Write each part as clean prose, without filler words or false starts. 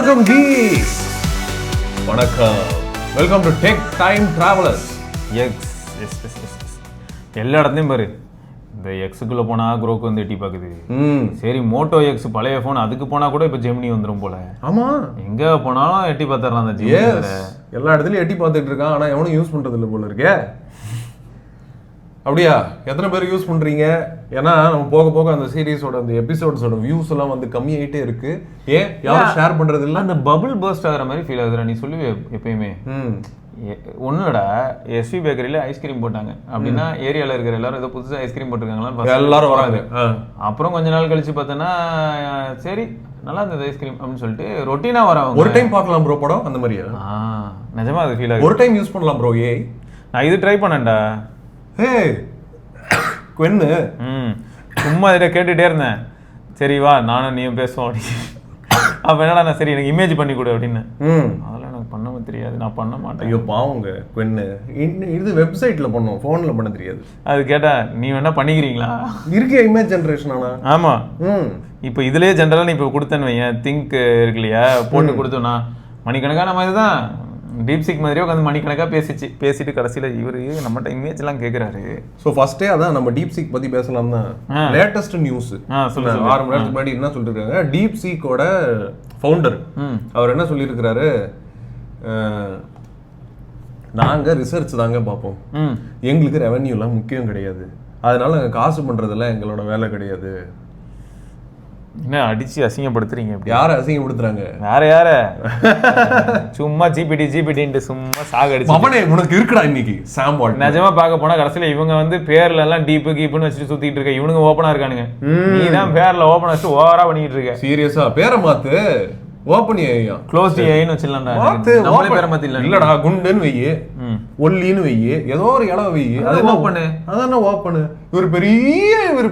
வணக்கம் ஜீஸ். வணக்கம். Welcome to tech time travellers. X எல்லா இடத்துலையும் பாரு, இந்த எக்ஸுக்குள்ளே போனால் குரோக்கு வந்து எட்டி பார்க்குது. சரி, மோட்டோ எக்ஸ் பழைய ஃபோன், அதுக்கு போனால் கூட இப்போ ஜெமினி வந்துடும் போல. ஆமாம், எங்கே போனாலும் எட்டி பார்த்துடலாம் அந்த ஜெமினி. எல்லா இடத்துலையும் எட்டி பார்த்துட்டு இருக்கான், ஆனால் எவனும் யூஸ் பண்ணுறது இல்லை போல இருக்கே. அப்படியா? எத்தனை பேர் யூஸ் பண்ணுறீங்க? ஏன்னா நம்ம போக போக அந்த சீரீஸோட அந்த எபிசோட்ஸோட வியூஸ் எல்லாம் வந்து கம்மியாயிட்டே இருக்கு. ஏன் யாரும் ஷேர் பண்ணுறது இல்லை? அந்த பபுள் பர்ஸ்ட் ஆகிற மாதிரி ஃபீல் ஆகுதுடா. நீ சொல்லுவே எப்பயுமே ஒன்னுடா. எஸ்வி பேக்கரியில் ஐஸ்கிரீம் போட்டாங்க அப்படின்னா ஏரியாவில் இருக்கிற எல்லாரும் ஏதோ புதுசாக ஐஸ்கிரீம் போட்டிருக்காங்களா, எல்லாரும் வராங்க. அப்புறம் கொஞ்ச நாள் கழிச்சு பார்த்தோன்னா சரி நல்லா இருந்தது ஐஸ்கிரீம் அப்படின்னு சொல்லிட்டு ரொட்டீனா வராங்க. ஒரு டைம் பார்க்கலாம் ப்ரோ படம், அந்த மாதிரியா? நிஜமா அது ஃபீல் ஆகுது. ஒரு டைம் யூஸ் பண்ணலாம் ப்ரோ. நான் இது ட்ரை பண்ணேன்டா. சும்மா இதை கேட்டுட்டே இருந்தேன். சரி வா நானும் நீயும் பேசுவோம் அப்படின்னு. அப்போ என்னடா நான் சரி எனக்கு இமேஜ் பண்ணி கொடு அப்படின்னு. அதெல்லாம் எனக்கு பண்ணவும் தெரியாது, நான் பண்ண மாட்டேன். ஐயோ பாவங்க கொன்னு. இது வெப்சைட்ல பண்ணுவோம், ஃபோன்ல பண்ண தெரியாது. அது கேட்டா நீ வேணா பண்ணிக்கிறீங்களா? இருக்கே இமேஜ் ஜென்ரேஷன். ஆனா ஆமா, இப்போ இதுலயே ஜென்ரலா நீ இப்போ கொடுத்தேன்னு வையன், திங்க் இருக்கு இல்லையா, போட்டு கொடுத்தோன்னா மணிக்கணக்கான மாதிரி தான் டீப்சிக் மாதிரியே உட்காந்து மணிக்கணக்காக பேசிட்டு கடைசியில் இவரு நம்மகிட்ட இமேஜ் எல்லாம் கேட்குறாரு. ஸோ ஃபர்ஸ்டே அதான் நம்ம டீப்சிக் பற்றி பேசலாம் தான். லேட்டஸ்ட் நியூஸ் 6 மணி நேரத்துக்கு முன்னாடி என்ன சொல்லியிருக்காங்க, டீப்சிக்கோட ஃபவுண்டர் அவர் என்ன சொல்லியிருக்கிறாரு, நாங்கள் ரிசர்ச் தாங்க பார்ப்போம், எங்களுக்கு ரெவன்யூலாம் முக்கியம் கிடையாது, அதனால நாங்கள் காசு பண்ணுறதெல்லாம் எங்களோட வேலை கிடையாது. என்ன அடிச்சு அசிங்கப்படுத்துறீங்க? யாரை அசிங்கப்படுத்துறாங்க? வேற யார? சும்மா ஜிபிடி சும்மா சாகடிச்சு. அவனே உனக்கு இருக்குடா இன்னைக்கு சாம் வால்ட். நிஜமா பார்க்க போனா கடைசியில இவங்க வந்து பேர்ல எல்லாம் டீப்பு கீப்புன்னு வச்சுட்டு சுத்திட்டு இருக்க. இவனுங்க ஓப்பனா இருக்கானுங்க, நீ தான் பேர்ல ஓப்பன் வச்சுட்டு ஓவரா பண்ணிட்டு இருக்க. சீரியஸா பேரை மாத்து, ஓப்பன் ஏஐயா க்ளோஸ் ஏஐன்னு வச்சிடலாம்டா. நம்மளே பேரை மாத்தி இல்லடா, குண்டுன்னு வெய்யி, ஒல்லின்னு வெய்யி, ஏதோ ஒரு இடம் வெய்யி, அது ஓப்பனு. அதான் ஓப்பனு. இவர்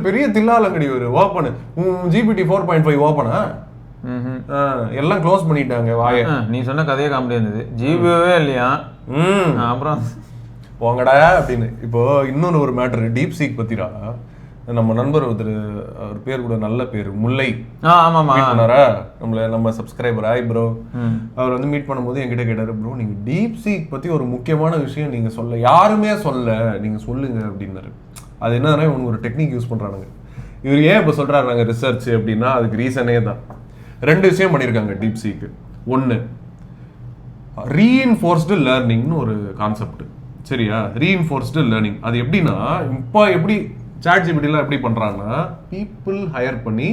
பெரிய தில்லாலங்கடி. ஒரு ஓப்பனு ஜிபிடி 4.5 ஓப்பனா எல்லாம் க்ளோஸ் பண்ணிட்டாங்க. வாய நீ சொன்ன கதையே காமெடி இருந்தது. ஜிபிஓவே இல்லையா? அப்புறம் போங்கடா அப்படின்னு. இப்போ இன்னொன்னு ஒரு மேட்டர் டீப்சீக் பத்திரா. நம்ம நண்பர் ஒருத்தர், அவர் பேர் கூட நல்ல பேர், முல்லை பண்ணாரா, நம்ம சப்ஸ்கிரைபர். ஆய் ப்ரோ. அவர் வந்து மீட் பண்ணும்போது என்கிட்ட கேட்டாரு, ப்ரோ நீங்க டீப்சீக் பத்தி ஒரு முக்கியமான விஷயம் நீங்க சொல்ல, யாருமே சொல்ல, நீங்க சொல்லுங்க அப்படின்னாரு. அது என்னன்னா இவங்க ஒரு டெக்னிக் யூஸ் பண்றானுங்க. இவர் ஏன் இப்போ சொல்றாரு நாங்க ரிசர்ச் அப்படின்னா அதுக்கு ரீசனே தான். 2 விஷயம் பண்ணியிருக்காங்க டீப்சீக்கு. 1, ரீஇன்ஃபோர்ஸ்டு லேர்னிங்னு ஒரு கான்செப்ட். சரியா? ரீஇன்ஃபோர்ஸ்டு லேர்னிங் அது எப்படின்னா, இப்போ எப்படி சாட்ஜிபிடிலாம் எப்படி பண்றாங்கன்னா, பீப்புள் ஹையர் பண்ணி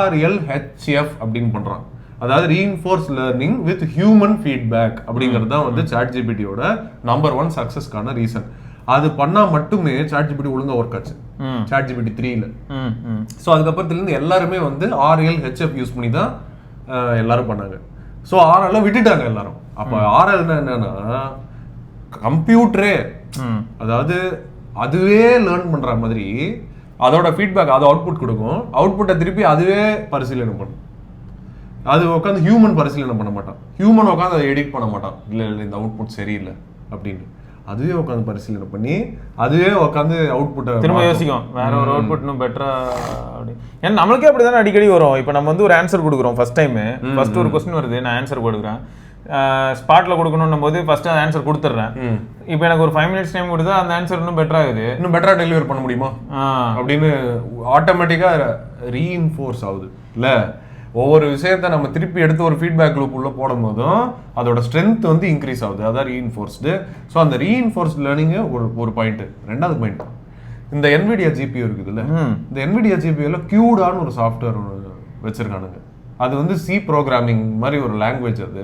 RLHF அப்படின்னு பண்றாங்க. அதாவது reinforce learning with human feedback அப்படிங்கிறது தான் வந்து சாட்ஜிபிடியோட நம்பர் 1 சக்சஸ்க்கான ரீசன். அது பண்ணா மட்டுமே சாட்ஜிபிடி ஒழுங்கா ஒர்க் ஆச்சு சாட்ஜிபிடி 3ல. ஸோ அதுக்கப்புறத்துல இருந்து எல்லாருமே வந்து RLHF யூஸ் பண்ணி தான் எல்லாரும் பண்ணாங்க. ஸோ RL விட்டுட்டாங்க எல்லாரும். அப்போ RL என்னன்னா கம்ப்யூட்டரே, அதாவது அதுவே லேர்ன் பண்ற மாதிரி அதோட ஃபீட்பேக், அது அவுட்புட் கொடுக்கும். அவுட்புட்டை திருப்பி அதுவே பரிசீலனை பண்ணும். அது உட்காந்து ஹியூமன் பரிசீலனை பண்ண மாட்டான். ஹியூமன் உட்காந்து அதை எடிட் பண்ண மாட்டான். இல்லை இந்த அவுட்புட் சரியில்லை அப்படின்னு. அதுவே உட்காந்து பரிசீலனை பண்ணி அதுவே உட்காந்து அவுட்புட்டை திரும்ப யோசிக்கும், வேற ஒரு அவுட்புட் இன்னும் பெட்டரா அப்படி. ஏன்னா நம்மளுக்கே அப்படிதானே அடிக்கடி வரும். இப்போ நம்ம வந்து ஒரு ஆன்சர் கொடுக்குறோம், ஃபர்ஸ்ட் ஒரு கொஸ்டின் வருது, நான் ஆன்சர் கொடுக்குறேன், ஸ்பாட்ல கொடுக்கணும் போது ஃபர்ஸ்ட் அந்த ஆன்சர் கொடுத்துட்றேன். இப்போ எனக்கு ஒரு 5 minutes டைம் கொடுத்தா அந்த ஆன்சர் இன்னும் பெட்டர் ஆகுது, இன்னும் பெட்டரா டெலிவர் பண்ண முடியுமா அப்படின்னு ஆட்டோமேட்டிக்கா ரீஇன்ஃபோர்ஸ் ஆகுது. இல்ல ஒவ்வொரு விஷயத்த நம்ம திருப்பி எடுத்து ஒரு ஃபீட்பேக் லூப் உள்ள போடும் போதும் அதோட ஸ்ட்ரென்த் வந்து இன்க்ரீஸ் ஆகுது. அதான் ரீஇன்ஃபோர்ஸ்டு. ஸோ அந்த ரீஇன்ஃபோர்ஸ்ட் லேர்னிங் ஒரு பாயிண்ட். 2வது பாயிண்ட், இந்த NVIDIA GPU இருக்குதுல்ல, இந்த NVIDIA GPUல CUDAன்னு ஒரு சாஃப்ட்வேர் வச்சிருக்கானுங்க. அது வந்து C ப்ரோக்ராமிங் மாதிரி ஒரு லாங்குவேஜ். அது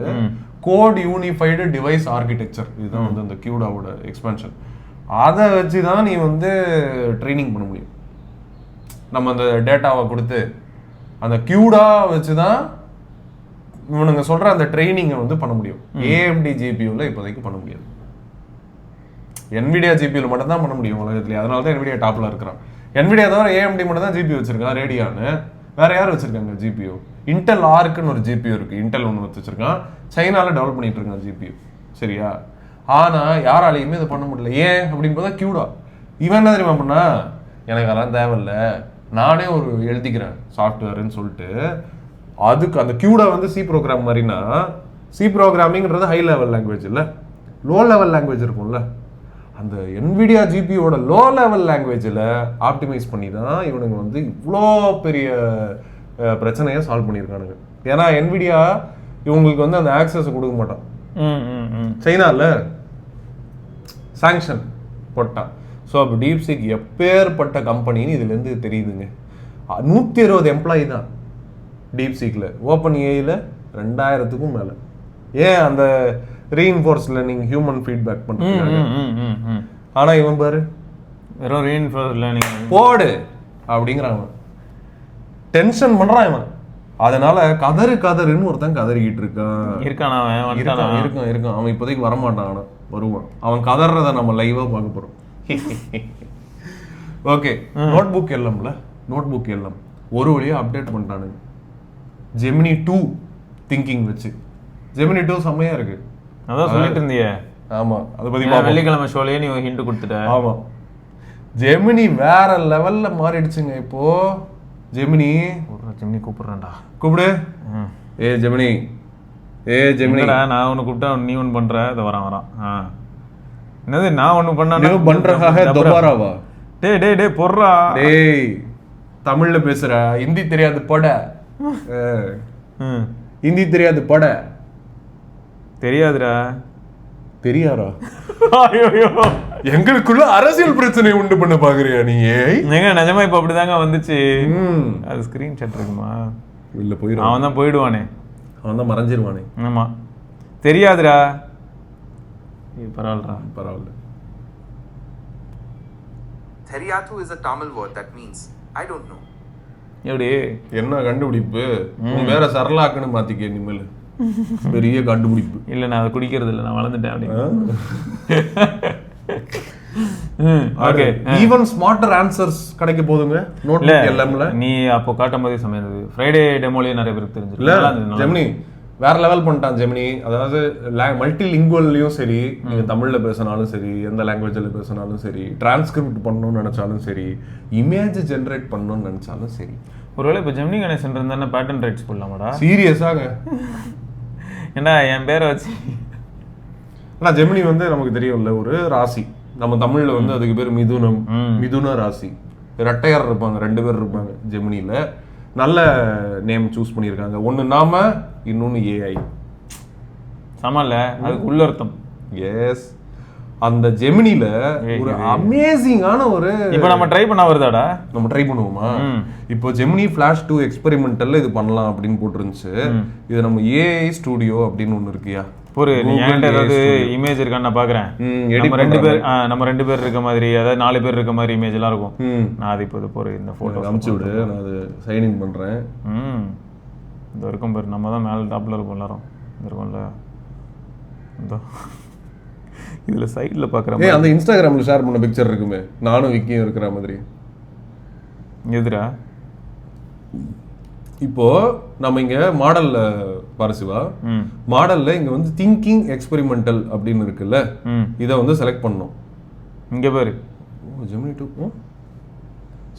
கோட் யூனிஃபைடு டிவைஸ் ஆர்கிடெக்சர். இதுதான் வந்து அந்த CUDAவோட எக்ஸ்பென்ஷன். அதை வச்சு தான் நீ வந்து ட்ரைனிங் பண்ண முடியும். நம்ம அந்த டேட்டாவை கொடுத்து அந்த CUDA வச்சு தான் இவனுங்க சொல்ற அந்த ட்ரைனிங்கை வந்து பண்ண முடியும். AMD GPUல இப்போதைக்கு பண்ண முடியாது. NVIDIA GPUல மட்டும் தான் பண்ண முடியும் உலகத்துலேயே. அதனால தான் NVIDIA டாப்ல இருக்கிறான். NVIDIA தவிர AMD மட்டும் தான் GPU வச்சிருக்கான், ரேடியான்னு. வேற யார் வச்சிருக்காங்க GPU? இன்டெல் ஆர்க்குன்னு ஒரு GPU இருக்கு, இன்டெல் ஒன்று வச்சிருக்கான், சைனால டெவலப் பண்ணிட்டு இருக்கான் GPU. சரியா? ஆனா யாராலையுமே இதை பண்ண முடியல. ஏன் அப்படின்னு பார்த்தா CUDA. இவன் என்ன தெரியுமா பண்ணா, எனக்கு அதெல்லாம் தேவையில்லை, நானே ஒரு எழுதிக்கிறேன் சாஃப்ட்வேர்ன்னு சொல்லிட்டு அதுக்கு அந்த கியூடா வந்து சி ப்ரோக்ராம் மாதிரினா, சி ப்ரோக்ராமிங்கிறது ஹை லெவல் லாங்குவேஜ் இல்லை, லோ லெவல் லாங்குவேஜ் இருக்கும்ல, அந்த NVIDIA GPUவோட லோ லெவல் லாங்குவேஜில் ஆப்டிமைஸ் பண்ணி தான் இவனுங்க வந்து இவ்வளோ பெரிய பிரச்சனையை சால்வ் பண்ணியிருக்கானுங்க. ஏன்னா NVIDIA இவங்களுக்கு வந்து அந்த ஆக்சஸ் கொடுக்க மாட்டான். சைனாவில் சாங்ஷன் போட்டான். ஸோ அப்போ டீப்சீக் எப்பேற்பட்ட கம்பெனின்னு இதுலேருந்து தெரியுதுங்க. 120 எம்ப்ளாயி தான் டீப்சீக்கில். ஓப்பன் ஏஐயில் 2000க்கும் மேலே. ஏன் அந்த ரீஇன்ஃபோர்ஸ் லேர்னிங் ஹியூமன் ஃபீட்பேக் பண்ணுறாங்க. ஆனால் இவன் பாரு வெறும் ரீஇன்ஃபோர்ஸ் லேர்னிங் போடு அப்படிங்கிறான், டென்ஷன் பண்ணுறான் இவன். அதனால கதறுன்னு ஒருத்தன் கதறிக்கிட்டு இருக்கான். அவன் இப்போதைக்கு வரமாட்டான், ஆனால் வருவான். அவன் கதறத நம்ம லைவா பார்க்க போறோம். ஓகே, நோட்புக் எல்லாம் ஒரு வழியா அப்டேட் பண்ணிட்டானுங்க. ஜெமினி 2 திங்கிங் வச்சு. ஜெமினி 2 செம்மையா இருக்கு. அதான் சொல்லிட்டு இருந்தியே. ஆமா, அதை பத்தி வெள்ளிக்கிழமை ஷோலயே நீ ஹிண்ட் கொடுத்துட்ட. ஆமா, ஜெமினி வேற லெவல்ல மாறிடுச்சுங்க. இப்போ ஜெமினி கூப்பிடுறேன்டா, கூப்பிடு. ஜெமினி நான் ஒண்ணு கூப்பிட்டா நீ ஒண்ணு பண்ற. இத வரான். என்னது நான் ஒண்ணு பண்ணா பண்றதாக தொபாராவா? டேய் பொர்றா. டேய் தமிழ்ல பேசுற, ஹிந்தி தெரியாது பட. ஹிந்தி தெரியாது பட. தெரியாதுடா. தெரியாரா? எங்களுக்குள்ள அரசியல் பிரச்சனை உண்டு பண்ண பாக்குறியா நீ? நிஜமா இப்ப அப்படிதாங்க வந்துச்சு. அது ஸ்கிரீன்ஷாட் இருக்குமா? இல்ல போயிடும். அவன் தான் போயிடுவானே, அவன் தான் மறைஞ்சிருவானே. ஆமா, தெரியாதுடா. பரவாயில்ல. Theriyathu is a Tamil word that means I don't know. எப்படி என்ன கண்டுபிடிப்பு? வேற சரளாக்குன்னு மாத்திக்க இனிமேல். பெரிய கண்டுபிடிப்பு. இல்ல நான் அதை குடிக்கிறது இல்லை, நான் வளர்ந்துட்டேன் அப்படின்னு. ஓகே, ஈவன் ஸ்மார்ட்டர் ஆன்சர்ஸ் கிடைக்க போதுங்க நோட்புக் எல்லாம்ல. நீ அப்போ காட்டும் போதே சமையது ஃப்ரைடே டெமோலயே நிறைய பேருக்கு தெரிஞ்சிருக்கு. ஜெமினி வேற லெவல் பண்ணிட்டான். ஜெமினி அதாவது மல்டி லிங்குவல்லையும் சரி, நீங்க தமிழ்ல பேசினாலும் சரி, எந்த லாங்குவேஜ்ல பேசினாலும் சரி, டிரான்ஸ்கிரிப்ட் பண்ணணும்னு நினைச்சாலும் சரி, இமேஜ் ஜென்ரேட் பண்ணணும்னு நினைச்சாலும் சரி. ஒருவேளை இப்போ ஜெமினி கணேசன் இருந்தா பேட்டன் ரைட்ஸ் போடலாமாடா? சீரியஸாக என்ன என் பேரை வச்சு? ஆனால் ஜெமினி வந்து நமக்கு தெரியும்ல, ஒரு ராசி. நம்ம தமிழ்ல வந்து அதுக்கு பேர் மிதுன ராசி. ரெட்டையர் இருப்பாங்க, 2 பேர் இருப்பாங்க ஜெமினில. நல்ல நேம் சூஸ் பண்ணியிருக்காங்க. ஒன்று நாம, இன்னொன்று ஏஐ. சமல்ல, அதுக்கு உள்ள அர்த்தம். எஸ், அந்த ஜெமினில ஒரு அமேசிங்கான ஒரு இப்போ நம்ம ட்ரை பண்ண வருதாடா? நம்ம ட்ரை பண்ணுவோமா? இப்போ ஜெமினி ஃபிளாஷ் 2 எக்ஸ்பெரிமெண்டல்ல இது பண்ணலாம் அப்படின்னு போட்டுருந்துச்சு. இது நம்ம ஏஐ ஸ்டுடியோ அப்படின்னு ஒன்று இருக்குயா. ஒரு ஏதாவது இமேஜ் இருக்கான்னு நான் பாக்குறேன். நம்ம 2 பேர் இருக்க மாதிரி, அதாவது 4 பேர் இருக்க மாதிரி இமேஜ் எல்லாம் இருக்கும். நான் அது இப்போ போற இந்த போட்டோ அனுப்பிச்சு விடு, நான் அது சைன் இன் பண்றேன். இந்த இருக்கும் பேர் நம்ம தான் மேல டாப்ல இருக்கும் எல்லாரும். இந்த இருக்கும்ல, இந்த இதுல சைடுல பாக்குறேன். அந்த இன்ஸ்டாகிராம்ல ஷேர் பண்ண பிக்சர் இருக்குமே, நானும் விக்கியும் இருக்கிற மாதிரி. எதுரா? இப்போ நம்ம இங்க மாடல்ல பாரசிவா, மாடல்ல இங்க வந்து திங்கிங் எக்ஸ்பெரிமெண்டல் அப்படின்னு இருக்குல்ல, இத வந்து செலக்ட் பண்ணோம். இங்க பாரு, ஜெமினி 2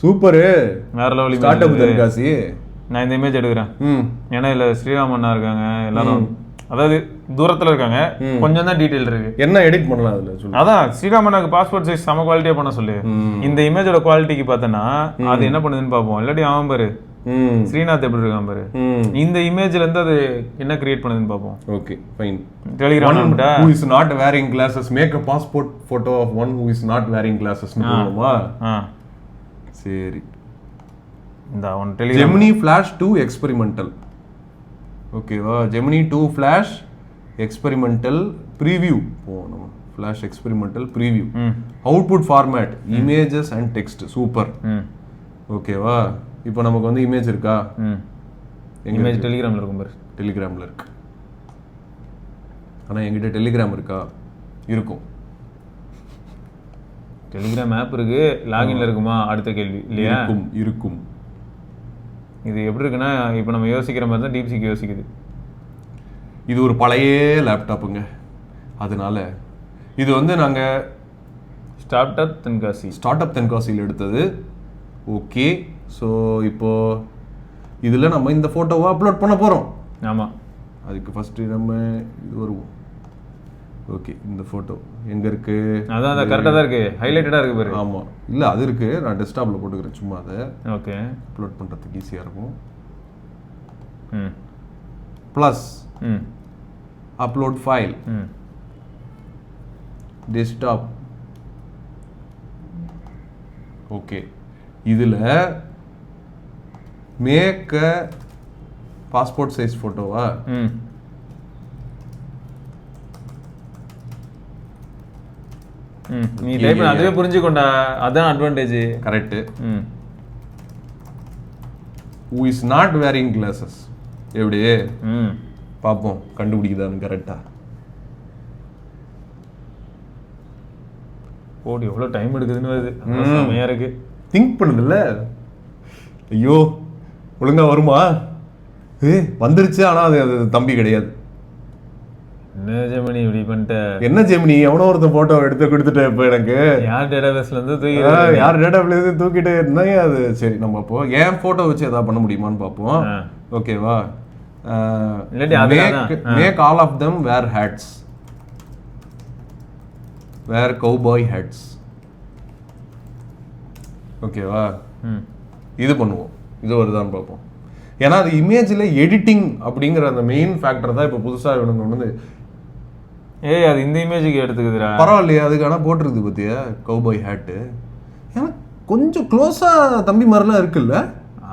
சூப்பர், வேற லெவல் ஸ்டார்ட் அப் தென்காசி. நான் இந்த இமேஜ் எடுக்கிறேன். ஏன்னா இல்ல ஸ்ரீராமண்ணா இருக்காங்க எல்லாரும், அதாவது தூரத்துல இருக்காங்க, கொஞ்சம் தான் டீடைல் இருக்கு. என்ன எடிட் பண்ணலாம் அதுல சொல்லு. அதான் ஸ்ரீராமனுக்கு பாஸ்போர்ட் சைஸ் சம குவாலிட்டியா பண்ண சொல்லு. இந்த இமேஜோட குவாலிட்டிக்கு பார்த்தனா அது என்ன பண்ணுதுன்னு பாப்போம். இல்லாட்டி அவன் பாரு ஸ்ரீநாத் எப்படி இருக்கான் பாரு, இந்த இமேஜ்ல இருந்து அது என்ன கிரியேட் பண்ணுதுன்னு பாப்போம். Okay fine. Telegram who is not wearing glasses make a passport photo of one who is not wearing glasses னு போடுமா? சரி, இந்த அவன் டெலிகிராம் ஜெமினி ஃபிளாஷ் 2 எக்ஸ்பெரிமெண்டல். ஓகேவா? ஜெமினி 2 ஃபிளாஷ் எக்ஸ்பெரிமெண்டல் ப்ரீவியூ போணும். Flash experimental preview. Output format images and text. Super. ஓகேவா? இப்போ நமக்கு வந்து இமேஜ் இருக்கா? இமேஜ் டெலிகிராம்ல இருக்கும் பாரு. டெலிகிராம்ல இருக்கு. ஆனா என்கிட்ட டெலிகிராம் இருக்கா? இருக்கும். டெலிகிராம் ஆப் இருக்கு, லாகின்ல இருக்குமா? அடுத்த கேள்வி இல்லையா? இருக்கும். இது எப்படி இருக்குன்னா, இப்போ நம்ம யோசிக்கிற மாதிரி தான் டீப்சீக் யோசிக்குது. இது ஒரு பழைய லேப்டாப்புங்க, அதனால இது வந்து நாங்கள் ஸ்டார்ட் அப் தென்காசியில் எடுத்தது. ஓகே, ஸோ இப்போ இதுல நம்ம இந்த போட்டோவை அப்லோட் பண்ண போறோம். ஆமா, அதுக்கு ஃபர்ஸ்ட் நம்ம இது வருவோம். ஓகே, இந்த போட்டோ எங்க இருக்கு? அதான் அந்த கரெக்டா தான் இருக்கு, ஹைலைட்டடா இருக்கு பாரு. ஆமா, இல்ல அது இருக்கு, நான் டெஸ்க்டாப்ல போட்டுக்கிறேன் சும்மா அதை. ஓகே, அப்லோட் பண்றதுக்கு ஈஸியா இருக்கும். ம் ப்ளஸ் ம் அப்லோட் ஃபைல், ம் டெஸ்க்டாப். ஓகே, இதுல மேக் பாஸ்போர்ட் சைஸ் போட்டோவா? ம் ம் நீ டைப் பண்ண அதுவே புரிஞ்சுக்கொண்டா, அதான் அட்வான்டேஜ். கரெக்ட். ம் who is not wearing glasses எப்படி ம் பாப்போம் கண்டுபிடிக்குதான்னு கரெக்டா. ஓடி எவ்வளோ டைம் எடுக்குதுன்னு வருது, செமையா இருக்கு. திங்க் பண்ணுதுல்ல, ஐயோ ஒழுங்கா வருமா, வந்துருச்சு. ஆனா அது தம்பி கிடையாது. என்ன ஜெமினி இப்படி பண்ணிட்ட? என்ன ஜெமினி, எவனோ ஒருத்தன் போட்டோ எடுத்து கொடுத்துட்ட. இப்போ எனக்கு யார் டேட்டாபேஸ்ல இருந்து தூக்கி யார் டேட்டாபேஸ்ல இருந்து தூக்கிட்டு இருந்தாங்க அது. சரி, நம்ம அப்போ என் போட்டோ வச்சு எதாவது பண்ண முடியுமான்னு பார்ப்போம். ஓகேவா? Make all of them wear hats, wear cowboy hats. ஓகேவா? இது பண்ணுவோம், இது வருதான்னு பார்ப்போம். ஏன்னா அது இமேஜில் எடிட்டிங் அப்படிங்கிற அந்த மெயின் ஃபேக்டர் தான் இப்போ புதுசாக வேணுங்க வந்து. ஏய், அது இந்த இமேஜுக்கு எடுத்துக்குதுடா. பரவாயில்லையா, அதுக்கு ஆனால் போட்டிருக்குது பார்த்தியா கௌபாய் ஹேட்டு. ஏன்னா கொஞ்சம் க்ளோஸாக தம்பி மாதிரிலாம் இருக்குல்ல,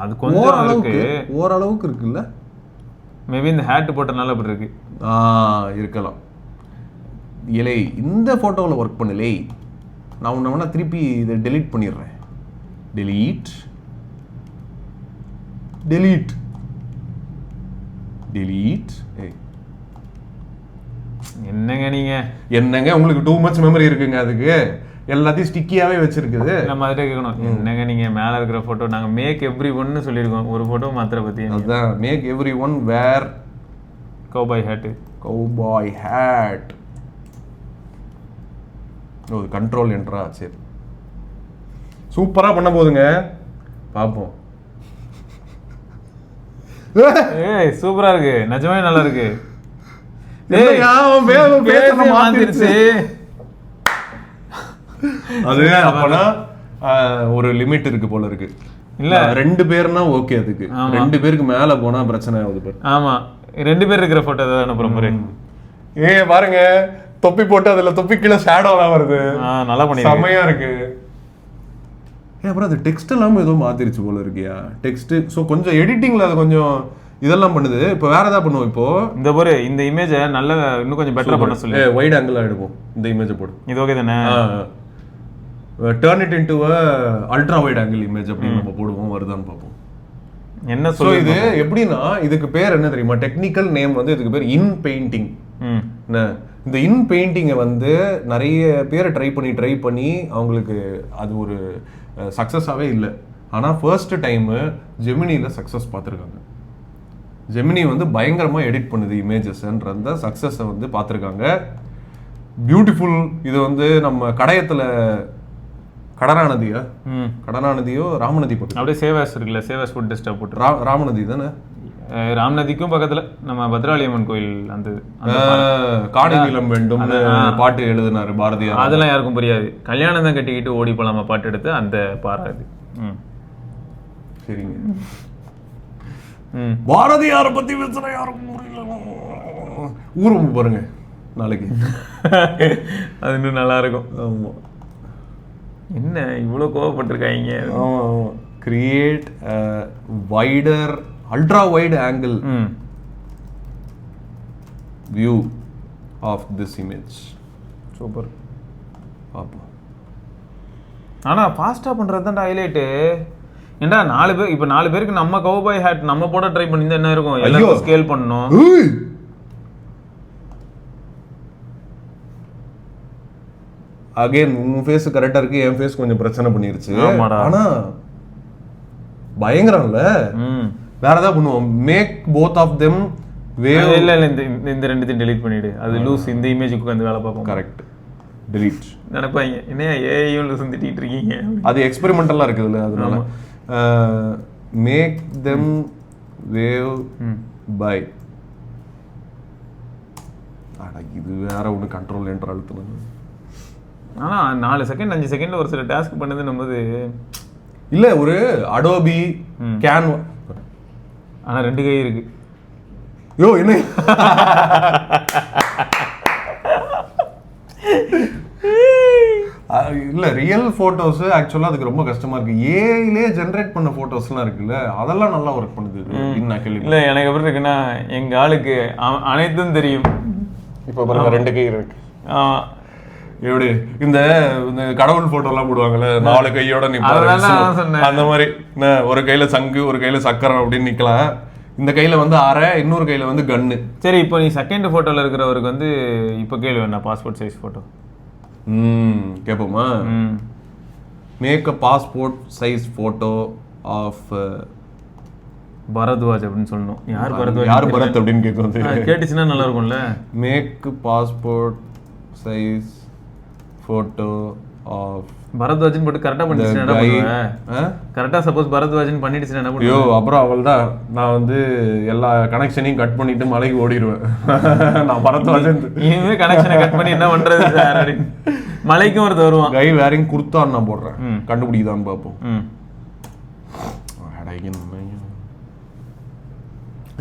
அது கொஞ்சம் இருக்கு, ஓரளவுக்கு இருக்குல்ல. மேபி இந்த ஹேட் போட்டனால அப்படி இருக்கு. இருக்கலாம். இலை இந்த ஃபோட்டோவில் ஒர்க் பண்ணலே, நான் உன்னை வேணா திருப்பி இதை டெலீட் பண்ணிடுறேன். Delete delete delete. என்னங்க நீங்க, என்னங்க உங்களுக்கு டூ மச் மெமரி இருக்குங்க, அதுக்கு எல்லாத்தையும் ஸ்டிக்கியாவே வச்சிருக்குது. நம்ம அதிலே கேட்கணும், என்னங்க நீங்க மேல இருக்கிற போட்டோ நாங்க மேக் எவ்ரி ஒன்னு சொல்லியிருக்கோம், ஒரு போட்டோ மாத்திர பத்தி. அதுதான் make everyone wear cowboy hat. Cowboy hat. Oh, control என்ட்ரா. சரி, சூப்பரா பண்ண போதுங்க, பாப்போம். ஏய் சூப்பரா இருக்கு, நிஜமே நல்லா இருக்கு. அது அப்பனா ஒரு லிமிட் இருக்கு போல இருக்கு. இல்ல 2 பேர்னா ஓகே, அதுக்கு 2 பேருக்கு மேல போனா பிரச்சனை ஆகுது. ஆமா, 2 பேர் இருக்கிற போட்டோ தான் அனுப்புறோம் பாரு. பாருங்க, தொப்பி போட்டு அதுல தொப்பி கீழே ஷேடோலாம் வருது. நல்லா பண்ணி, செமையா இருக்கு. அப்புறம் அது டெக்ஸ்ட் எல்லாம் ஏதோ மாத்திருச்சு போல இருக்கியா டெக்ஸ்ட். ஸோ கொஞ்சம் எடிட்டிங்ல அது கொஞ்சம் இதெல்லாம் பண்ணுது. இப்போ வேற ஏதாவது பண்ணுவோம். இப்போ இந்த ஒரு இந்த இமேஜை நல்ல இன்னும் கொஞ்சம் பெட்டரா பண்ண சொல்லு. வைட் ஆங்கிள் எடுப்போம், இந்த இமேஜை போடு. இது ஓகே தானே? Turn it into ultra wide angle image அப்படின்னு நம்ம போடுவோம், வருதான்னு பார்ப்போம். என்ன சொல்ல இது எப்படின்னா, இதுக்கு பேர் என்ன தெரியுமா? டெக்னிக்கல் நேம் வந்து இதுக்கு பேர் இன் பெயிண்டிங். இந்த இன் பெயிண்டிங்கை வந்து நிறைய பேர் ட்ரை பண்ணி அவங்களுக்கு அது ஒரு சக்ஸஸாகவே இல்லை. ஆனால் ஃபர்ஸ்ட் டைமு ஜெமினியில் சக்ஸஸ் பார்த்துருக்காங்க. ஜெமினி வந்து பயங்கரமாக எடிட் பண்ணுது இமேஜஸ்ன்ற அந்த சக்ஸஸை வந்து பார்த்துருக்காங்க. பியூட்டிஃபுல். இது வந்து நம்ம கடையத்தில் கடனாநதியோ ராமநதி பக்கம் அப்படியே சேவாஸ் இருக்குல்ல, சேவாஸ் ஃபுட் டெஸ்ட்டாக போட்டு ராமநதி தானே, ராமநதிக்கும் பக்கத்துல நம்ம பத்ராளியம்மன் கோயில் அந்த காணி நிலம் வேண்டும் பாட்டு எழுதினாரு பாரதியார். அதெல்லாம் யாருக்கும் புரியாது. கல்யாணம் தான் கட்டிக்கிட்டு ஓடி போலாமா பாட்டு எடுத்து அந்த பாராது. சரிங்க, பாரதியார பத்தி பேசுற யாருக்கும் புரியல. ஊருக்கு பாருங்க நாளைக்கு, அது இன்னும் நல்லா இருக்கும். ஆமா, என்ன இவ்வளவு கோவப்பட்டிருக்காங்க. Create wider ultra wide angle view of this image. Super. பாப்போம். ஆனா ஃபாஸ்டா பண்றது தான் ஹைலைட். ஏண்டா 4 பேர், இப்போ 4 பேருக்கு நம்ம கௌபாய் ஹேட் நம்ம போட ட்ரை பண்ணிருந்தா என்ன இருக்கும்? எல்லாரும் ஸ்கேல் பண்ணனும். அகைன் உங்க ஃபேஸ் கரெக்டா இருக்கு, என் ஃபேஸ் கொஞ்சம் பிரச்சனை பண்ணிருச்சு. ஆனா பயங்கரம்ல. வேற ஏதாவது பண்ணுவோம். Make both of them wave. இல்ல இந்த ரெண்டுத்தையும் டெலீட் பண்ணிடு. அது லூஸ். இந்த இமேஜுக்கு வந்து வேலை பார்ப்போம். Correct, delete. நினைப்பாங்க என்ன ஏஐயும் லூஸ் திட்டிட்டு இருக்கீங்க. அது எக்ஸ்பெரிமெண்டலா இருக்குதுல்ல, அதனால மேக் தெம் வேவ் பை. இது வேற ஒன்று கண்ட்ரோல் என்ட்ரு அழுத்தணும். ஆனால் 4 செகண்ட் 5 செகண்ட் ஒரு சில டாஸ்க் பண்ணது நம்மது இல்லை. ஒரு அடோபி கேன்வா. ஆனால் 2 கை இருக்கு. யோ என்ன இல்ல ரியல் போட்டோஸ் ஆக்சுவலா அதுக்கு ரொம்ப கஷ்டமா இருக்கு. ஏஐலே ஜெனரேட் பண்ண போட்டோஸ்லாம் இருக்குல்ல, அதெல்லாம் நல்லா ஒர்க் பண்ணுது. இல்ல எனக்கு எப்படி இருக்குன்னா, எங்க ஆளுக்கு அனைத்தும் தெரியும். இப்ப பாருங்க 2 கை இருக்கு. எப்படி இந்த கடவுள் போட்டோ எல்லாம் போடுவாங்கல்ல, 4 கையோட நிப்பாரு, அந்த மாதிரி ஒரு கையில சங்கு ஒரு கையில சக்கரம் அப்படின்னு நிக்கலாம். இந்த கையில வந்து அரை, இன்னொரு கையில வந்து கன்னு. சரி, இப்போ நீ செகண்ட் போட்டோல இருக்கிறவருக்கு வந்து இப்போ கேள்வி வேணா பாஸ்போர்ட் சைஸ் போட்டோ கேட்போமா? Make a passport size photo of Bharadwaj அப்படின்னு சொல்லணும். யார் பரத்வாஜ், யார் பரத் அப்படின்னு கேட்கும். கேட்டுச்சுன்னா நல்லா இருக்கும்ல. Make passport size photo of பரத்வாஜன் போட்டு கரெக்டா பண்ணிடுச்சுன்னா என்ன பண்ணுவேன்? கரெக்டா சப்போஸ் பரத்வாஜன் பண்ணிடுச்சுன்னா என்ன பண்ணுவேன்? ஐயோ, அப்புறம் அவள்தான் நான் வந்து எல்லா கனெக்ஷனையும் கட் பண்ணிட்டு மலைக்கு ஓடிடுவேன். நான் பரத்வாஜன் இனிமே கனெக்ஷனை கட் பண்ணி என்ன பண்றது சார் அப்படின்னு மலைக்கும் ஒருத்தர் வருவான். கை வேறையும் குடுத்தான் நான் போடுறேன், கண்டுபிடிக்குதான்னு பார்ப்போம்.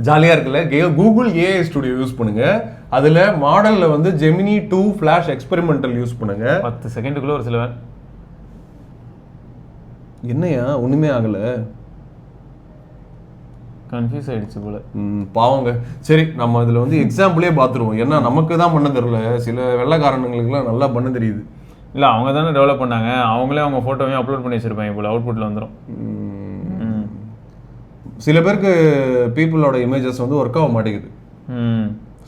ஜாலியா இருக்குல்ல. கூகுள் ஏஐ ஸ்டுடியோ யூஸ் பண்ணுங்க. அதுல மாடல்ல வந்து ஜெமினி 2 ஃபிளாஷ் எக்ஸ்பெரிமெண்டல் யூஸ் பண்ணுங்க. 10 செகண்டுக்குள்ள ஒரு சில என்னையா ஒண்ணுமே ஆகல, கன்ஃபியூஸ் ஆயிடுச்சு போல. பாவங்க. சரி, நம்ம இதுல வந்து எக்ஸாம்பிளே பாத்துருவோம். ஏன்னா நமக்கு தான் பண்ண தெரியல, சில வெள்ளைக்காரனுங்களுக்குலாம் நல்லா பண்ண தெரியுது. இல்ல அவங்க தானே டெவலப் பண்ணாங்க, அவங்களே அவங்க போட்டோவையும் அப்லோட் பண்ணி வச்சிருப்பாங்க போல, அவுட்புட்ல வந்துடும். சில பேருக்கு பீப்புளோட இமேஜஸ் வந்து ஒர்க் ஆக மாட்டேங்குது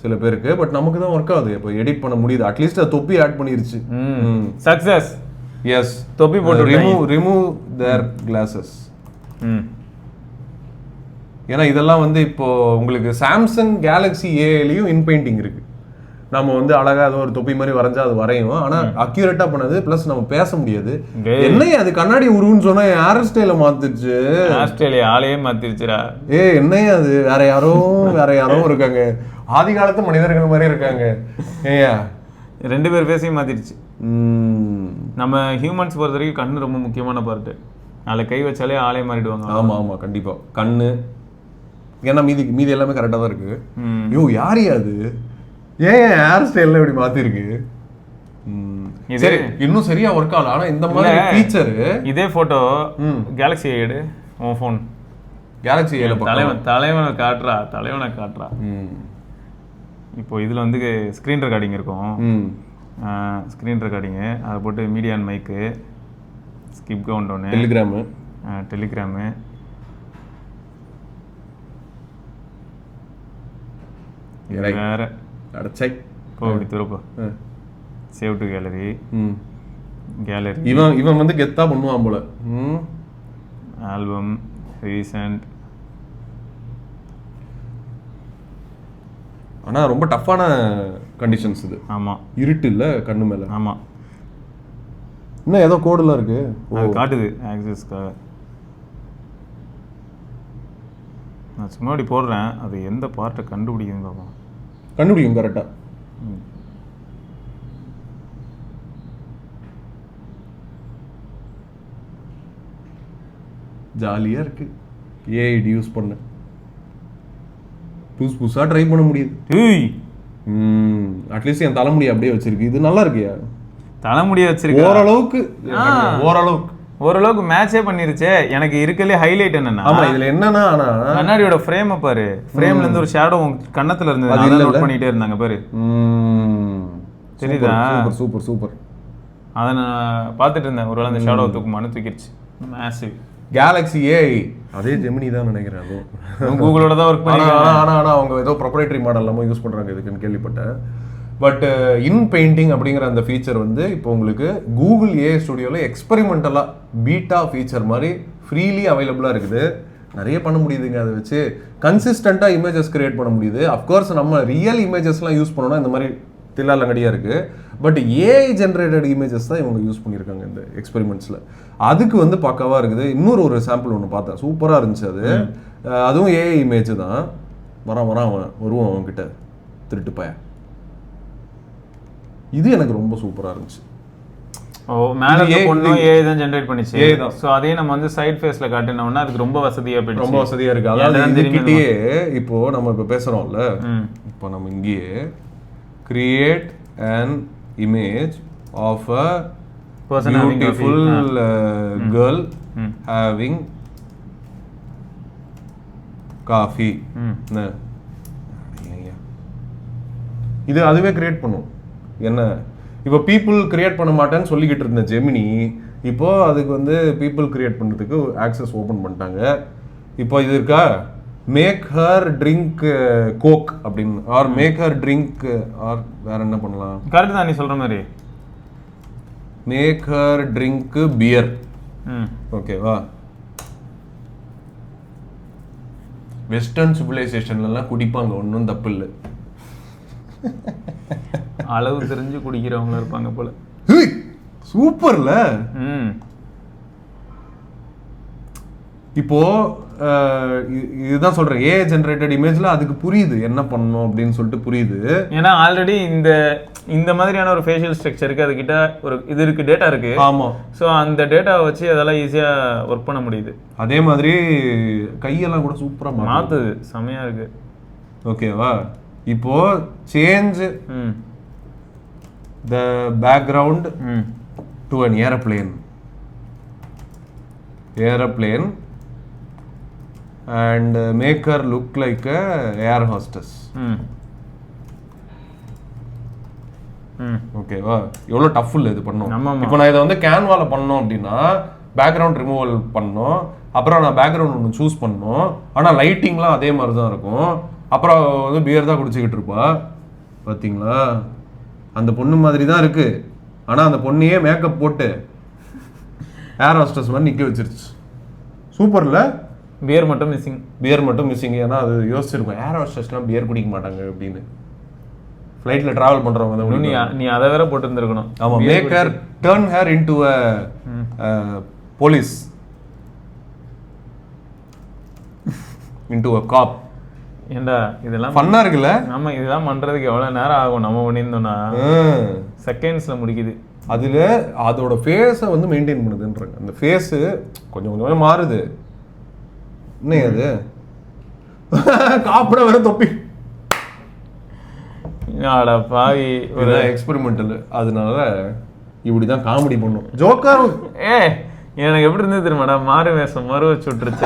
சில பேருக்கு, பட் நமக்கு தான் ஒர்க் ஆகுது. இப்போ எடிட் பண்ண முடியுது. அட்லீஸ்ட் தொப்பி ஆட் பண்ணிருச்சு. சக்சஸ். எஸ், தொப்பி போட்டு ரிமூவ் தேர் கிளாஸஸ். ஏன்னா இதெல்லாம் வந்து இப்போ உங்களுக்கு சாம்சங் கேலக்ஸி ஏலையும் இன் பெயிண்டிங் இருக்கு. நம்ம வந்து அழகா அது ஒரு தொப்பி மாதிரி வரைஞ்சா அது வரையும், ஆனா அக்யூரேட்டா பண்ணது. பிளஸ் நம்ம பேச முடியாது. என்னையா அது கண்ணாடி உருவுன்னு சொன்னா ஹேர் ஸ்டைல மாத்திருச்சு. ஹேர் ஸ்டைல ஆளையே மாத்திருச்சுடா. என்னையா அது வேற யாரோ இருக்காங்க, ஆதி காலத்து மனிதர்கள் மாதிரி இருக்காங்க. ஏயா 2 பேர் பேசையும் மாத்திருச்சு. நம்ம ஹியூமன்ஸ் பொறுத்த வரைக்கும் கண்ணு ரொம்ப முக்கியமான பார்ட்டு. அதில் கை வச்சாலே ஆளே மாறிடுவாங்க. ஆமா ஆமா கண்டிப்பா கண்ணு. ஏன்னா மீதி எல்லாமே கரெக்டா தான் இருக்கு. ஐயோ யாரையா அது, ஏன் ஹேர் ஸ்டைல்ல இப்படி மாத்திருக்கு? சரி, இன்னும் சரியா ஒர்க் ஆகல. ஆனா இந்த மாதிரி ஃபீச்சர் இதே போட்டோ கேலக்ஸி எடு உன் ஃபோன், கேலக்ஸி ஏல தலைவனை காட்டுறா. இப்போ இதுல வந்து ஸ்கிரீன் ரெக்கார்டிங் இருக்கும். ஸ்கிரீன் ரெக்கார்டிங்கு அதை போட்டு media and mic, skip count ஒன்று, டெலிகிராமு வேற அடச்சை போ இப்படி திருப்ப சேவ் டு கேலரி. இவன் வந்து கெத்தா பண்ணுவான் போல. Album recent. ஆனா ரொம்ப டஃப்பான கண்டிஷன்ஸ் இது. ஆமா, இருட்டு இல்ல கண்ணு மேல. ஆமா, இன்னும் ஏதோ கோடுலாம் இருக்கு, அது காட்டுது ஆக்சஸ்க்காக. நான் சும்மா இப்படி போடுறேன், அது எந்த பார்ட்டை கண்டுபிடிக்குதுன்னு பார்ப்போம். கண்டுபிடிக்கும் கரெக்டா. ஜாலியா இருக்கு ஏஐ யூஸ் பண்ண. புதுசா ட்ரை பண்ண முடியுது. அட்லீஸ்ட் என் தலைமுடி அப்படியே வச்சிருக்கு. இது நல்லா இருக்கியா? தலைமுடியை வச்சிருக்கு ஓரளவுக்கு மேட்சே பண்ணிருச்சே. எனக்கு இருக்கலே ஹைலைட் என்னன்னா, ஆமா இதுல என்னன்னா கண்ணாடியோட ஃப்ரேம் பாரு. ஃப்ரேம்ல இருந்து ஒரு ஷேடோ கண்ணத்துல இருந்து அதை நோட் பண்ணிட்டே இருந்தாங்க பாரு. தெரியுதா? Super super. அதை நான் பார்த்துட்டு இருந்தேன். ஒருவேளை அந்த ஷேடோ தூக்குமானு தூக்கிடுச்சு. மேசிவ். கேலக்ஸி ஏஐ அதே ஜெமினி தான் நினைக்கிறேன். அதுவும் கூகுளோட தான் ஒர்க் பண்ணி. ஆனா அவங்க ஏதோ ப்ரொப்ரைட்டரி மாடல் எல்லாமே யூஸ் பண்றாங்க இதுக்குன்னு கேள்விப்பட்டேன். பட் இன் பெயிண்டிங் அப்படிங்கிற அந்த ஃபீச்சர் வந்து இப்போ உங்களுக்கு கூகுள் ஏஐ ஸ்டுடியோவில் எக்ஸ்பெரிமெண்டலாக பீட்டா ஃபீச்சர் மாதிரி ஃப்ரீலி அவைலபிளாக இருக்குது. நிறைய பண்ண முடியுதுங்க. அதை வச்சு கன்சிஸ்டண்ட்டாக இமேஜஸ் கிரியேட் பண்ண முடியுது. அஃப்கோர்ஸ் நம்ம ரியல் இமேஜஸ்லாம் யூஸ் பண்ணோன்னா இந்த மாதிரி தில்லாலங்கடியாக இருக்குது. பட் ஏஐ ஜென்ரேட்டட் இமேஜஸ் தான் இவங்க யூஸ் பண்ணியிருக்காங்க இந்த எக்ஸ்பெரிமெண்ட்ஸில். அதுக்கு வந்து பக்காவாக இருக்குது. இன்னொரு சாம்பிள் ஒன்று பார்த்தேன், சூப்பராக இருந்துச்சு அது. அதுவும் ஏஐ இமேஜ் தான். வருவான் அவன்கிட்ட திருட்டு பையன். இது எனக்கு ரொம்ப சூப்பராக இருந்துச்சு. ஓ, மேல பொண்ணும் ஏஐ தான் ஜெனரேட் பண்ணிச்சு. ஏஐ தான். சோ அதே நம்ம வந்து சைடு ஃபேஸ்ல காட்டினோம்னா அதுக்கு ரொம்ப வசதியா போயிடுச்சு. ரொம்ப வசதியா இருக்கு. அதாவது இதுக்கிட்டயே இப்போ நம்ம இப்போ பேசுறோம்ல, இப்போ நம்ம இங்கேயே create an image of a person beautiful girl having coffee. இது அதுவே கிரியேட் பண்ணும். என்ன இப்போ பீப்புள் கிரியேட் பண்ண மாட்டேன்னு சொல்லிக்கிட்டு இருந்த ஜெமினி இப்போ அதுக்கு வந்து பீப்புள் கிரியேட் பண்ணுறதுக்கு ஆக்சஸ் ஓப்பன் பண்ணிட்டாங்க. இப்போ இது இருக்கா, மேக் ஹர் ட்ரிங்க் கோக் அப்படின்னு, or make her drink, or வேற என்ன பண்ணலாம்? கரெக்ட் தான் நீ சொல்ற மாதிரி. Make her drink beer. ஓகேவா? வெஸ்டர்ன் சிவிலைசேஷன்லாம் குடிப்பாங்க, ஒன்றும் தப்பு இல்லை. அளவு தெரிஞ்சு குடிக்கிறவங்க இருப்பாங்க போல. சூப்பர்ல. இப்போ இதுதான் சொல்றேன், ஏஐ ஜெனரேட்டட் இமேஜ்ல அதுக்கு புரியுது என்ன பண்ணணும் அப்படின்னு சொல்லிட்டு புரியுது. ஏன்னா ஆல்ரெடி இந்த மாதிரியான ஒரு ஃபேஷியல் ஸ்ட்ரக்சருக்கு அதுகிட்ட ஒரு இது இருக்கு, டேட்டா இருக்கு. ஆமா. ஸோ அந்த டேட்டாவை வச்சு அதெல்லாம் ஈஸியா ஒர்க் பண்ண முடியுது. அதே மாதிரி கையெல்லாம் கூட சூப்பரா மாத்துது, செமையா இருக்கு. ஓகேவா? இப்போ change the background to an airplane and make her look like a air hostess. ஓகேவா? எவ்வளோ டஃப் இல்லை இது பண்ணோம். இப்போ நான் இதை வந்து கேன்வால பண்ணோம் அப்படின்னா பேக்ரவுண்ட் ரிமூவல் பண்ணோம், அப்புறம் நான் பேக்ரவுண்ட் ஒன்று சூஸ் பண்ணோம். ஆனால் லைட்டிங்லாம் அதே மாதிரி தான் இருக்கும். அப்புறம் வந்து பியர் தான் குடிச்சிக்கிட்டு இருப்பா. பார்த்தீங்களா? அந்த பொண்ணு மாதிரி தான் இருக்கு. ஆனால் அந்த பொண்ணையே மேக்கப் போட்டு ஏர் ஹோஸ்டஸ் மாதிரி நிற்க வச்சிருச்சு. சூப்பர்ல. பியர் மட்டும் மிஸ்ஸிங். ஏன்னா அது யோசிச்சிருக்கும், ஏர் ஹோஸ்டஸ்லாம் பியர் குடிக்க மாட்டாங்க அப்படின்னு. ஃப்ளைட்டில் ட்ராவல் பண்ணுறவங்க தான். நீ அதை வேற போட்டு இருந்திருக்கணும். ஆமாம். Make her turn her into a police, into a cop. ஏண்டா இதெல்லாம் ஃபன்னா இருக்குல்ல? ஆமா, இதெல்லாம் பண்றதுக்கு எவ்வளவு நேரம் ஆகும்? நம்ம பண்ணியிருந்தோம்னா செகண்ட்ஸ்ல முடிக்குது. அதுல அதோட ஃபேஸை வந்து மெயின்டைன் பண்ணுதுன்றாங்க. அந்த ஃபேஸு கொஞ்சம் கொஞ்சம் மாறுது. என்ன அது? காப்பிட வேற தொப்பி. பாவி, ஒரு எக்ஸ்பெரிமெண்டல். அதனால இப்படிதான் காமெடி பண்ணும். ஜோக்கர் எனக்கு எப்படி இருந்தது தெரியுமாடா? மாறு வேஷம் மறு வச்சு விட்டுருச்சு.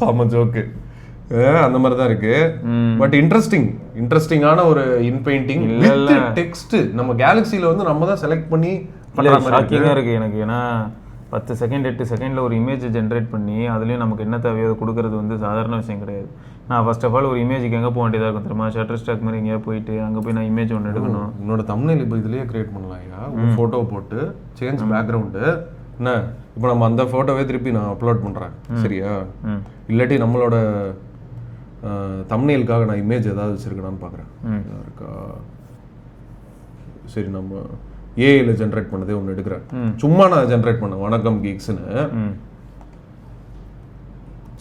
செம ஜோக்கு. அந்த மாதிரி தான் இருக்கு. பட் இன்ட்ரெஸ்டிங்கான ஒரு இன்பெயிண்டிங் வித் டெக்ஸ்ட். நம்ம கேலக்ஸில வந்து நம்ம தான் செலக்ட் பண்ணி ஷாக்கிங்கா இருக்கு எனக்கு. ஏன்னா 10 செகண்ட் 8 செகண்ட்ல ஒரு இமேஜ் ஜென்ரேட் பண்ணி அதுலயும் நமக்கு என்ன தேவையோ கொடுக்கறது வந்து சாதாரண விஷயம் கிடையாது. நான் ஃபர்ஸ்ட் ஆஃப் ஆல் ஒரு இமேஜுக்கு எங்கே போக வேண்டியதாக இருக்கும் தெரியுமா? ஷட்டர் ஸ்டாக் மாதிரி எங்கேயா போயிட்டு அங்கே போய் நான் இமேஜ் ஒன்று எடுக்கணும். உன்னோட தம்ப்நெயில் இப்போ இதுலேயே கிரியேட் பண்ணலாம்யா. ஒரு ஃபோட்டோ போட்டு சேஞ்ச் பேக்ரவுண்டு என்ன, இப்போ நம்ம அந்த ஃபோட்டோவே திருப்பி நான் அப்லோட் பண்ணுறேன், சரியா? இல்லாட்டி நம்மளோட தம்ப்நெயிலுக்காக நான் இமேஜ் ஏதாவது வச்சுருக்கேனான்னு பார்க்குறேன். இருக்கா? சரி, நம்ம ஏஐல ஜென்ரேட் பண்ணதே ஒன்று எடுக்கிறேன். சும்மா நான் ஜென்ரேட் பண்ணேன், வணக்கம் கீக்ஸ்னு.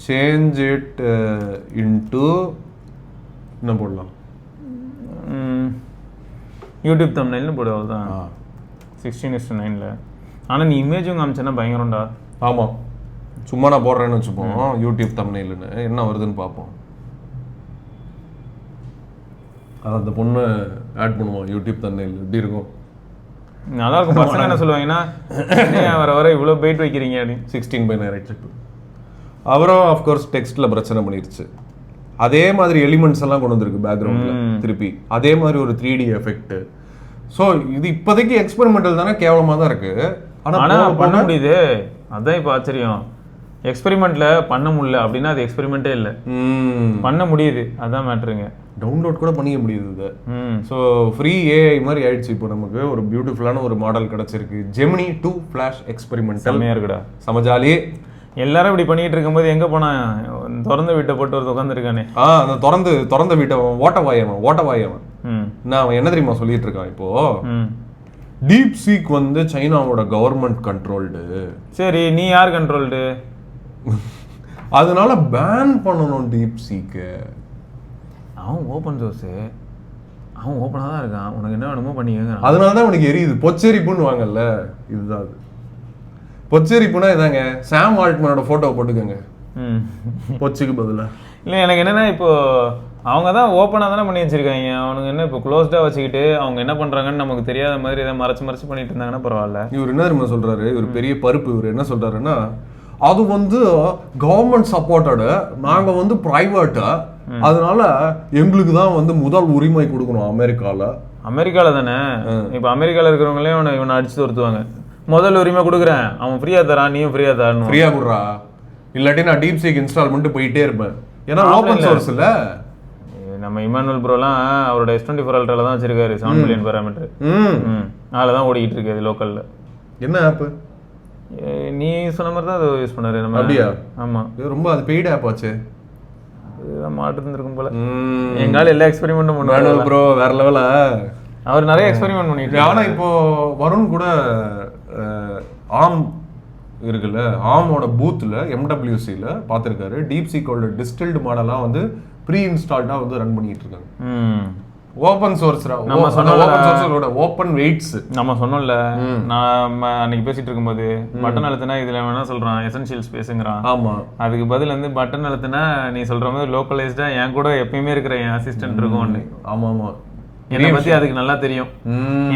சேஞ்ச் இட் இன்டு என்ன போடலாம்? யூடியூப் தம்ப்நெயில்னு போடுவது தான் 16:9. ஆனால் நீ இமேஜும் காமிச்சேன்னா பயங்கரம்டா. ஆமாம், சும்மா நான் போடுறேன்னு வச்சுப்போம் யூடியூப் தம்ப்நெயில்னு. என்ன வருதுன்னு பார்ப்போம். அது அந்த பொண்ணு ஆட் பண்ணுவோம் யூடியூப் தம்ப்நெயில். எப்படி இருக்கும்? நல்லா இருக்கும். பசங்க என்ன சொல்லுவாங்கன்னா, வர வர இவ்வளோ பெயிட் வைக்கிறீங்க அப்படின்னு. 16:9 ஆயிடுச்சு. அப்புறம் அஃப்கோர்ஸ் டெக்ஸ்ட்ல பிரச்சனை பண்ணிருச்சு. அதே மாதிரி எலிமெண்ட்ஸ் எல்லாம் கொண்டு வந்திருக்கு பேக்ரவுண்ட்ல திருப்பி. அதே மாதிரி ஒரு 3D எஃபெக்ட். ஸோ இது இப்போதைக்கு எக்ஸ்பெரிமெண்டல் தானே, கேவலமாக தான் இருக்கு. ஆனால் பண்ண முடியுது. அதான் இப்போ ஆச்சரியம். எக்ஸ்பெரிமெண்ட்ல பண்ண முடியல அப்படின்னா அது எக்ஸ்பெரிமெண்ட்டே இல்லை. பண்ண முடியுது, அதான் மேட்ருங்க. டவுன்லோட் கூட பண்ணிக்க முடியுது இது. ஸோ ஃப்ரீ ஏஐ மாதிரி ஆயிடுச்சு. இப்போ நமக்கு ஒரு பியூட்டிஃபுல்லான ஒரு மாடல் கிடைச்சிருக்கு. Gemini 2 flash experimental. செம்மையா இருக்குடா, சமஜாலி. எல்லாரும் இப்படி பண்ணிட்டு இருக்கும்போது எங்க போனா திறந்த வீட்டை போட்டு ஒரு உட்காந்துருக்கானே. அந்த திறந்த வீட்டை ஓட்ட வாயவன் நான் அவன் என்ன தெரியுமா சொல்லிட்டு இருக்கான் இப்போ, டீப் சீக் வந்து சைனாவோட கவர்மெண்ட் கண்ட்ரோல்டு. சரி, நீ யார் கண்ட்ரோல்டு? அதனால பேன் பண்ணணும் டீப் சீக்கு. அவன் ஓப்பன் சோர்ஸு, அவன் ஓப்பனாக தான் இருக்கான், உனக்கு என்ன வேணுமோ பண்ணிக்கங்க. அதனால தான் உனக்கு எரியுது. பொச்சரிப்புன்னு வாங்கல்ல, இதுதான் அது. பொச்சரிப்புனா இதாங்க, சாம் ஆல்ட்மனோட ஃபோட்டோவை போட்டுக்கோங்க பொச்சுக்கு பதிலாக. இல்லை, எனக்கு என்னென்னா இப்போ அவங்க தான் ஓப்பனாக தானே பண்ணி வச்சிருக்காங்க. அவனுக்கு என்ன இப்போ க்ளோஸ்டாக வச்சுக்கிட்டு அவங்க என்ன பண்ணுறாங்கன்னு நமக்கு தெரியாத மாதிரி எதாவது மறைச்சு பண்ணிட்டு இருந்தாங்கன்னா பரவாயில்ல. இவர் என்ன தெரியுமா சொல்கிறாரு, இவர் பெரிய பருப்பு. இவர் என்ன சொல்கிறாருன்னா, அது வந்து கவர்மெண்ட் சப்போர்ட்டடு, நாங்கள் வந்து ப்ரைவேட்டு, அதனால எங்களுக்கு தான் வந்து முதல் உரிமை கொடுக்கணும் அமெரிக்காவில் தானே. இப்போ அமெரிக்காவில் இருக்கிறவங்களே இவனை அடிச்சு துரத்துவாங்க. முதல் உரிமை கொடுக்குறேன், அவன் ஃப்ரீயாக தரான், நீயும் ஃப்ரீயாக தரணும். ஃப்ரீயாக கொடுறா, இல்லாட்டி நான் டீப் சீக் இன்ஸ்டால் பண்ணிட்டு போயிட்டே இருப்பேன். ஏன்னா ஓப்பன் சோர்ஸ் இல்லை. நம்ம இமானுவல் ப்ரோலாம் அவரோட S24 அல்ட்ரால தான் வச்சிருக்காரு 7 மில்லியன் பேராமீட்டர். அதில் தான் ஓடிக்கிட்டு இருக்கு அது லோக்கலில். என்ன ஆப்பு? நீ சொன்ன மாதிரி தான் அதை யூஸ் பண்ணாரு நம்ம. அப்படியா? ஆமாம், ரொம்ப அது பெய்டு ஆப் ஆச்சு. இதுதான் மாட்டு இருந்திருக்கும் போல. எங்கால எல்லா எக்ஸ்பெரிமெண்ட்டும் பண்ணுவாங்க ப்ரோ, வேற லெவலா. அவர் நிறைய எக்ஸ்பெரிமெண்ட் பண்ணிட்டு. ஆனால் இப்போ வருண் கூட ஆம் இருக்குல்ல, ஆமோட பூத்தில் MWCல பார்த்துருக்காரு. டீப் சீக்கோட டிஸ்டில்டு மாடலாம் வந்து ப்ரீ இன்ஸ்டால்டாக வந்து ரன் பண்ணிட்டு இருக்காங்க. ஓப்பன் சோர்ஸ், நம்ம சொன்னோம்ல ஓப்பன் வெயிட்ஸ். நம்ம சொன்னோம்ல, நான் அன்னைக்கு பேசிட்டு இருக்கும்போது பட்டன் அழுத்தினா இதுல வேணா சொல்றான் எசென்ஷியல்ஸ் பேசுங்கிறான். ஆமா, அதுக்கு பதில் வந்து பட்டன் அழுத்தினா நீ சொல்ற மாதிரி லோக்கலைஸ்டா என் கூட எப்பயுமே இருக்கிற என் அசிஸ்டன்ட் இருக்கும். ஆமா ஆமா, என்னை பத்தி அதுக்கு நல்லா தெரியும்.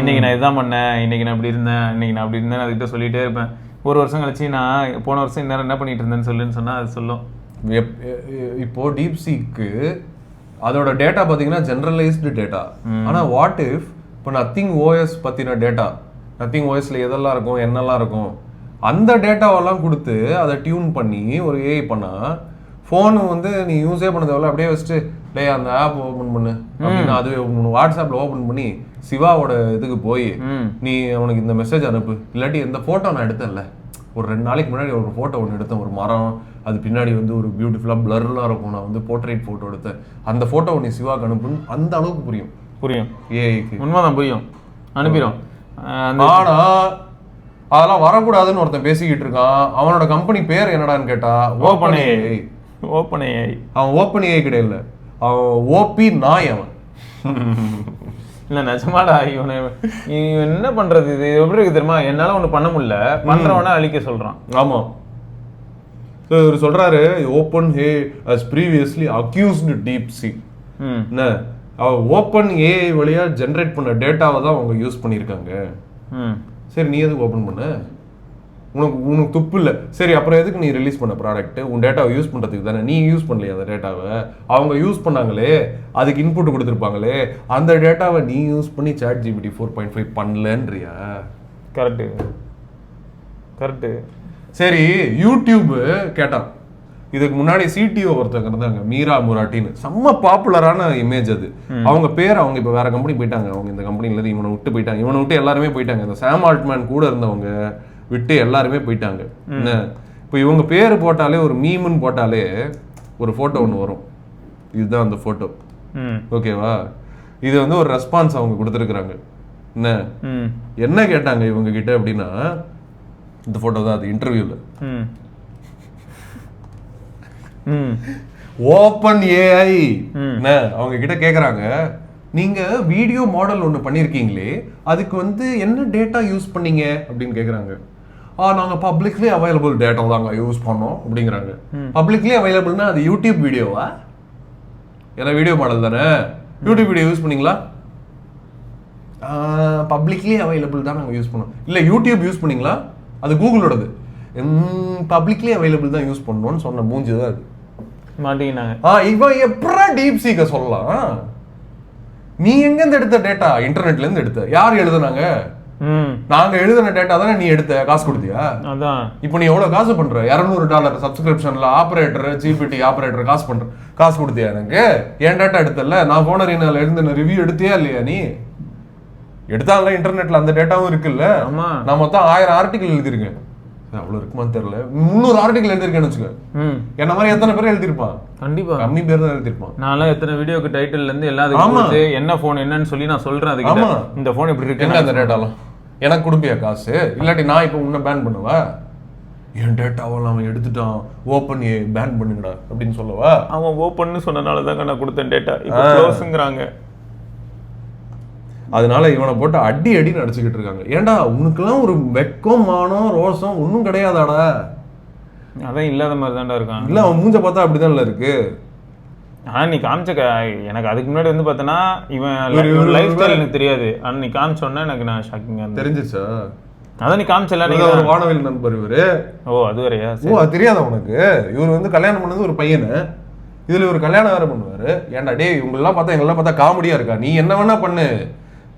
இன்னைக்கு நான் இதான் பண்ணேன், இன்னைக்கு நான் அப்படி இருந்தேன், இன்னைக்கு நான் அப்படி இருந்தேன், அதுக்கிட்ட சொல்லிட்டே இருப்பேன். ஒரு வருஷம் கழிச்சு நான் போன வருஷம் இந்நேரம் என்ன பண்ணிட்டு இருந்தேன்னு சொல்லுன்னு சொன்னா அது சொல்லும். இப்போ டீப் சீக்கு அதோட டேட்டா பார்த்தீங்கன்னா ஜெனரலைஸ்டு டேட்டா. ஆனால் வாட் இஃப் இப்போ நத்திங் ஓஎஸ் பற்றின டேட்டா, நத்திங் ஓஎஸ்ல எதெல்லாம் இருக்கும், என்னெல்லாம் இருக்கும், அந்த டேட்டாவெல்லாம் கொடுத்து அதை டியூன் பண்ணி ஒரு ஏஐ பண்ணால், ஃபோனு வந்து நீ யூஸே பண்ணதெல்லாம் அப்படியே வச்சுட்டு டே அந்த ஆப் ஓப்பன் பண்ணு அப்படின்னா அதுவே வாட்ஸ்அப்பில் ஓப்பன் பண்ணி சிவாவோட இதுக்கு போய் நீ அவனுக்கு இந்த மெசேஜ் அனுப்பு, இல்லாட்டி இந்த ஃபோட்டோ நான் எடுத்தேன்ல ஒரு 2 நாளைக்கு முன்னாடி ஒரு ஃபோட்டோ ஒன்று எடுத்தேன், ஒரு மரம், அது பின்னாடி வந்து ஒரு பியூட்டிஃபுல்லாக பிளர்லாம் இருக்கும், நான் வந்து போர்ட்ரேட் ஃபோட்டோ எடுத்தேன், அந்த ஃபோட்டோ நீ சிவாக்கு அனுப்புன்னு அந்த அளவுக்கு புரியும் ஏஐக்கு. உண்மைதான், புரியும், அனுப்பிடும். ஆனா அதெல்லாம் வரக்கூடாதுன்னு ஒருத்தன் பேசிக்கிட்டு இருக்கான். அவனோட கம்பெனி பேர் என்னடான்னு கேட்டா ஓப்பன் ஏஐ. அவன் ஓப்பன் ஏஐ கிடையாது, அவன் ஓபி நாய். அவன் இல்ல நிஜமாடா, இவன் என்ன பண்றது, இது எப்படி இருக்கு தெரியுமா, என்னால ஒண்ணு பண்ண முடியல, பண்றவன அழிக்க சொல்றான். ஆமா, இவர் சொல்றாரு open AI as previously accused DeepSeek. Open AI வழியா ஜெனரேட் பண்ண டேட்டாவை தான் அவங்க யூஸ் பண்ணியிருக்காங்க. சரி, நீ எதுக்கு ஓப்பன் பண்ண? உனக்கு துப்பு இல்லை. சரி, அப்புறம் எதுக்கு நீ ரிலீஸ் பண்ண ப்ராடக்ட்? உன் டேட்டாவை யூஸ் பண்ணுறதுக்கு தானே. நீ யூஸ் பண்ணலையே அந்த டேட்டாவை, அவங்க யூஸ் பண்ணாங்களே, அதுக்கு இன்புட் கொடுத்துருப்பாங்களே, அந்த டேட்டாவை நீ யூஸ் பண்ணி ChatGPT 4.5 பண்ணலன்றியா? கரெக்டு. சரி, யூடியூப் கேட்டான். இதுக்கு முன்னாடி சிடிஓ ஒருத்தங்க இருந்தாங்க, மீரா முராட்டின்னு, செம்ம பாப்புலரான இமேஜ் அது. அவங்க பேர் அவங்க இப்போ வேற கம்பெனி போயிட்டாங்க. அவங்க இந்த கம்பெனிலேருந்து இவனை விட்டு போயிட்டாங்க. இவனை விட்டு எல்லாருமே போயிட்டாங்க. இந்த சாம் ஆல்ட்மேன் கூட இருந்தவங்க விட்டு எல்லாருமே போயிட்டாங்க. என்ன இப்போ இவங்க பேர் போட்டாலே, ஒரு மீம்னு போட்டாலே ஒரு ஃபோட்டோ ஒன்று வரும். இதுதான் அந்த ஃபோட்டோ. ஓகேவா? இது வந்து ஒரு ரெஸ்பான்ஸ் அவங்க கொடுத்துருக்குறாங்க. என்ன கேட்டாங்க இவங்க கிட்ட அப்படின்னா, இந்த ஃபோட்டோ தான் அது இன்டர்வியூல. ஓப்பன் ஏஐ அவங்க கிட்ட கேக்குறாங்க, நீங்க வீடியோ மாடல் ஒன்று பண்ணியிருக்கீங்களே, அதுக்கு வந்து என்ன டேட்டா யூஸ் பண்ணீங்க அப்படின்னு கேட்குறாங்க. நாங்க பப்ளிக்லி அவைலபிள் டேட்டா தாங்க யூஸ் பண்ணோம் அப்படிங்கிறாங்க. பப்ளிக்லி அவைலபிள்னா அது யூடியூப் வீடியோவா? ஏன்னா வீடியோ மாடல் தானே, யூடியூப் வீடியோ யூஸ் பண்ணீங்களா? பப்ளிக்லி அவைலபிள் தான் நாங்கள் யூஸ் பண்ணோம். இல்லை யூடியூப் யூஸ் பண்ணீங்களா? அது கூகுளோடது. பப்ளிக்லி அவைலபிள் தான் யூஸ் பண்ணோம்னு சொன்ன மூஞ்சி தான் அது. மாட்டீங்கன்னாங்க. இவன் எப்படா டீப் சீக்க சொல்லலாம்? நீ எங்கேருந்து எடுத்த டேட்டா? இன்டர்நெட்ல இருந்து எடுத்த. யார் எழுதுனாங்க? நாங்க எழுதின டேட்டா தானே நீ எடுத்த. காசு கொடுத்தியா? அதான். இப்போ நீ எவ்வளவு காசு பண்ற? $200 சப்ஸ்கிரிப்ஷன்ல ஆபரேட்டர், ஜிபிடி ஆபரேட்டர் காசு கொடுத்தியா? எனக்கு என் டேட்டா எடுத்தல, நான் போனரினால எழுதின ரிவ்யூ எடுத்தியா இல்லையா? நீ எடுத்தாங்க. இன்டர்நெட்ல அந்த டேட்டாவும் இருக்குல்ல. நான் மொத்தம் 1000 ஆர்டிகல் எழுதிருக்கேன். அவ்வளவு இருக்குமான்னு தெரியல. 300 ஆர்டிகல் எழுதிருக்கேன்னு வச்சுக்க. என்ன மாதிரி எத்தனை பேர் எழுதிருப்பான்? கண்டிப்பா கம்மி பேர் தான் எழுதிருப்பான். நான்லாம் எத்தனை வீடியோக்கு டைட்டில் இருந்து எல்லாத்துக்கும் என்ன போன் என்னன்னு சொல்லி நான் சொல்றேன். அதுக்கு இந்த போன் இப்படி இருக்கு அந்த டேட்டாலாம் எனக்கு கொடுப்பியா காசு? இல்லாட்டி நான் இப்போ உன்னை பேன் பண்ணுவா? என் டேட்டாவெல்லாம் அவன் எடுத்துட்டான், ஓப்பன் ஏ பேன் பண்ணுங்கடா அப்படின்னு சொல்லவா? அவன் ஓப்பன்னு சொன்னனால தான் நான் கொடுத்தேன் டேட்டா இப்போ க்ளோஸ்ங்கறாங்க. அதனால இவனை போட்டு அடி அடின்னு அடிச்சுக்கிட்டு இருக்காங்க. ஏன்டா உனக்குலாம் ஒரு வெக்கம் மானம் ரோசம் ஒன்றும் கிடையாதாடா? அதான் இல்லாத மாதிரி தான்டா இருக்கான். இல்லை அவன் மூஞ்ச பார்த்தா அப்படிதான் இருக்கு. ஆனா நீ காமிச்ச எனக்கு அதுக்கு முன்னாடி வந்து பார்த்தனா இவன் லைஃப் ஸ்டைல் எனக்கு தெரியாது. ஆனா நீ காமிச்சோன்னா எனக்கு நான் ஷாக்கிங்கா தெரிஞ்சிச்சா? அதான் நீ காமிச்சல ஒரு வானவில் நண்பர் இவரு. ஓ அது வேறையா? ஓ அது தெரியாதா உனக்கு? இவர் வந்து கல்யாணம் பண்ணது ஒரு பையனை, இதுல ஒரு கல்யாணம் வேற பண்ணுவாரு. ஏன்டா டே இவங்கெல்லாம் பார்த்தா எங்கெல்லாம் பார்த்தா காமெடியா இருக்கா? நீ என்ன வேணா பண்ணு,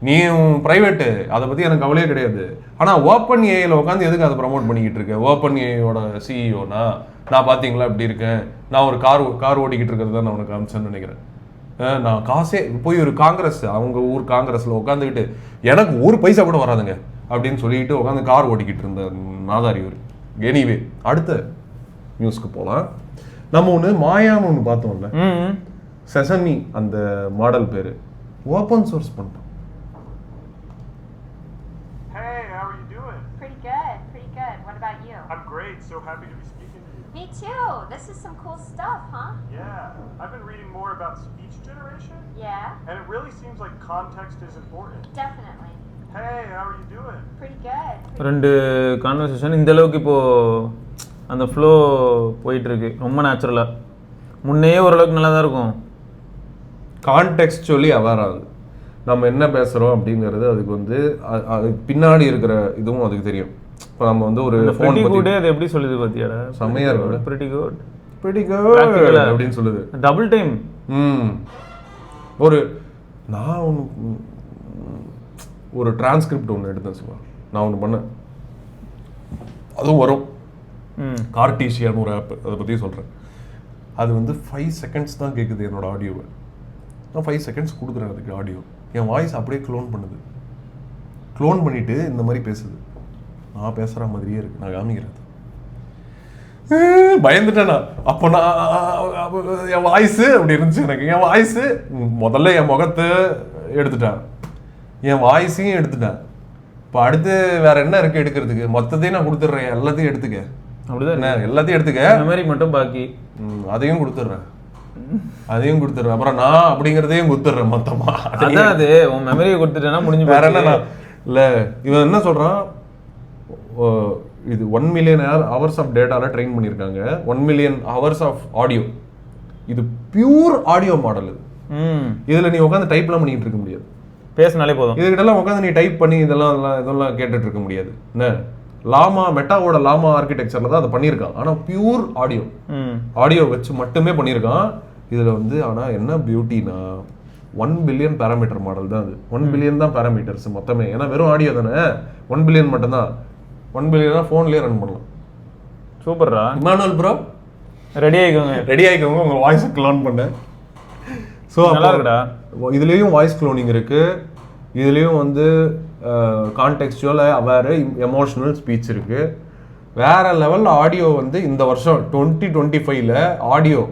நீ பிரைவேட்டு, அதை பத்தி எனக்கு கவலையே கிடையாது. ஆனா ஓப்பன் ஏஐல உட்காந்து எதுக்கு அதை ப்ரமோட் பண்ணிக்கிட்டு இருக்க? ஓப்பன் ஏஐயோட சிஇஓனா நான் பாத்தீங்களா இப்படி இருக்கேன், நான் ஒரு கார் ஓடிக்கிட்டு இருக்கிறது தான் நான் உனக்கு காமிச்சேன்னு நினைக்கிறேன். நான் காசே போய் ஒரு காங்கிரஸ், அவங்க ஊர் காங்கிரஸ்ல உட்காந்துக்கிட்டு எனக்கு ஒரு பைசா கூட வராதுங்க அப்படின்னு சொல்லிட்டு உட்காந்து கார் ஓடிக்கிட்டு இருந்த நாதாரி ஒரு. எனிவே அடுத்த நியூஸ்க்கு போகலாம். நம்ம ஒன்று மாயான்னு ஒன்று பார்த்தோம்ல, செசமி அந்த மாடல் பேரு ஓப்பன் சோர்ஸ் பண்ணிட்டோம். I'm great, so happy to be speaking to you. Me too. This is some cool stuff, huh? Yeah, I've been reading more about speech generation. Yeah. And it really seems like context is important. Definitely. Hey, how are you doing? Pretty good. ரெண்டு conversation இந்த அளவுக்கு இப்போ அந்த flow போயிட்டு இருக்கு ரொம்ப நேச்சுரலா. முன்னே ஓரளவுக்கு நல்லா தான் இருக்கும். கான்டெக்ஸ்டுவலி அவேர் ஆகுது நம்ம என்ன பேசுறோம் அப்படிங்கிறது. அதுக்கு வந்து அதுக்கு பின்னாடி இருக்கிற இதுவும் அதுக்கு தெரியும். இப்போ நம்ம வந்து ஒரு ஃபோன் பத்தி அது எப்படி சொல்லுது பாத்தியாடா? செமையா இருக்கு. pretty good அப்படின்னு சொல்லுது. Double time. ஒரு நான் ஒரு டிரான்ஸ்கிரிப்ட் ஒன்று எடுத்தேன் சிவா, நான் ஒன்று பண்ணேன், அதுவும் வரும். கார்டீசியான்னு ஒரு ஆப், அதை பற்றி சொல்கிறேன். அது வந்து 5 செகண்ட்ஸ் தான் கேட்குது என்னோட ஆடியோவை. நான் 5 செகண்ட்ஸ் கொடுக்குறேன் அதுக்கு ஆடியோ. என் வாய்ஸ் அப்படியே க்ளோன் பண்ணுது. க்ளோன் பண்ணிட்டு இந்த மாதிரி பேசுது. நான் பேசுகிற மாதிரியே இருக்கு. நான் காமிக்கிறது பயந்துட்டேன். அப்போ நான் என் வாய்ஸு அப்படி இருந்துச்சு எனக்கு. என் வாய்ஸு முதல்ல என் முகத்தை எடுத்துட்டேன், என் வாய்ஸையும் எடுத்துட்டேன். இப்போ அடுத்து வேற என்ன இருக்கு எடுக்கிறதுக்கு? மொத்தத்தையும் நான் கொடுத்துட்றேன், எல்லாத்தையும் எடுத்துக்க. அப்படிதான் என்ன எல்லாத்தையும் எடுத்துக்க, மெமரி மட்டும் பாக்கி. அதையும் கொடுத்துட்றேன். அப்புறம் நான் அப்படிங்கிறதையும் கொடுத்துட்றேன் மொத்தமா. அதான் அது உன் மெமரியை கொடுத்துட்டேன்னா முடிஞ்சு. வேற என்ன இல்லை, இவன் என்ன சொல்றான், இது 1 மில்லியன் ஹவர்ஸ் ஆஃப் டேட்டால ட்ரெயின் பண்ணியிருக்காங்க, 1 மில்லியன் ஹவர்ஸ் ஆஃப் ஆடியோ. இது பியூர் ஆடியோ மாடல். இதுல நீ உட்காந்து டைப்லாம் பண்ணிட்டு இருக்க முடியாது, பேசினாலே போதும். இதுக்கிட்டலாம் உட்காந்து நீ டைப் பண்ணி இதெல்லாம் கேட்டுட்டு இருக்க முடியாது. என்ன லாமா மெட்டாவோட லாமா ஆர்கிடெக்சர்ல தான் அதை பண்ணியிருக்கான். ஆனா பியூர் ஆடியோ வச்சு மட்டுமே பண்ணியிருக்கான். இதுல வந்து ஆனா என்ன பியூட்டினா 1 பில்லியன் பேராமீட்டர் மாடல் தான் அது. 1 பில்லியன் தான் பேராமீட்டர்ஸ் மொத்தமே. ஏன்னா வெறும் ஆடியோ தானே, 1 பில்லியன் மட்டும்தான். 1 பில்லியனா ஃபோன்லேயே ரன் பண்ணலாம். சூப்பர்ரா இமானுவல் ப்ரோ, ரெடி ஆகிக்கோங்க உங்க வாய்ஸ் க்ளோன் பண்ண. ஸோ இதுலேயும் வாய்ஸ் க்ளோனிங் இருக்கு, இதுலேயும் வந்து கான்டெக்ஸ்டுவல் அவேர் எமோஷனல் ஸ்பீச் இருக்கு. வேற லெவல் ஆடியோ வந்து இந்த வருஷம் 2025ல ஆடியோ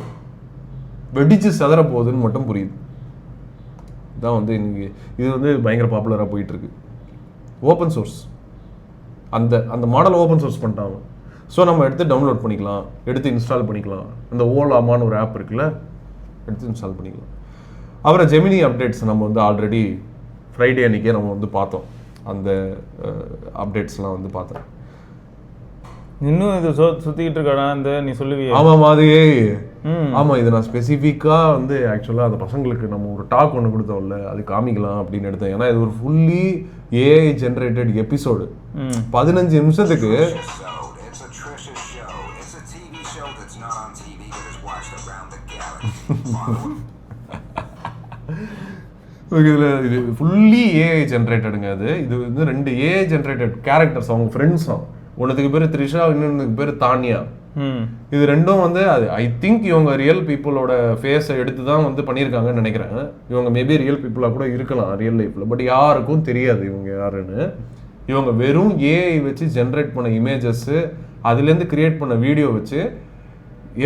வெடிச்சு செதற போகுதுன்னு மட்டும் புரியுது. இதான் வந்து இன்னைக்கு இது வந்து பயங்கர பாப்புலராக போயிட்டு இருக்கு. ஓப்பன் சோர்ஸ் அந்த மாடல் ஓப்பன் சோர்ஸ் பண்ணிட்டாங்க. ஸோ நம்ம எடுத்து டவுன்லோட் பண்ணிக்கலாம், எடுத்து இன்ஸ்டால் பண்ணிக்கலாம். அந்த ஓலாமான்னு ஒரு ஆப் இருக்குல்ல, எடுத்து இன்ஸ்டால் பண்ணிக்கலாம். அப்புறம் ஜெமினி அப்டேட்ஸ் நம்ம வந்து ஆல்ரெடி ஃப்ரைடே அன்றைக்கே நம்ம வந்து பார்த்தோம். அந்த அப்டேட்ஸ்லாம் வந்து பார்த்தேன். இன்னும் இது சுற்றிக்கிட்டு இருக்காடா இந்த நீ சொல்லுவீங்க. ஆமாம் மாதிரியே. ஆமாம், இது நான் ஸ்பெசிஃபிக்காக வந்து ஆக்சுவலாக அந்த பசங்களுக்கு நம்ம ஒரு டாக் ஒன்று கொடுத்தோம்ல, அது காமிக்கலாம் அப்படின்னு எடுத்தேன். ஏன்னா இது ஒரு ஃபுல்லி ஏஐ ஜென்ரேட்டட் எபிசோடு. 15 நிமிஷத்துக்கு இதில் இது ஃபுல்லி ஏஐ ஜென்ரேட்டடுங்க. இது வந்து 2 ஏஐ ஜென்ரேட்டட் கேரக்டர்ஸ், அவங்க ஃப்ரெண்ட்ஸும். ஒன்றுத்துக்கு பேர் த்ரிஷா, இன்னொன்றுக்கு பேர் தானியா. இது ரெண்டும் வந்து அது ஐ திங்க் இவங்க ரியல் பீப்புளோட ஃபேஸை எடுத்து தான் வந்து பண்ணியிருக்காங்கன்னு நினைக்கிறேன். இவங்க மேபி ரியல் பீப்புளாக கூட இருக்கலாம் ரியல் லைஃப்பில், பட் யாருக்கும் தெரியாது இவங்க யாருன்னு. இவங்க வெறும் ஏஐ வச்சு ஜென்ரேட் பண்ண இமேஜஸ் அதுலேருந்து கிரியேட் பண்ண வீடியோ வச்சு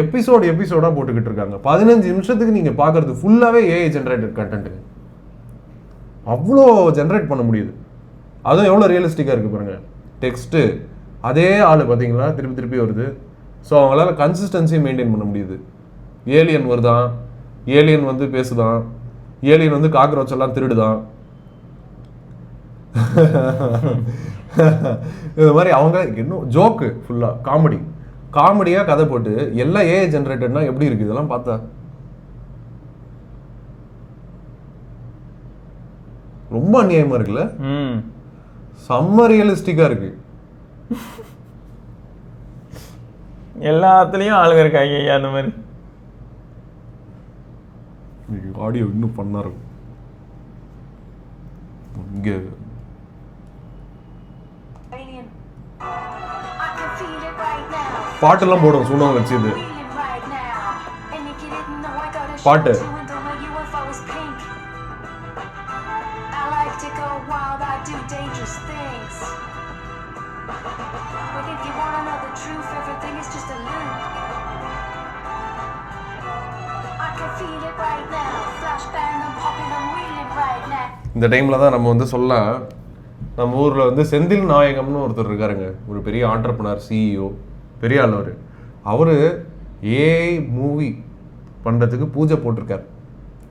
எபிசோடா போட்டுக்கிட்டு இருக்காங்க. 15 நிமிஷத்துக்கு நீங்க பாக்குறது ஃபுல்லாவே ஏஐ ஜென்ரேட்டட் கண்டென்ட். அவ்வளோ ஜென்ரேட் பண்ண முடியுது. அதுவும் எவ்வளோ ரியலிஸ்டிக்காக இருக்குது பாருங்க. டெக்ஸ்ட்டு அதே ஆள் பார்த்தீங்களா திருப்பி திருப்பி வருது. ஸோ அவங்களால கன்சிஸ்டன்சியை மெயின்டைன் பண்ண முடியுது. ஏலியன் வருதான், ஏலியன் வந்து பேசுதான், ஏலியன் வந்து காக்ரோச் எல்லாம் திருடுதான். இது மாதிரி அவங்க இன்னும் ஜோக்கு ஃபுல்லாக காமெடியாக கதை போட்டு எல்லாம் ஏஐ ஜென்ரேட்டட்னா எப்படி இருக்குது இதெல்லாம் பார்த்தா? ரொம்ப அநியாயமா இருக்குல்ல? செம்ம ரியலிஸ்டிக்கா இருக்கு. எல்லாத்துலயும் ஆளுங்க இருக்காங்க ஐயா அந்த மாதிரி. ஆடியோ இன்னும் பண்ணா இருக்கும். இங்க பாட்டெல்லாம் போடும் சூனம் வச்சு. இது பாட்டு இந்த டைம்ல தான் நம்ம வந்து சொல்லலாம், நம்ம ஊர்ல வந்து செந்தில் நாயகம்னு ஒருத்தர் இருக்காருங்க, ஒரு பெரிய ஆண்டர்பிரனர், சிஇஓ, பெரிய ஆள். அவரு ஏஐ மூவி பண்றதுக்கு பூஜை போட்டிருக்காரு.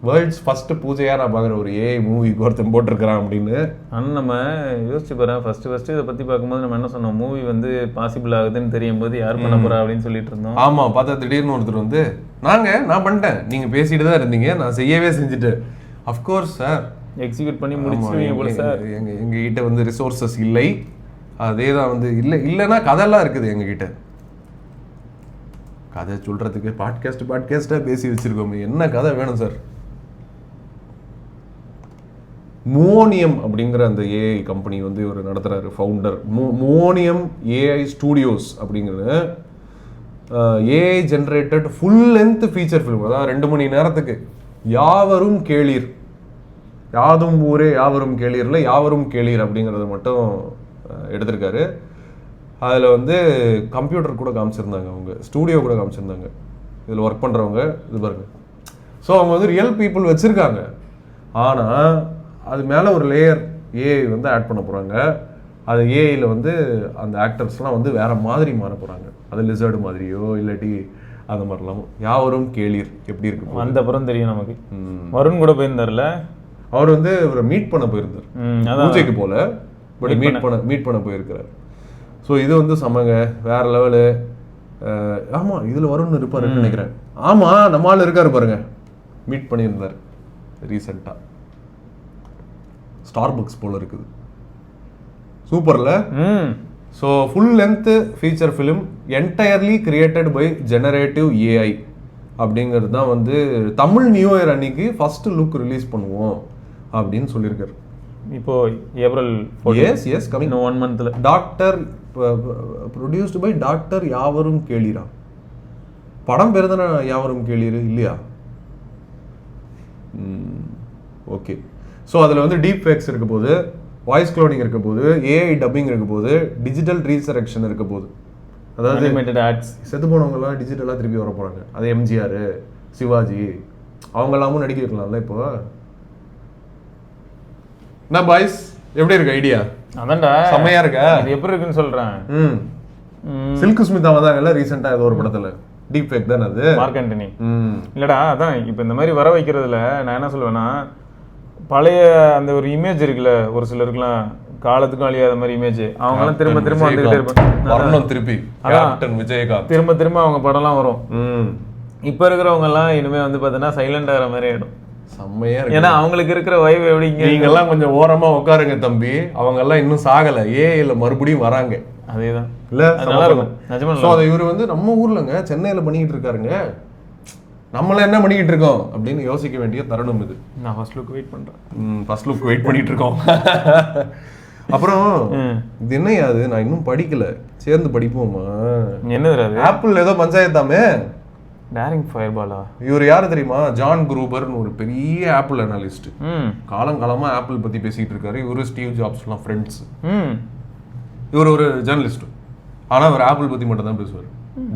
வேர்ல்ட்ஸ் ஃபர்ஸ்ட் பூஜையா நான் பார்க்குற ஒரு ஏஐ மூவிக்கு ஒருத்தன் போட்டிருக்கிறான் அப்படின்னு. ஆனால் நம்ம யோசிச்சு பாருங்க, ஃபர்ஸ்ட் இதை பற்றி பார்க்கும்போது நம்ம என்ன சொன்னோம், மூவி வந்து பாசிபிள் ஆகுதுன்னு தெரியும் போது யார் பண்ண போறா அப்படின்னு சொல்லிட்டு இருந்தோம். ஆமா, பார்த்தா திடீர்னு ஒருத்தர் வந்து நான் பண்ணிட்டேன், நீங்க பேசிட்டு தான் இருந்தீங்க, நான் செய்யவே செஞ்சுட்டு. அஃப்கோர்ஸ் சார், எக்ஸிக்யூட் பண்ணி முடிச்சிருவீங்க போல சார். எங்க கிட்ட வந்து ரிசோர்சஸ் இல்லை, அதே தான் வந்து இல்லைன்னா கதையெல்லாம் இருக்குது எங்ககிட்ட. கதை சொல்றதுக்கு பாட்காஸ்டா பேசி வச்சிருக்கோமே, என்ன கதை வேணும் சார்? மோனியம் அப்படிங்கிற அந்த ஏஐ கம்பெனி வந்து இவர் நடத்துறாரு, ஃபவுண்டர். மோனியம் ஏஐ ஸ்டூடியோஸ் அப்படிங்கிறது AI generated full length feature film. அதாவது 2 மணி நேரத்துக்கு யாவரும் கேளீர், யாதும் ஊரே யாவரும் கேளீர்ல யாவரும் கேளீர் அப்படிங்கிறத மட்டும் எடுத்திருக்காரு. அதில் வந்து கம்ப்யூட்டர் கூட காமிச்சிருந்தாங்க, அவங்க ஸ்டூடியோ கூட காமிச்சிருந்தாங்க. இதில் ஒர்க் பண்ணுறவங்க இது பாருங்க. ஸோ அவங்க வந்து ரியல் பீப்புள் வச்சுருக்காங்க, ஆனால் அது மேலே ஒரு லேயர் ஏஐ வந்து ஆட் பண்ண போகிறாங்க. அது ஏஐயில் வந்து அந்த ஆக்டர்ஸ்லாம் வந்து வேற மாதிரி மாற போகிறாங்க. அது லிசர்டு மாதிரியோ இல்லாட்டி அந்த மாதிரிலாம். யாவரும் கேளீர் எப்படி இருக்கு அந்த அப்புறம் தெரியும் நமக்கு. வருண் கூட போயிருந்தார்ல, அவர் வந்து இவரை மீட் பண்ண போயிருந்தார், பூஜைக்கு போல, பட் மீட் பண்ண போயிருக்கிறார். ஸோ இது வந்து சமங்க வேற லெவலு. ஆமாம், இதில் வரும்னு இருப்பாருன்னு நினைக்கிறேன். ஆமாம், நம்ம ஆள் இருக்காரு பாருங்க, மீட் பண்ணியிருந்தார் ரீசெண்டாக. ஸ்டார்பக்ஸ் போல இருக்குது, சூப்பர்ல. So full length feature film entirely created by generative AI அப்படிங்கிறது தான் வந்து தமிழ் நியூ இயர் அன்னைக்கு ஃபர்ஸ்ட் லுக் ரிலீஸ் பண்ணுவோம் அப்படின்னு சொல்லியிருக்காரு. இப்போ ஏப்ரல் எஸ் கமிங் 1 மந்த்ல. டாக்டர் ப்ரொடியூஸ்டு பை டாக்டர் யாவரும் கேளீரா. படம் பேர் தானே யாவரும் கேளீர் இல்லையா? ஓகே. ஸோ அதில் வந்து டீப் ஃபேக்ஸ் இருக்க போது, வாய்ஸ் க்ளோனிங் இருக்க போது, ஏஐ டப்பிங் இருக்க போது, டிஜிட்டல் ரீசரெக்ஷன் இருக்க போது. அதாவது செத்து போனவங்கலாம் டிஜிட்டலாக திருப்பி வர போகிறாங்க. அது எம்ஜிஆர், சிவாஜி அவங்கெல்லாமும் நடிக்க வைக்கலாம்ல இப்போ. என்ன பாய்ஸ், எப்படி இருக்கு ஐடியா? அதான்டா செம்மையா இருக்கா? இது எப்படி இருக்குன்னு சொல்றேன். சில்கு ஸ்மிதா வந்தாங்கல்ல ரீசெண்டா ஏதோ ஒரு படத்துல, டீப் ஃபேக் தானே அது, மார்க் ஆண்டனி. இல்லடா, அதான் இப்போ இந்த மாதிரி வர வைக்கிறதுல நான் என்ன சொல்லுவேன்னா, பழைய அந்த ஒரு இமேஜ் இருக்குல்ல, ஒரு சிலருக்குலாம் காலத்துக்கும் அழியாத மாதிரி இமேஜ், அவங்கலாம் திரும்ப வந்துகிட்டே இருப்பாங்க. திருப்பி கேப்டன் விஜயகாந்த் திரும்ப அவங்க படம்லாம் வரும். இப்ப இருக்கிறவங்க எல்லாம் இனிமே வந்து பாத்தீங்கன்னா சைலண்ட் ஆகிற மாதிரி ஆயிடும். செம்மையா இருக்கு. ஏன்னா அவங்களுக்கு இருக்கிற வைவ் எப்படி, நீங்க எல்லாம் கொஞ்சம் ஓரமா உட்காருங்க தம்பி, அவங்க எல்லாம் இன்னும் சாகல, ஏஐல மறுபடியும் வராங்க. அதேதான் இல்ல, நல்லா இருக்கும் நிஜமா. சோ அது இவரு வந்து நம்ம ஊர்லங்க சென்னையில பண்ணிக்கிட்டு இருக்காருங்க, நம்மள என்ன பண்ணிக்கிட்டு இருக்கோம் அப்படின்னு யோசிக்க வேண்டிய தருணம் இது. நான் ஃபர்ஸ்ட் லுக் வெயிட் பண்றேன். ஃபர்ஸ்ட் லுக் வெயிட் பண்ணிட்டு இருக்கோம். அப்புறம் இது என்னையா அது, நான் இன்னும் படிக்கல, சேர்ந்து படிப்போமா? என்னது ஆப்பிள் ஏதோ பஞ்சாயத்தாமே, டேரிங் ஃபயர்பாலா? இவர் யாரு தெரியுமா? ஜான் குரூபர்னு ஒரு பெரிய ஆப்பிள் அனலிஸ்ட், காலங்காலமா ஆப்பிள் பத்தி பேசிட்டு இருக்காரு. இவரு ஸ்டீவ் ஜாப்ஸ் எல்லாம் ஃப்ரெண்ட்ஸ். இவர் ஒரு ஜேர்னலிஸ்ட், ஆனா அவர் ஆப்பிள் பத்தி மட்டும் தான் பேசுவார்.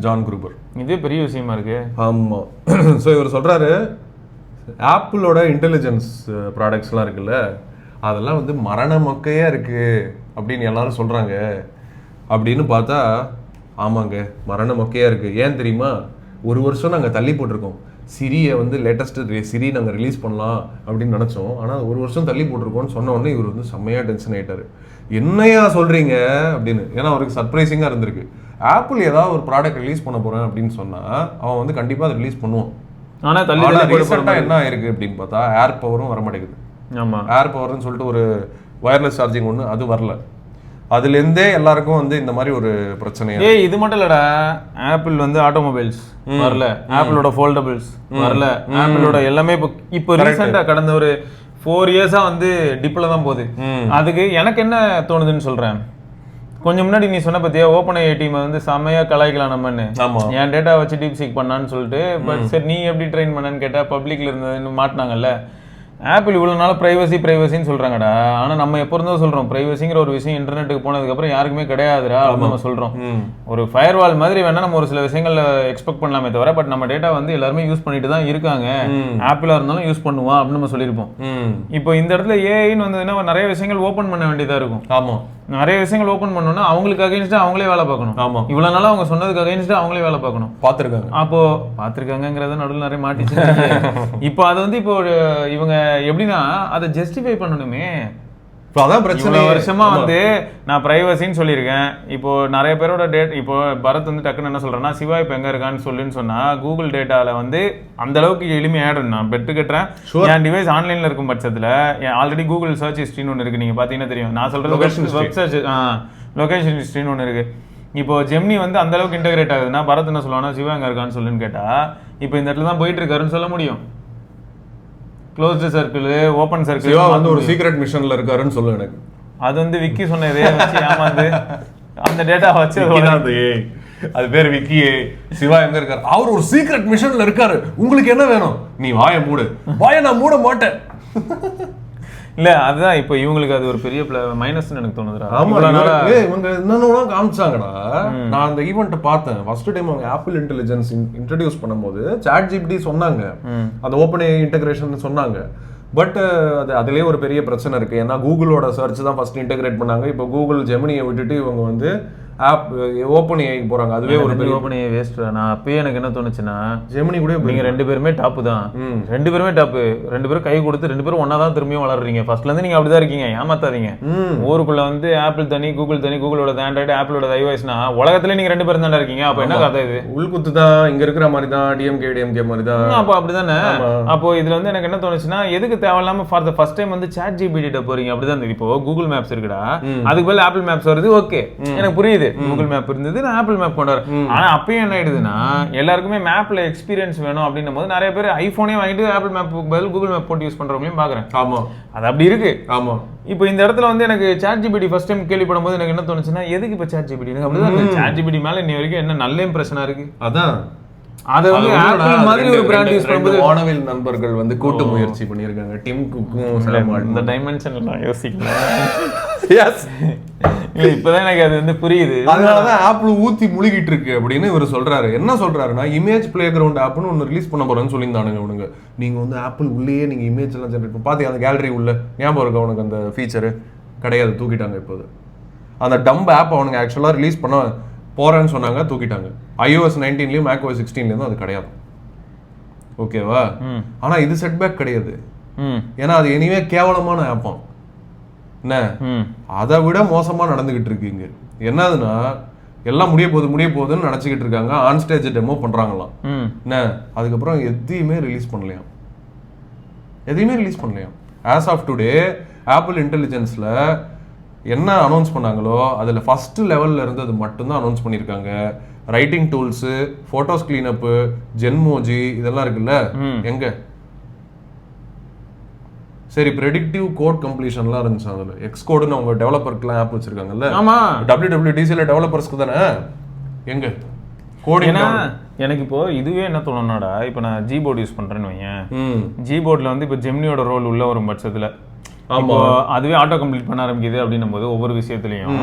ஜான் குரூபர். இதே பெரிய விஷயமா இருக்கு. ஆமா. ஸோ இவர் சொல்றாரு ஆப்பிளோட இன்டெலிஜென்ஸ் ப்ராடக்ட்ஸ்லாம் இருக்குல்ல, அதெல்லாம் வந்து மரண மொக்கையா இருக்கு அப்படின்னு எல்லாரும் சொல்றாங்க. அப்படின்னு பார்த்தா ஆமாங்க, மரண மொக்கையா இருக்கு. ஏன் தெரியுமா? ஒரு வருஷம் நாங்கள் தள்ளி போட்டிருக்கோம் சிரியை வந்து லேட்டஸ்ட் சிரி நாங்கள் ரிலீஸ் பண்ணலாம் அப்படின்னு நினச்சோம். ஆனால் ஒரு வருஷம் தள்ளி போட்டிருக்கோம்னு சொன்ன உடனே இவர் வந்து செம்மையாக டென்ஷன் ஆகிட்டாரு. என்னையா சொல்கிறீங்க அப்படின்னு. ஏன்னா அவருக்கு சர்ப்ரைசிங்காக இருந்திருக்கு. ஆப்பிள் ஏதாவது ஒரு ப்ராடக்ட் ரிலீஸ் பண்ண போகிறேன் அப்படின்னு சொன்னால் அவன் வந்து கண்டிப்பாக அதை ரிலீஸ் பண்ணுவான். ஆனால் ரீசெண்டாக என்ன ஆயிருக்கு அப்படின்னு பார்த்தா ஏர் பவரும் வர மாட்டேங்குது. ஆமாம், ஏர் பவர்னு சொல்லிட்டு ஒரு வயர்லெஸ் சார்ஜிங் ஒன்று அது வரல. அதுலேருந்தே எல்லாருக்கும் வந்து இந்த மாதிரி ஒரு பிரச்சனையா. இது மட்டும் இல்லடா, ஆப்பிள் வந்து ஆட்டோமொபைல்ஸ் வரல, ஆப்பிளோட ஃபோல்டபிள்ஸ் வரல, ஆப்பிளோட எல்லாமே இப்போ ரீசெண்டா கடந்த ஒரு 4 இயர்ஸா வந்து டிப்ல தான் போகுது. அதுக்கு எனக்கு என்ன தோணுதுன்னு சொல்றேன். கொஞ்சம் முன்னாடி நீ சொன்ன பத்தியா ஓப்பன் ஏஐ டீம் வந்து செமையா கலாய்க்கலாம் நம்மன்னு. என் டேட்டா வச்சு டீப் சீக் பண்ணான்னு சொல்லிட்டு, பட் சரி நீ எப்படி ட்ரெயின் பண்ணான்னு கேட்டா பப்ளிக்ல இருந்ததுன்னு மாட்டினாங்கல்ல. ஆப்பிள் இவ்வளோ நாள் ப்ரைவசின்னு சொல்கிறாங்கடா. ஆனால் நம்ம எப்போ இருந்தோ சொல்கிறோம் ப்ரைவசிங்கிற ஒரு விஷயம் இன்டர்நெட்டுக்கு போனதுக்கப்புறம் யாருக்குமே கிடையாதுடா அப்படின்னு நம்ம சொல்கிறோம். ஒரு ஃபயர்வால் மாதிரி வேணால் நம்ம ஒரு சில விஷயங்களில் எக்ஸ்பெக்ட் பண்ணலாமே தவிர, பட் நம்ம டேட்டா வந்து எல்லாருமே யூஸ் பண்ணிட்டு தான் இருக்காங்க. ஆப்பிளாக இருந்தாலும் யூஸ் பண்ணுவான் அப்படின்னு நம்ம சொல்லியிருப்போம். இப்போ இந்த இடத்துல ஏஐன்னு வந்ததுன்னா நிறைய விஷயங்கள் ஓப்பன் பண்ண வேண்டியதாக இருக்கும். ஆமாம், நிறைய விஷயங்கள் ஓப்பன் பண்ணணும்னா அவங்களுக்கு அகைன்ஸ்டா அவங்களே வேலை பார்க்கணும். ஆமா, இவ்வளவு நாளா அவங்க சொன்னதுக்கு அகைன்ஸ்டா அவங்களே வேலை பார்க்கணும். பார்த்துருக்காங்க. அப்போ பார்த்துருக்காங்கிறத நடுவில் நிறைய மாட்டிச்சு. இப்போ அது வந்து இப்போ இவங்க எப்படின்னா அதை ஜஸ்டிஃபை பண்ணணுமே. அதான் பிரச்சனை. வருஷமா வந்து நான் பிரைவசின்னு சொல்லியிருக்கேன். இப்போ நிறைய பேரோட இப்போ பரத் வந்து டக்குன்னு என்ன சொல்றேன்னா, சிவா இப்போ எங்க இருக்கான்னு சொல்லுன்னு சொன்னா கூகுள் டேட்டால வந்து அந்த அளவுக்கு எளிமையாயிடும். நான் பெட்டு கட்டுறேன், என் டிவைஸ் ஆன்லைன்ல இருக்கும் பட்சத்துல ஆல்ரெடி கூகுள் சர்ச் ஹிஸ்ட்ரின்னு ஒன்று இருக்கு, நீங்க பாத்தீங்கன்னா தெரியும். நான் சொல்றது வெப் சர்ச் லொகேஷன் ஹிஸ்ட்ரின்னு ஒன்று இருக்கு. இப்போ ஜெமினி வந்து அந்த அளவுக்கு இன்டெகிரேட் ஆகுதுன்னா பரத் என்ன சொல்லுவானா, சிவா எங்க இருக்கான்னு சொல்லுன்னு கேட்டா இப்போ இந்த இடத்துல தான் போயிட்டு இருக்காருன்னு சொல்ல முடியும். க்ளோஸ்டு சர்க்கிள், ஓப்பன் சர்க்கிள் வந்து ஒரு சீக்ரெட் மிஷன்ல இருக்காருன்னு சொல்ல எனக்கு. அது வந்து விக்கி சொன்னதே வச்சு ஏமாந்து அந்த டேட்டா வச்சு அது பேர் விக்கி. சிவா எங்க இருக்காரு? அவர் ஒரு சீக்ரெட் மிஷன்ல இருக்காரு, உங்களுக்கு என்ன வேணும்? நீ வாயை மூடு. வாயை நான் மூட மாட்டேன். இல்ல அதுதான் இப்போ இவங்களுக்கு அது ஒரு பெரிய மைனஸ்னு எனக்கு தோணுதுடா. இவங்க என்னன்னா காமிச்சாங்கடா. நான் அந்த ஈவெண்ட்டை பார்த்தேன் ஃபர்ஸ்ட் டைம். அவங்க ஆப்பிள் இன்டெலிஜென்ஸ் இன்ட்ரடியூஸ் பண்ணும்போது சாட் ஜிபிடி சொன்னாங்க, அந்த ஓப்பன் ஏஐ இன்டெகிரேஷன் சொன்னாங்க. பட் அதுலயே ஒரு பெரிய பிரச்சனை இருக்கு. ஏன்னா கூகுளோட சர்ச் தான் ஃபர்ஸ்ட் இன்டெகிரேட் பண்ணாங்க. இப்போ கூகுள் ஜெமினியை விட்டுட்டு இவங்க வந்து ஆப் ஓப்பன் ஏஐக்கு போறாங்க. அதுவே ஒரு பெரிய ஓப்பன் ஏஐ வேஸ்ட். நான் அப்பயே எனக்கு என்ன தோணுச்சுன்னா, ஜெமினி கூட நீங்க 2 பேருமே டாப் தான், 2 பேருமே டாப், 2 பேரும் கை கொடுத்து 2 பேரும் ஒன்னா தான் திரும்பியும் வளர்றீங்க. ஃபர்ஸ்ட்ல இருந்து நீங்க அப்படிதான் இருக்கீங்க, ஏமாத்தாதீங்க. ஊருக்குள்ள வந்து ஆப்பிள் தனி, கூகுள் தனி, கூகுளோட ஆண்ட்ராய்டு, ஆப்பிளோட ஐஓஎஸ்னா உலகத்துல நீங்க 2 பேரும் தானே இருக்கீங்க. அப்ப என்ன கதை இது? உள்குத்து தான் இங்க இருக்கிற மாதிரி தான், டிஎம்கே மாதிரி தான். அப்போ அப்படிதானே. அப்போ இதுல வந்து எனக்கு என்ன தோணுச்சுன்னா, எதுக்கு தேவையில்லாம ஃபார் த ஃபர்ஸ்ட் டைம் வந்து சாட் ஜிபிடி போறீங்க? அப்படிதான். இப்போ கூகுள் மேப்ஸ் இருக்குடா, அதுக்கு பதில் ஆப்பிள் மேப்ஸ் வருது. ஓகே, எனக்கு புரியுது. கூகுள் மேப் இருந்தது, நான் ஆப்பிள் மேப் கொண்டு வரேன். ஆனா அப்பயும் என்ன ஆயிடுதுன்னா, எல்லாருக்குமே மேப்ல எக்ஸ்பீரியன்ஸ் வேணும் அப்படின்னும் போது நிறைய பேர் ஐபோனே வாங்கிட்டு ஆப்பிள் மேப் பதில் கூகுள் மேப் போட்டு யூஸ் பண்றவங்களையும் பாக்குறேன். ஆமா, அது அப்படி இருக்கு. ஆமா. இப்போ இந்த இடத்துல வந்து எனக்கு சாட் ஜிபிடி ஃபர்ஸ்ட் டைம் கேள்விப்படும் போது எனக்கு என்ன தோணுச்சுன்னா, எதுக்கு இப்போ சாட் ஜிபிடி? எனக்கு அப்படிதான் சாட் ஜிபிடி மேல இன்னி வரைக்கும் என்ன நல்ல இம்ப்ரெஷனா இருக்கு. அதான் அது வந்து ஆப்பிள் மாதிரி ஒரு பிராண்ட் யூஸ் பண்ணும்போது வானவில் நண்பர்கள் வந்து கூட்டு முயற்சி பண்ணியிருக்காங்க. டிம் குக்கும் இந்த டைமென்ஷன்ல நான் யோசிக்கிறேன். எஸ், இப்பதான் எனக்கு அது வந்து புரியுது. அதனாலதான் ஆப்பிள் ஊத்தி முழுகிட்டு இருக்கு அப்படின்னு இவர் சொல்றாரு. என்ன சொல்றாருன்னா, இமேஜ் பிளே கிரவுண்ட் ஆப்னு ஒன்று ரிலீஸ் பண்ண போறேன்னு சொல்லியிருந்தானுங்க அவனுங்க. நீங்க வந்து ஆப்பிள் உள்ளேயே நீங்க இமேஜ் எல்லாம் ஜெனரேட் பண்ணி பாத்தீங்க, அந்த கேலரி உள்ள ஞாபகம் இருக்கு அவனுக்கு? அந்த ஃபீச்சரு கிடையாது, தூக்கிட்டாங்க. இப்போது அந்த டம்ப் ஆப் அவனுங்க ஆக்சுவலா ரிலீஸ் பண்ண போறேன்னு சொன்னாங்க, தூக்கிட்டாங்க. iOS 19லயும் macOS 16லயும் அது கிடையாது. ஓகேவா? ஆனா இது செட்பேக் கிடையாது. ஏன்னா அது எனிவே கேவலமான ஆப்பாம். என்ன அதை விட மோசமா நடந்துகிட்டு இருக்கு இங்க. என்னதுன்னா, எல்லாம் முடிய போகுதுன்னு நினைச்சுக்கிட்டு இருக்காங்க. ஆன் ஸ்டேஜ் டெமோ பண்றாங்களாம். என்ன அதுக்கப்புறம் எதையுமே ரிலீஸ் பண்ணலையாம். ஆஸ் ஆஃப் டுடே ஆப்பிள் இன்டெலிஜென்ஸ்ல என்ன அனௌன்ஸ் பண்ணாங்களோ அதில் ஃபர்ஸ்ட் லெவலில் இருந்து அது மட்டும்தான் அனௌன்ஸ் பண்ணியிருக்காங்க. ரைட்டிங் டூல்ஸு, ஃபோட்டோஸ் கிளீனப்பு, ஜென்மோஜி இதெல்லாம் இருக்குல்ல, எங்க சரி ப்ரெடிக்டிவ் கோட் கம்ப்ளீஷன்லாம் இருந்துச்சு. அதில் எக்ஸ் கோடுன்னு அவங்க டெவலப்பருக்குலாம் ஆப் வச்சிருக்காங்கல்ல. WWDCல டெவலப்பர்ஸ்க்கு தானே. எங்க கோடிங்? எனக்கு இப்போ இதுவே என்ன தோணும்னாடா, இப்போ நான் ஜிபோர்டு யூஸ் பண்றேன்னு வையேன். ஜிபோர்டில் வந்து இப்போ ஜெமினியோட ரோல் உள்ள வரும் பட்சத்தில் இப்போ அதுவே ஆட்டோ கம்ப்ளீட் பண்ண ஆரம்பிக்குது அப்படின்னும் போது ஒவ்வொரு விஷயத்துலயும்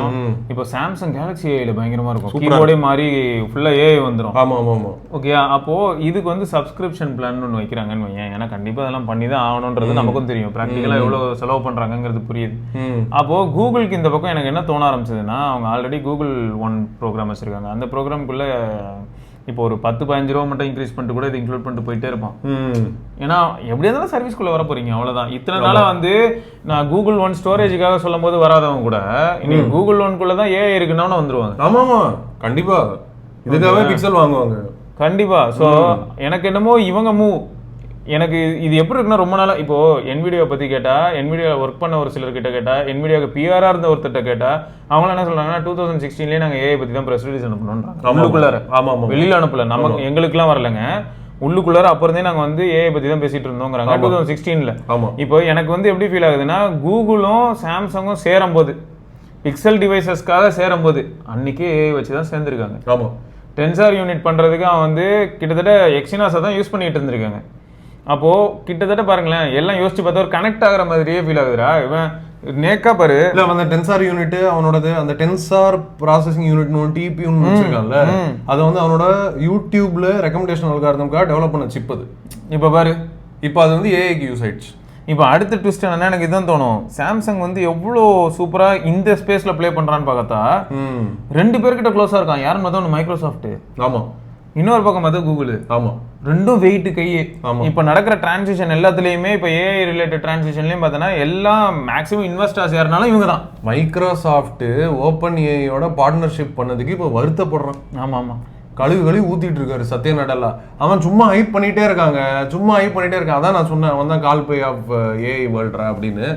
இப்போ சாம்சங் கேலக்ஸி ஏஐல பயங்கரமா இருக்கும், கீபோர்டே மாதிரி ஃபுல்லா ஏஐ வந்துடும். ஆமா ஆமா ஆமா. ஓகே, அப்போ இதுக்கு வந்து சப்ஸ்கிரிப்ஷன் பிளான் ஒன்று வைக்கிறாங்கன்னு வையேன். ஏன்னா கண்டிப்பா அதெல்லாம் பண்ணி தான் ஆகணுன்றது நமக்கும் தெரியும், ப்ராக்டிக்கலா எவ்வளவு செலவு பண்றாங்கிறது புரியுது. அப்போ கூகுளுக்கு இந்த பக்கம் எனக்கு என்ன தோண ஆரம்பிச்சதுன்னா, அவங்க ஆல்ரெடி கூகுள் ஒன் ப்ரோக்ராம் வச்சிருக்காங்க. அந்த ப்ரோக்ராம்குள்ள இப்போ ஒரு 10-15 ரூபா மட்டும் இன்க்ரீஸ் பண்ணிட்டு கூட இதை இன்க்ளூட் பண்ணிட்டு போயிட்டே இருப்பான். ஏன்னா எப்படியா இருந்தாலும் சர்வீஸ்குள்ள வர போறீங்க, அவ்வளவுதான். இத்தனை நாளா வந்து நான் கூகுள் ஒன் ஸ்டோரேஜுக்காக சொல்லும் போது வராதவங்க கூட இன்னைக்கு கூகுள் ஒன்குள்ள தான் ஏஐ இருக்குன்னு வந்துருவாங்க. ஆமா ஆமா கண்டிப்பா, இதுக்காகவே பிக்சல் வாங்குவாங்க கண்டிப்பா. ஸோ எனக்கு என்னமோ இவங்க எனக்கு இது எப்படி இருக்குன்னா, ரொம்ப நாளா இப்போ NVIDIA பத்தி கேட்டா, NVIDIA ஒர்க் பண்ண ஒரு சிலர் கிட்ட கேட்டா, NVIDIAக்கு பிஆரா இருந்த ஒருத்தட்ட கேட்டா, அவங்க என்ன சொல்றாங்கன்னா 2016லயே நாங்க ஏஐ பத்தி தான் ப்ரெஸ் ரிலீஸ் அனுப்பணும்ன்றாங்க. உள்ளுக்குள்ளார, வெளியில அனுப்பல, நமக்கு எங்களுக்குலாம் வரலங்க, உள்ளுக்குள்ளார அப்ப இருந்தே நாங்க வந்து ஏஐ பத்தி தான் பேசிட்டு இருந்தோங்கிறாங்க 2016ல. இப்போ எனக்கு வந்து எப்படி ஃபீல் ஆகுதுன்னா, கூகுளும் சாம்சங்கும் சேரும் போது, பிக்சல் டிவைசஸ்க்காக சேரும் போது அன்னைக்கே ஏஐ வச்சு தான் சேர்ந்துருக்காங்க. ஆமா, டென்சார் யூனிட் பண்றதுக்கு அவன் வந்து கிட்டத்தட்ட எக்ஸினாஸை தான் யூஸ் பண்ணிட்டு இருந்திருக்காங்க. அப்போ கிட்டத்தட்ட பாருங்களேன், எல்லாம் யோசிச்சு பார்த்தா ஒரு கனெக்ட் ஆகுற மாதிரியே ஃபீல் ஆகுதுடா. இவன் நேக்கா பாரு, இல்ல அந்த டென்சார் யூனிட் அவனோடது, அந்த டென்சார் ப்ராசஸிங் யூனிட் டிபியூன்னு வச்சிருக்கான்ல, அதை வந்து அவனோட யூடியூப்ல ரெக்கமெண்டேஷன் அல்காரிதம்காக டெவலப் பண்ண சிப் அது. இப்போ பாரு, இப்போ அது வந்து ஏஐக்கு யூஸ் ஆயிடுச்சு. இப்போ அடுத்த ட்விஸ்ட் என்னன்னா, எனக்கு இதுதான் தோணும், சாம்சங் வந்து எவ்வளோ சூப்பரா இந்த ஸ்பேஸ்ல ப்ளே பண்றான்னு பார்த்தா 2 பேர்கிட்ட க்ளோஸா இருக்கான். யாருன்னு பார்த்தா ஒன்று மைக்ரோசாஃப்ட், ஆமா, இன்னொரு பக்கம் பார்த்தா கூகுள். ஆமா, ரெண்டும் வெயிட் கையே. இப்போ நடக்கிற டிரான்சிஷன் எல்லாத்துலயுமே, இப்போ ஏஐ ரிலேட்டட் டிரான்சிஷன்லயும் பார்த்தோன்னா எல்லாம் மேக்ஸிமம் இன்வெஸ்டர்ஸ் யாருனாலும் இவங்க தான். மைக்ரோசாஃப்ட் ஓப்பன் ஏஐயோட பார்ட்னர்ஷிப் பண்ணதுக்கு இப்போ வருத்தப்படுறான். ஆமா ஆமா, கழுவி ஊத்திட்டு இருக்காரு சத்ய நடலா. அவன் சும்மா ஹைப் பண்ணிட்டே இருக்காங்க, அதான் நான் சொன்னேன், அவன் தான் கால் பே ஆஃப் ஏஐ வேர்ல்ட்ரா அப்படின்னு.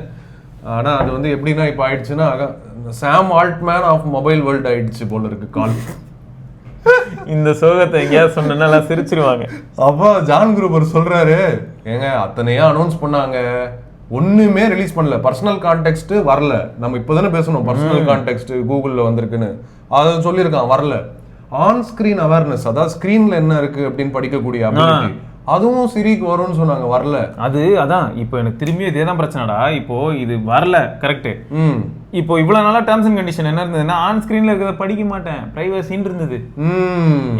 ஆனா அது வந்து எப்படின்னா இப்போ ஆயிடுச்சுன்னா, Sam Altman of mobile world ஆயிடுச்சு போல இருக்கு கால். இந்த சோகத்தை எங்கேயாவது சொன்னா சிரிச்சிருவாங்க. அப்போ ஜான் குரூபர் சொல்றாரு, ஏங்க அத்தனையா அனௌன்ஸ் பண்ணாங்க, ஒண்ணுமே ரிலீஸ் பண்ணல, பர்சனல் கான்டெக்ட் வரல. நம்ம இப்போதானே பேசணும் பர்சனல் கான்டெக்ட் கூகுள்ல வந்திருக்குன்னு, அதை சொல்லியிருக்கான், வரல. ஆன் ஸ்கிரீன் அவேர்னஸ், அதாவது ஸ்கிரீன்ல என்ன இருக்கு அப்படின்னு படிக்கக்கூடிய அபிலிட்டி, அதுவும் சிரிக்கு வரும்னு சொன்னாங்க, வரல. அதான் இப்போ எனக்கு திரும்பி இதே தான் பிரச்சனைடா. இப்போ இது வரல, கரெக்ட். இப்போ இவ்வளவு நாளா டேர்ம்ஸ் அண்ட் கண்டிஷன் என்ன இருந்ததுன்னா, ஆன் ஸ்கிரீன்ல இருக்கிறத படிக்க மாட்டேன், பிரைவசின்னு இருந்தது.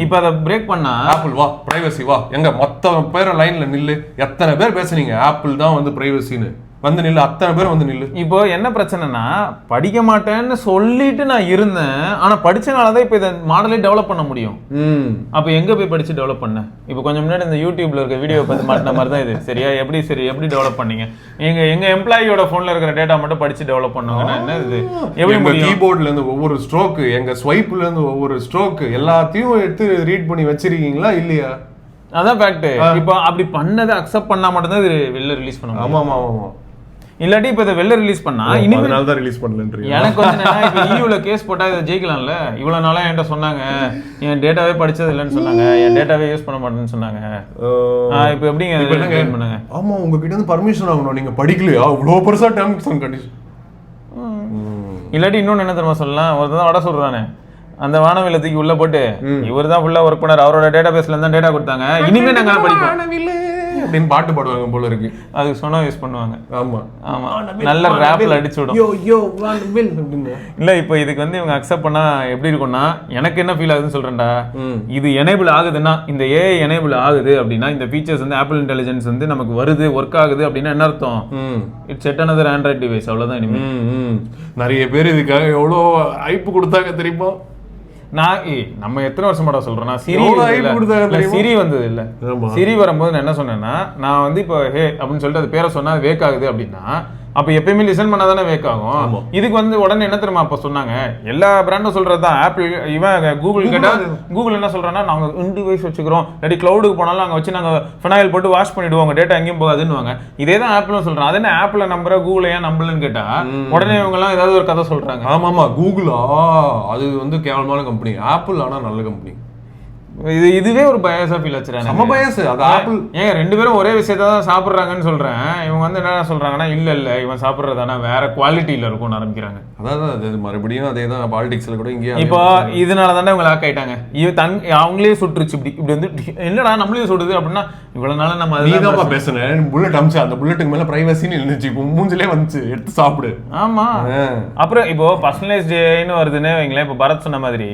இப்போ அதை பிரேக் பண்ணா, ஆப்பிள் வா பிரைவசி வா, எங்க மொத்த பேர் லைன்ல நில்லு, எத்தனை பேர் பேசுனீங்க ஆப்பிள் தான் வந்து பிரைவசின்னு, வந்து நில்லு, அத்தனை பேர் வந்து நில்லு. இப்போ என்ன பிரச்சனைனா, படிக்க மாட்டேன்னு சொல்லிட்டு நான் இருந்தேன், ஆனா படிச்சனாலதான் இப்ப இந்த மாடலே டெவலப் பண்ண முடியும். அப்ப எங்க போய் படிச்சு டெவலப் பண்ண? இப்போ கொஞ்சம் முன்னாடி இந்த யூடியூப்ல இருக்க வீடியோ பார்த்து மாட்டின மாதிரி தான் இது. சரியா? எப்படி டெவலப் பண்ணீங்க? எங்க எம்ப்ளாயியோட போன்ல இருக்கிற டேட்டா மட்டும் படிச்சு டெவலப் பண்ணுவாங்கன்னா என்ன இது? எப்படி கீபோர்ட்ல இருந்து ஒவ்வொரு ஸ்ட்ரோக், எங்க ஸ்வைப்ல இருந்து ஒவ்வொரு ஸ்ட்ரோக் எல்லாத்தையும் எடுத்து ரீட் பண்ணி வச்சிருக்கீங்களா இல்லையா? அதான் ஃபேக்ட். இப்போ அப்படி பண்ணதை அக்செப்ட் பண்ணா மட்டும் தான் இது வெளில ரிலீஸ் பண்ணுவாங்க. ஆமா ஆமா ஆமா. இல்லாட்டி இப்ப இதை வெளில ரிலீஸ் பண்ணா இனிமேல் தான் ரிலீஸ் பண்ணலன்றீங்க. எனக்கு வந்து இப்ப ஈயூல கேஸ் போட்டா இதை ஜெயிக்கலாம்ல. இவ்வளவு நாளா என்கிட்ட சொன்னாங்க, என் டேட்டாவே படிச்சது இல்லைன்னு சொன்னாங்க, என் டேட்டாவே யூஸ் பண்ண மாட்டேன்னு சொன்னாங்க. இப்ப எப்படிங்க பண்ணாங்க? ஆமா, உங்ககிட்ட இருந்து பர்மிஷன் ஆகணும், நீங்க படிக்கலையா, இவ்வளவு பெருசா டேர்ம்ஸ் அண்ட் கண்டிஷன். இல்லாட்டி இன்னொன்னு என்ன தெரியுமா சொல்லலாம், ஒருத்தர் தான் வட சொல்றானே, அந்த வானவிலத்துக்கு உள்ள போட்டு இவர் தான் ஃபுல்லா ஒர்க் பண்ணாரு, அவரோட டேட்டா பேஸ்ல இருந்தா டேட்டா கொடுத்தாங்க, இனிமே நாங்க படிப்போம் அப்படின்னு பாட்டு பாடுவாங்க போல இருக்கு. அது சொன்னா யூஸ் பண்ணுவாங்க. ஆமா ஆமா, நல்ல ரேப்ல அடிச்சு விடும். இல்ல இப்போ இதுக்கு வந்து இவங்க அக்செப்ட் பண்ணா எப்படி இருக்கும்னா, எனக்கு என்ன ஃபீல் ஆகுதுன்னு சொல்றேன்டா, இது எனேபிள் ஆகுதுன்னா, இந்த ஏஐ எனேபிள் ஆகுது அப்படின்னா, இந்த ஃபீச்சர்ஸ் வந்து ஆப்பிள் இன்டெலிஜென்ஸ் வந்து நமக்கு வருது, ஒர்க் ஆகுது அப்படின்னா என்ன அர்த்தம்? It's set another Android device, அவ்வளவுதான். இனிமே நிறைய பேர் இதுக்காக எவ்வளோ ஹைப் கொடுத்தாங்க தெரியுமா? நம்ம எத்தனை வருஷமாடா சொல்றேன்னா, சிரி வந்தது இல்ல. சிரி வரும்போது நான் என்ன சொன்னேன்னா, நான் வந்து இப்போ ஹே அப்படின்னு சொல்லிட்டு அது பேரை சொன்னா வேக் ஆகுது அப்படின்னா, அப்ப எப்பயுமே லிசன் பண்ணாதானே வேக் ஆகும். இதுக்கு வந்து உடனே என்ன தெரியுமா அப்ப சொன்னாங்க, எல்லா பிராண்டும் சொல்றதுதான். ஆப்பிள் இவன் கூகுள் கேட்டா, கூகுள் என்ன சொல்றான்னா, நாங்க இன் டிவைஸ் வச்சுக்கிறோம், இல்லாட்டி கிளவுடுக்கு போனாலும் அங்க வச்சு நாங்க ஃபினாயில் போட்டு வாஷ் பண்ணிடுவோம், டேட்டா எங்கேயும் போகாதுன்னு. இதே தான் ஆப்பிளும் சொல்றான். அது என்ன ஆப்பிள நம்புற கூகுள் ஏன் நம்பலன்னு கேட்டா, உடனே இவங்க எல்லாம் ஏதாவது ஒரு கதை சொல்றாங்க. ஆமா ஆமா, கூகுளா அது வந்து கேவலமான கம்பெனி, ஆப்பிள் ஆனா நல்ல கம்பெனி. இதுவே ஒரு பயாஸா ஃபீல் ஆச்சுறேன். நம்ம பயாஸ் அது ஆப்பிள். ஏன் 2 பேரும் ஒரே விஷயத்தை தான் சாப்பிட்றாங்கன்னு சொல்றேன். இவங்க வந்து என்ன சொல்றாங்கன்னா இல்ல இவன் சாப்பிட்றதானா வேற குவாலிட்டியில இருக்கும்னு ஆரம்பிக்கிறாங்க. அதாவது அது மறுபடியும் அதே தான் பாலிடிக்ஸ்ல கூட இங்கே. இப்போ இதனால தானே இவங்க லாக் ஆயிட்டாங்க. அவங்களே சுட்டுருச்சு இப்படி வந்து என்னடா நம்மளே சுடுது அப்படின்னா இவ்வளவு நாள நம்ம நீதான் பேசுனேன் புல்லட் அமிச்சு அந்த புல்லட்டுக்கு மேல பிரைவசின்னு இருந்துச்சு. இப்போ மூஞ்சிலே வந்துச்சு எடுத்து சாப்பிடு. ஆமா. அப்புறம் இப்போ பர்சனலைஸ்டுன்னு வருதுன்னு வைங்களேன். இப்போ பரத் சொன்ன மாதிரி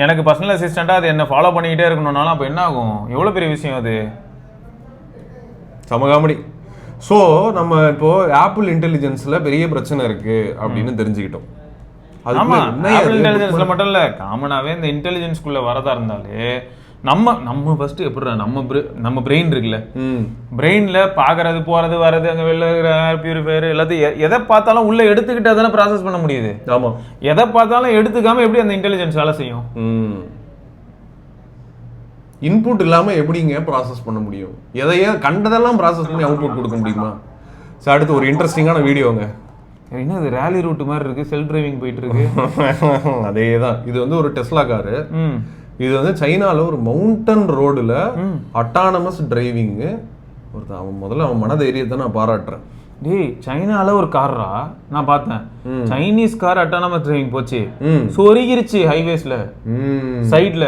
எனக்கு பர்சனல் அசிஸ்டண்டா அது என்ன ஃபாலோ பண்ணிக்கிட்டே இருக்கணும்னாலும் அப்போ என்ன ஆகும்? எவ்வளோ பெரிய விஷயம் அது. சமகாமடி. ஸோ நம்ம இப்போ ஆப்பிள் இன்டெலிஜென்ஸ்ல பெரிய பிரச்சனை இருக்கு அப்படின்னு தெரிஞ்சுக்கிட்டோம். ஆமா, ஆப்பிள் இன்டெலிஜென்ஸ்ல மட்டும் இல்ல, காமனாவே இந்த இன்டெலிஜென்ஸ்குள்ள வரதா இருந்தாலே நம்ம ஃபர்ஸ்ட் எப்படி நம்ம பிரெயின் இருக்குல்ல, பிரெயின்ல பாக்குறது போறது வர்றது அங்க வெளில ஏர் பியூரிஃபையர் எல்லாத்தையும் எதை பார்த்தாலும் உள்ள எடுத்துக்கிட்டா தானே ப்ராசஸ் பண்ண முடியுது. ஆமா, எதை பார்த்தாலும் எடுத்துக்காம எப்படி அந்த இன்டெலிஜென்ஸ் வேலை செய்யும்? இன்புட் இல்லாம எப்படிங்க ப்ராசஸ் பண்ண முடியும்? எதையே கண்டதெல்லாம் ப்ராசஸ் பண்ணி அவுட்புட் கொடுக்க முடியுமா? சார் அடுத்து ஒரு இன்ட்ரெஸ்டிங்கான வீடியோங்க. என்ன அது ரேலி ரூட் மாதிரி இருக்கு, செல்ஃப் டிரைவிங் போயிட்டு இருக்கு. அதே தான். இது வந்து ஒரு டெஸ்லா காரு. இது வந்து சைனால ஒரு மவுண்டன் ரோடுல அட்டானமஸ் டிரைவிங். அவன் முதல்ல அவன் மனதைரியத்தை நான் பாராட்டுறேன். டேய், சைனால ஒரு காரா நான் பார்த்தேன். சைனீஸ் கார் அட்டானமஸ் டிரைவிங் போச்சு, சொருகிருச்சு ஹைவேஸ்ல சைட்ல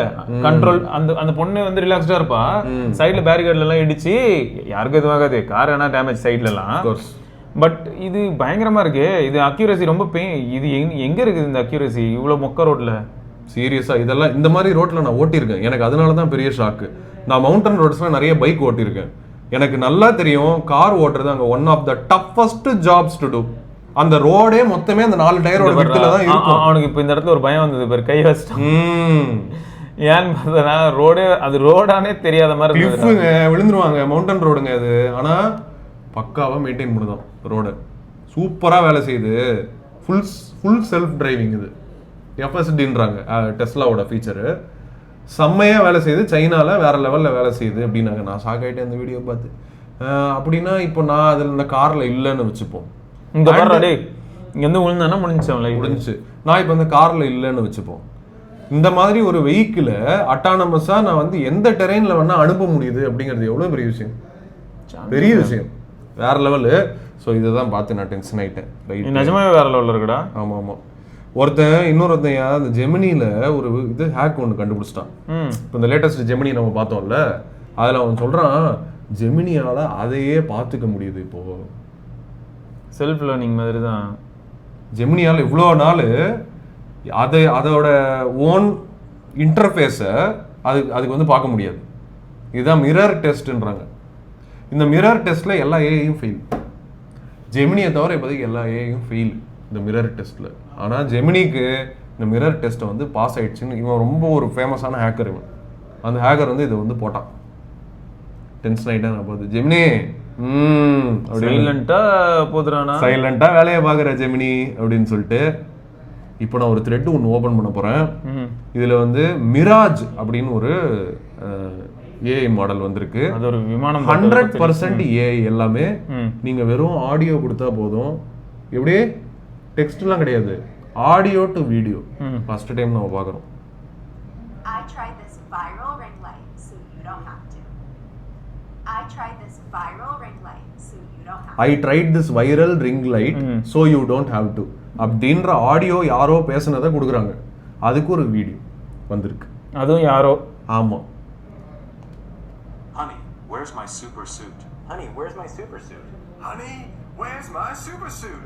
கண்ட்ரோல். அந்த பொண்ணு வந்து ரிலாக்ஸ்டா இருப்பா, சைட்ல பேரிகேட்ல எல்லாம் இடிச்சு யாருக்கும் எதுவும் ஆகாது, கார் என்ன டேமேஜ் சைட்ல எல்லாம். பட் இது பயங்கரமா இருக்கு. இது அக்யூரசி ரொம்ப இது எங்க இருக்குது இந்த அக்யூரசி இவ்வளவு மொக்க ரோட்ல? சீரியஸா இதெல்லாம் இந்த மாதிரி ரோட்ல நான் ஓட்டியிருக்கேன். எனக்கு அதனாலதான் பெரிய ஷாக்கு. நான் மவுண்டன் ரோட்ஸ்ல நிறைய பைக் ஓட்டியிருக்கேன். எனக்கு நல்லா தெரியும் கார் ஓட்டுறது அங்க one of the toughest jobs to do. அந்த ரோடே மொத்தமே அந்த 4 டயரோட விட்ல தான் இருக்கும். அவனுக்கு இப்ப இந்த இடத்துல ஒரு பயம் வந்தது பாரு, கை வச்சிட்டான். ஏன்னு பார்த்தா அது ரோடானே தெரியாத மாதிரி கிளிஃப்ங்க விழுந்துருவாங்க. மவுண்டன் ரோடுங்க அது. ஆனா பக்காவா மெயின்டைன் பண்ணுதான் ரோட. சூப்பரா வேலை செய்யுது. Full self driving. இது எஃப்எஸ்டின்றாங்க டெஸ்லாவோட ஃபீச்சரு. செம்மையாக வேலை செய்யுது. சைனால வேற லெவலில் வேலை செய்யுது அப்படின்னாங்க. நான் ஷாக் ஆகிட்டேன் அந்த வீடியோ பார்த்து. அப்படின்னா இப்போ நான் அதில் இந்த காரில் இல்லைன்னு வச்சுப்போம். இந்த கார் இங்கேருந்து விழுந்தானா முடிஞ்சிச்சு. நான் இப்போ இந்த காரில் இல்லைன்னு வச்சுப்போம். இந்த மாதிரி ஒரு வெஹிக்கிளை அட்டானமஸாக நான் வந்து எந்த டெரெயினில் வேணால் அனுப்ப முடியுது அப்படிங்கிறது எவ்வளோ பெரிய விஷயம். பெரிய விஷயம், வேற லெவலு. ஸோ இதை தான் பார்த்து நான் டென்ஷன் ஆகிட்டேன். ரைட், நிஜமாவே வேற லெவலில் இருக்குடா. ஆமாம் ஆமாம். இன்னொருத்தன் அந்த ஜெமினியில ஒரு இது ஹேக் ஒன்று கண்டுபிடிச்சிட்டான். இப்போ இந்த லேட்டஸ்ட் ஜெமினி நம்ம பார்த்தோம்ல, அதில் அவன் சொல்றான் ஜெமினியால அதையே பார்த்துக்க முடியுது. இப்போ செல்ஃப் லேர்னிங் மாதிரி தான் ஜெமினியால இவ்வளோ நாள் அதோட ஓன் இன்டர்ஃபேஸை அதுக்கு வந்து பார்க்க முடியாது. இதுதான் மிரர் டெஸ்ட்ன்றாங்க. இந்த மிரர் டெஸ்ட்ல எல்லா ஏஐயும் ஃபெயில். ஜெமினியை தவிர இப்போதைக்கு எல்லா ஏஐயும் ஃபெயில் இந்த மிரர் டெஸ்ட்ல. ஆனால் ஜெமினிக்கு இந்த மிரர் டெஸ்ட்டை வந்து பாஸ் ஆயிடுச்சுன்னு இவன் ரொம்ப ஒரு ஃபேமஸான ஹேக்கர். இவன் அந்த ஹேக்கர் வந்து இதை வந்து போட்டான். டென்ஷன் ஆகிட்டேன் நான் பார்த்து. ஜெமினி சைலண்டா வேலையை பார்க்குற ஜெமினி அப்படின்னு சொல்லிட்டு இப்போ நான் ஒரு த்ரெட் ஒன்று ஓப்பன் பண்ண போறேன். இதுல வந்து மிராஜ் அப்படின்னு ஒரு ஏஐ மாடல் வந்திருக்கு. 100% ஏஐ எல்லாமே. நீங்க வெறும் ஆடியோ கொடுத்தா போதும். எப்படி டெக்ஸ்ட்லாம் கிடையாது, audio to video. First time நம்ம பார்க்குறோம். I tried this viral ring light so you don't have to. I tried this viral ring light so you don't have to. I tried this viral ring light so you don't have to. அப்படின்ற audio யாரோ பேசுனதை கொடுக்குறாங்க. அதுக்கு ஒரு video வந்திருக்கு. அதுவும் யாரோ. ஆமா. Honey, where's my super suit? Honey, where's my super suit? Honey, where's my super suit?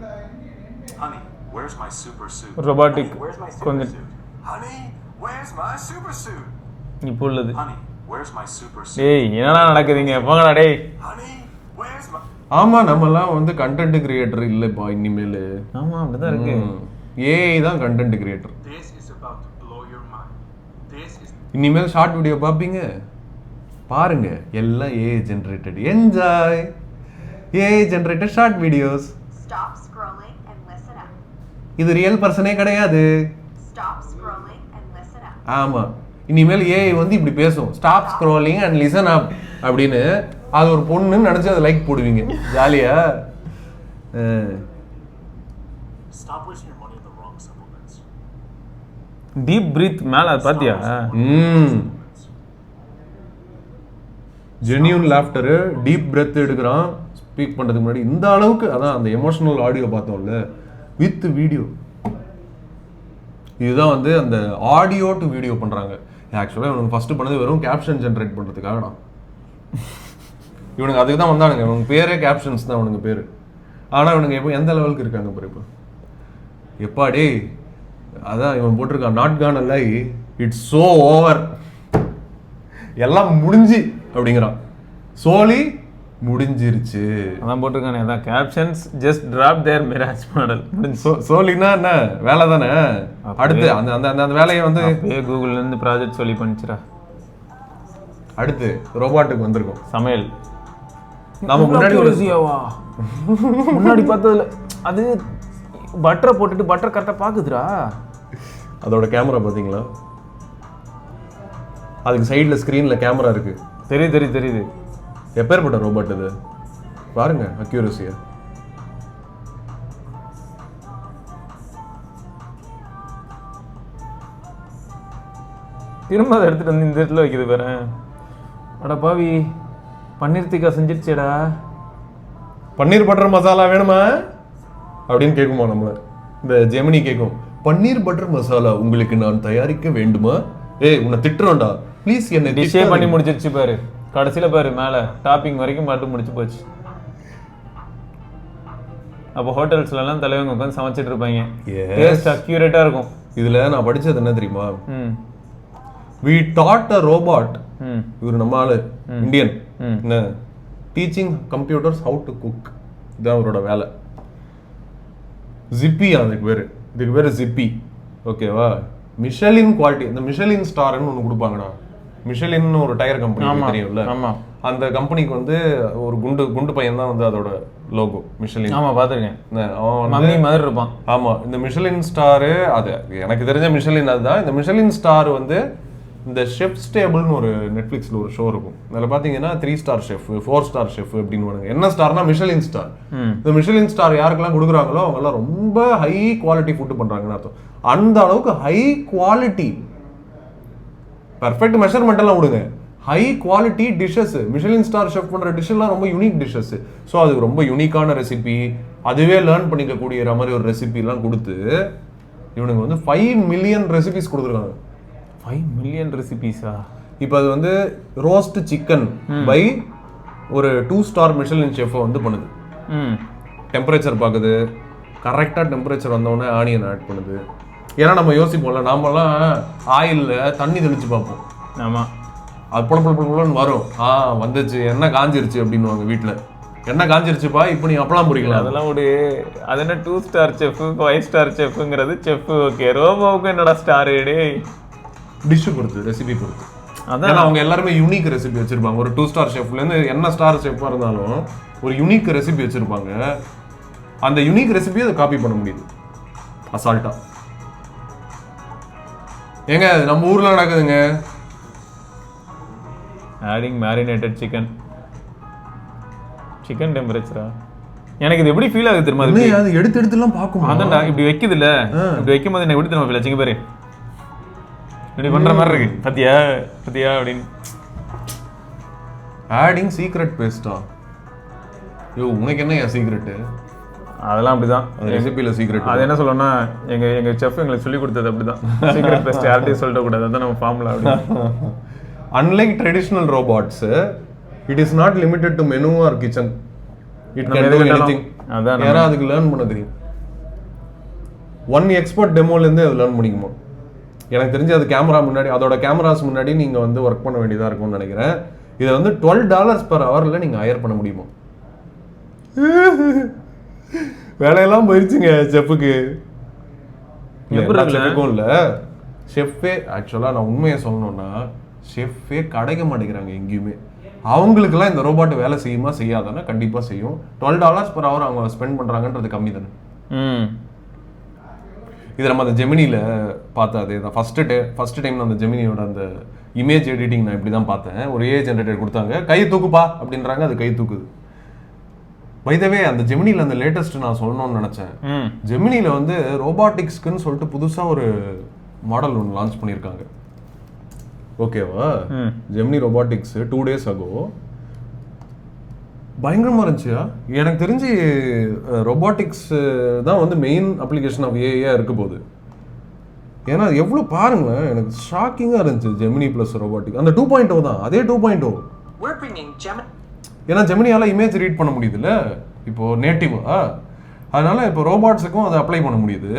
Honey, where's my super suit? Robotic. Where's my super suit? Honey, where's my super suit? இப்போ உள்ளது. Honey, where's my super suit? டேய் என்னடா நடக்குதுங்க, போங்கடா டேய். Honey, where's my ஆமா, நம்மலாம் வந்து கண்டென்ட் கிரியேட்டர் இல்லப்பா இனிமேல். ஆமா, அப்படிதான் இருக்கு. ஏஐ தான் content creator. This is about to blow your mind. This is இனிமேல் ஷார்ட் வீடியோ பாப்பீங்க, பாருங்க, எல்லாம் AI generated. Enjoy AI generated short videos. Stop scrolling and listen up. இது ரியல் பர்சனே கிடையாது. Stop scrolling and listen up. ஆமா, இனிமேல் AI வந்து இப்படி பேசும். ஸ்டாப் ஸ்க்ரோலிங் அண்ட் லிசன் அப் அப்படின்னு. அது ஒரு பொண்ணுன்னு நினைச்சு அதை லைக் போடுவீங்க ஜாலியா. stop wasting your money on the wrong supplements. Deep breath மேல அது பாத்தியா? ஜென்யூன் லாஃப்டரு, டீப் பிரெத் எடுக்கிறான் ஸ்பீக் பண்ணுறதுக்கு முன்னாடி. இந்த அளவுக்கு அதான் அந்த எமோஷனல் ஆடியோ பார்த்தோம்ல வித் வீடியோ. இதுதான் வந்து அந்த ஆடியோ டு வீடியோ பண்ணுறாங்க. ஆக்சுவலாக இவனுக்கு ஃபஸ்ட்டு பண்ணது வெறும் கேப்ஷன் ஜென்ரேட் பண்ணுறதுக்காக தான். இவனுக்கு அதுக்கு தான் வந்தானுங்க. இவனுக்கு பேரே கேப்ஷன்ஸ் தான் அவனுக்கு பேர். ஆனால் இவனுக்கு எப்போ எந்த லெவலுக்கு இருக்காங்க பாரு இப்போ. எப்பாடே அதான் இவன் போட்டிருக்கான், நாட் கான் அல்ல, இட்ஸ் ஸோ ஓவர், எல்லாம் முடிஞ்சு அப்படிங்கிறான். சோலி முடிஞ்சிருச்சு அதான் போட்டிருக்கானே. அதான் கேப்ஷன்ஸ் ஜஸ்ட் டிராப் தேர் மிராஜ் மாடல். சோலினா என்ன வேலை தானே. அடுத்து அந்த அந்த அந்த வேலையை வந்து கூகுள்ல இருந்து ப்ராஜெக்ட் சொல்லி பண்ணிச்சுரா. அடுத்து ரோபாட்டுக்கு வந்திருக்கோம். சமையல் நாம முன்னாடி ஒரு முன்னாடி பார்த்ததுல அது பட்டரை போட்டுட்டு பட்டர் கரெக்டாக பார்க்குதுரா. அதோட கேமரா பார்த்தீங்களா? அதுக்கு சைடில் ஸ்க்ரீனில் கேமரா இருக்கு. தெரியுது. எப்பேற்பட்ட ரோபோட் இது பாருங்க, அக்யூரசியா. திரும்ப அதை எடுத்துட்டு வந்து இந்த இடத்துல வைக்குது பாரு. அட பாவி, பன்னீர் திக்கா செஞ்சிருச்சேடா. பன்னீர் பட்டர் மசாலா வேணுமா அப்படின்னு கேட்குமா நம்மள. இந்த ஜெமினி கேட்கும், பன்னீர் பட்டர் மசாலா உங்களுக்கு நான் தயாரிக்க வேண்டுமா? ஏய் உன்னை திட்டுறோம்டா ப்ளீஸ், என்ன டிஷ்ஷே பண்ணி முடிச்சிருச்சு பாரு. கடைசியில பாரு மேல டாப்பிங் வரைக்கும் மட்டும் முடிச்சு போச்சு. அப்போ ஹோட்டல்ஸ்ல எல்லாம் தலைவங்க உட்காந்து சமைச்சிட்டு இருப்பாங்க. டேஸ்ட் அக்யூரேட்டா இருக்கும். இதுல நான் படிச்சது என்ன தெரியுமா? we taught a robot, இவர் நம்ம ஆளு இந்தியன், என்ன teaching computers how to cook. இதான் அவரோட வேலை. ஜிப்பி இதுக்கு பேரு ஜிப்பி. ஓகேவா? மிஷலின் குவாலிட்டி, இந்த மிஷலின் ஸ்டார்னு ஒன்று கொடுப்பாங்கடா. மிஷலின் ஒரு டயர் கம்பெனி தெரியும்ல, அந்த கம்பெனிக்கு வந்து ஒரு குண்டு பையன் தான் வந்து அதோட லோகோ மிஷலின். ஆமா பாத்துருக்கேன். அவன் மம்மி மாதிரி இருப்பான். ஆமா, இந்த மிஷலின் ஸ்டாரு அது எனக்கு தெரிஞ்ச மிஷலின் அதுதான். இந்த மிஷலின் ஸ்டார் வந்து இந்த ஷெஃப்ஸ் டேபிள்னு ஒரு நெட்ஃப்ளிக்ஸில் ஒரு ஷோ இருக்கும். அதில் பார்த்தீங்கன்னா 3 ஸ்டார் ஷெஃப், 4 ஸ்டார் ஷெஃப் அப்படின்னு. என்ன ஸ்டார்னா மிஷலின் ஸ்டார். இந்த மிஷலின் ஸ்டார் யாருக்கெல்லாம் கொடுக்குறாங்களோ அவங்கெல்லாம் ரொம்ப ஹை குவாலிட்டி ஃபுட்டு பண்ணுறாங்கன்னு அர்த்தம். அந்த அளவுக்கு ஹை குவாலிட்டி, பர்ஃபெக்ட் மெஷர்மெண்ட் எல்லாம் விடுங்க, high quality dishes. Michelin star chef பண்ணுற டிஷ்ஷெல்லாம் ரொம்ப யூனிக் டிஷ்ஷஸ். ஸோ அது ரொம்ப யூனிக்கான ரெசிபி, அதுவே லேர்ன் பண்ணிக்கக்கூடிய மாதிரி ஒரு ரெசிபிலாம் கொடுத்து இவனுக்கு வந்து 5 மில்லியன் ரெசிபிஸ் கொடுத்துருக்காங்க. 5 மில்லியன் ரெசிபிஸா? இப்போ அது வந்து ரோஸ்ட் சிக்கன் பை ஒரு 2 ஸ்டார் மிஷலின் ஷெஃபை வந்து பண்ணுது. டெம்பரேச்சர் பார்க்குது, கரெக்டாக டெம்பரேச்சர் வந்தோடனே ஆனியன் ஆட் பண்ணுது. ஏன்னா நம்ம யோசிப்போம்ல, நாமெல்லாம் ஆயிலில் தண்ணி தெளிச்சு பார்ப்போம். ஆமாம், அது புலன்னு வரும். வந்துச்சு, எண்ணெய் காஞ்சிருச்சு அப்படின்வாங்க வீட்டில். எண்ணெய் காஞ்சிருச்சுப்பா, இப்போ நீ அப்பலாம் புரிக்கலாம். அதெல்லாம் ஒரு அது என்ன 2 ஸ்டார் செஃப் 5 ஸ்டார் செஃப்ங்கிறது செஃப். ஓகே, ரோபோவுக்கு என்னடா ஸ்டார்? டிஷ்ஷு பொறுத்து, ரெசிபி பொறுத்து. அதான் அவங்க எல்லாருமே யூனிக் ரெசிபி வச்சிருப்பாங்க. ஒரு 2 ஸ்டார் ஷெஃப்லேருந்து என்ன ஸ்டார் ஷெஃபாக இருந்தாலும் ஒரு யூனிக் ரெசிபி வச்சிருப்பாங்க. அந்த யூனிக் ரெசிபியை அதை காப்பி பண்ண முடியுது அசால்ட்டா. ஏங்க நம்ம ஊர்ல நடக்குதுங்க. ஆடிங் மேரினேட்டட் சிக்கன் டெம்பரேச்சரா? எனக்கு இது எப்படி ஃபீல் ஆகுது தெரியுமா? அது எடுத்துலாம் பார்க்கும். அதான்டா இப்படி வைக்குது இல்ல, இப்படி வைக்கும் போது என்ன எப்படி தெரியுமா ஃபீல் ஆச்சுங்க பாரு, இப்படி பண்ற மாதிரி இருக்கு. பத்தியா அப்படின்னு. Adding secret பேஸ்டா? யோ உனக்கு என்ன சீக்ரெட்? அதெல்லாம் அப்படிதான் ரெசிபில சீக்ரெட். அது என்ன சொல்லணும்னா எங்க செஃப் எங்களுக்கு சொல்லி கொடுத்தது அப்படிதான். சீக்ரெட் பேஸ்ட் யார்கிட்டயும் சொல்லிட கூடாது, அதான் நம்ம formula. Unlike traditional robots, it is not limited to menu or kitchen. It can do anything. ஏன்னா அதுக்கு லேர்ன் பண்ண தெரியும். 1 எக்ஸ்பர்ட் டெமோல இருந்து அது லேர்ன் பண்ணிக்குமா? எனக்கு தெரிஞ்சு அது கேமரா முன்னாடி, அதோட கேமராஸ் முன்னாடி நீங்க வந்து ஒர்க் பண்ண வேண்டியதா இருக்கும்னு நினைக்கிறேன். இதை வந்து $12 per hourல நீங்க ஹையர் பண்ண முடியுமா? வேலையெல்லாம் போயிருச்சுங்க செஃப்புக்கு. செஃப்புக்கும் இல்ல, ஷெஃப்பே ஆக்சுவலா நான் உண்மையை சொல்லணும்னா ஷெஃப்பே கிடைக்க மாட்டேங்கிறாங்க எங்கேயுமே. அவங்களுக்குலாம் இந்த ரோபோட் வேலை செய்யுமா செய்யாதானா? கண்டிப்பா செய்யும். $12 per hour அவங்க ஸ்பெண்ட் பண்றாங்கன்றது கம்மி தானே. இது நம்ம அந்த ஜெமினியில் பார்த்தா அதே தான். ஃபர்ஸ்ட் டைம் நான் அந்த ஜெமினியோட அந்த இமேஜ் எடிட்டிங் நான் இப்படி தான் பார்த்தேன். ஒரு ஏ ஜென்ரேட்டர் கொடுத்தாங்க, கை தூக்குப்பா அப்படின்றாங்க, அது கை தூக்குது. வைதவே அந்த ஜெமினியில் அந்த லேட்டஸ்ட் நான் சொல்லணும்னு நினச்சேன். ஜெமினியில் வந்து ரோபாட்டிக்ஸ்க்குன்னு சொல்லிட்டு புதுசாக ஒரு மாடல் ஒன்று லான்ச் பண்ணியிருக்காங்க. ஓகேவா? ஜெமினி ரோபாட்டிக்ஸ் 2 days ago பயங்கரமா இருந்துச்சுயா. எனக்கு தெரிஞ்சு ரொபாட்டிக்ஸ் தான் வந்து மெயின் அப்ளிகேஷன் ஆஃப் ஏஐயா இருக்க போகுது. ஏன்னா எவ்வளோ பாருங்களேன், எனக்கு ஷாக்கிங்காக இருந்துச்சு ஜெமினி ப்ளஸ் ரொபாட்டிக். அந்த 2.0 தான், அதே 2.0. ஏன்னா ஜெமினியால இமேஜ் ரீட் பண்ண முடியுதுல்ல இப்போ நேட்டிவா, அதனால இப்போ ரோபாட்ஸுக்கும் அதை அப்ளை பண்ண முடியுது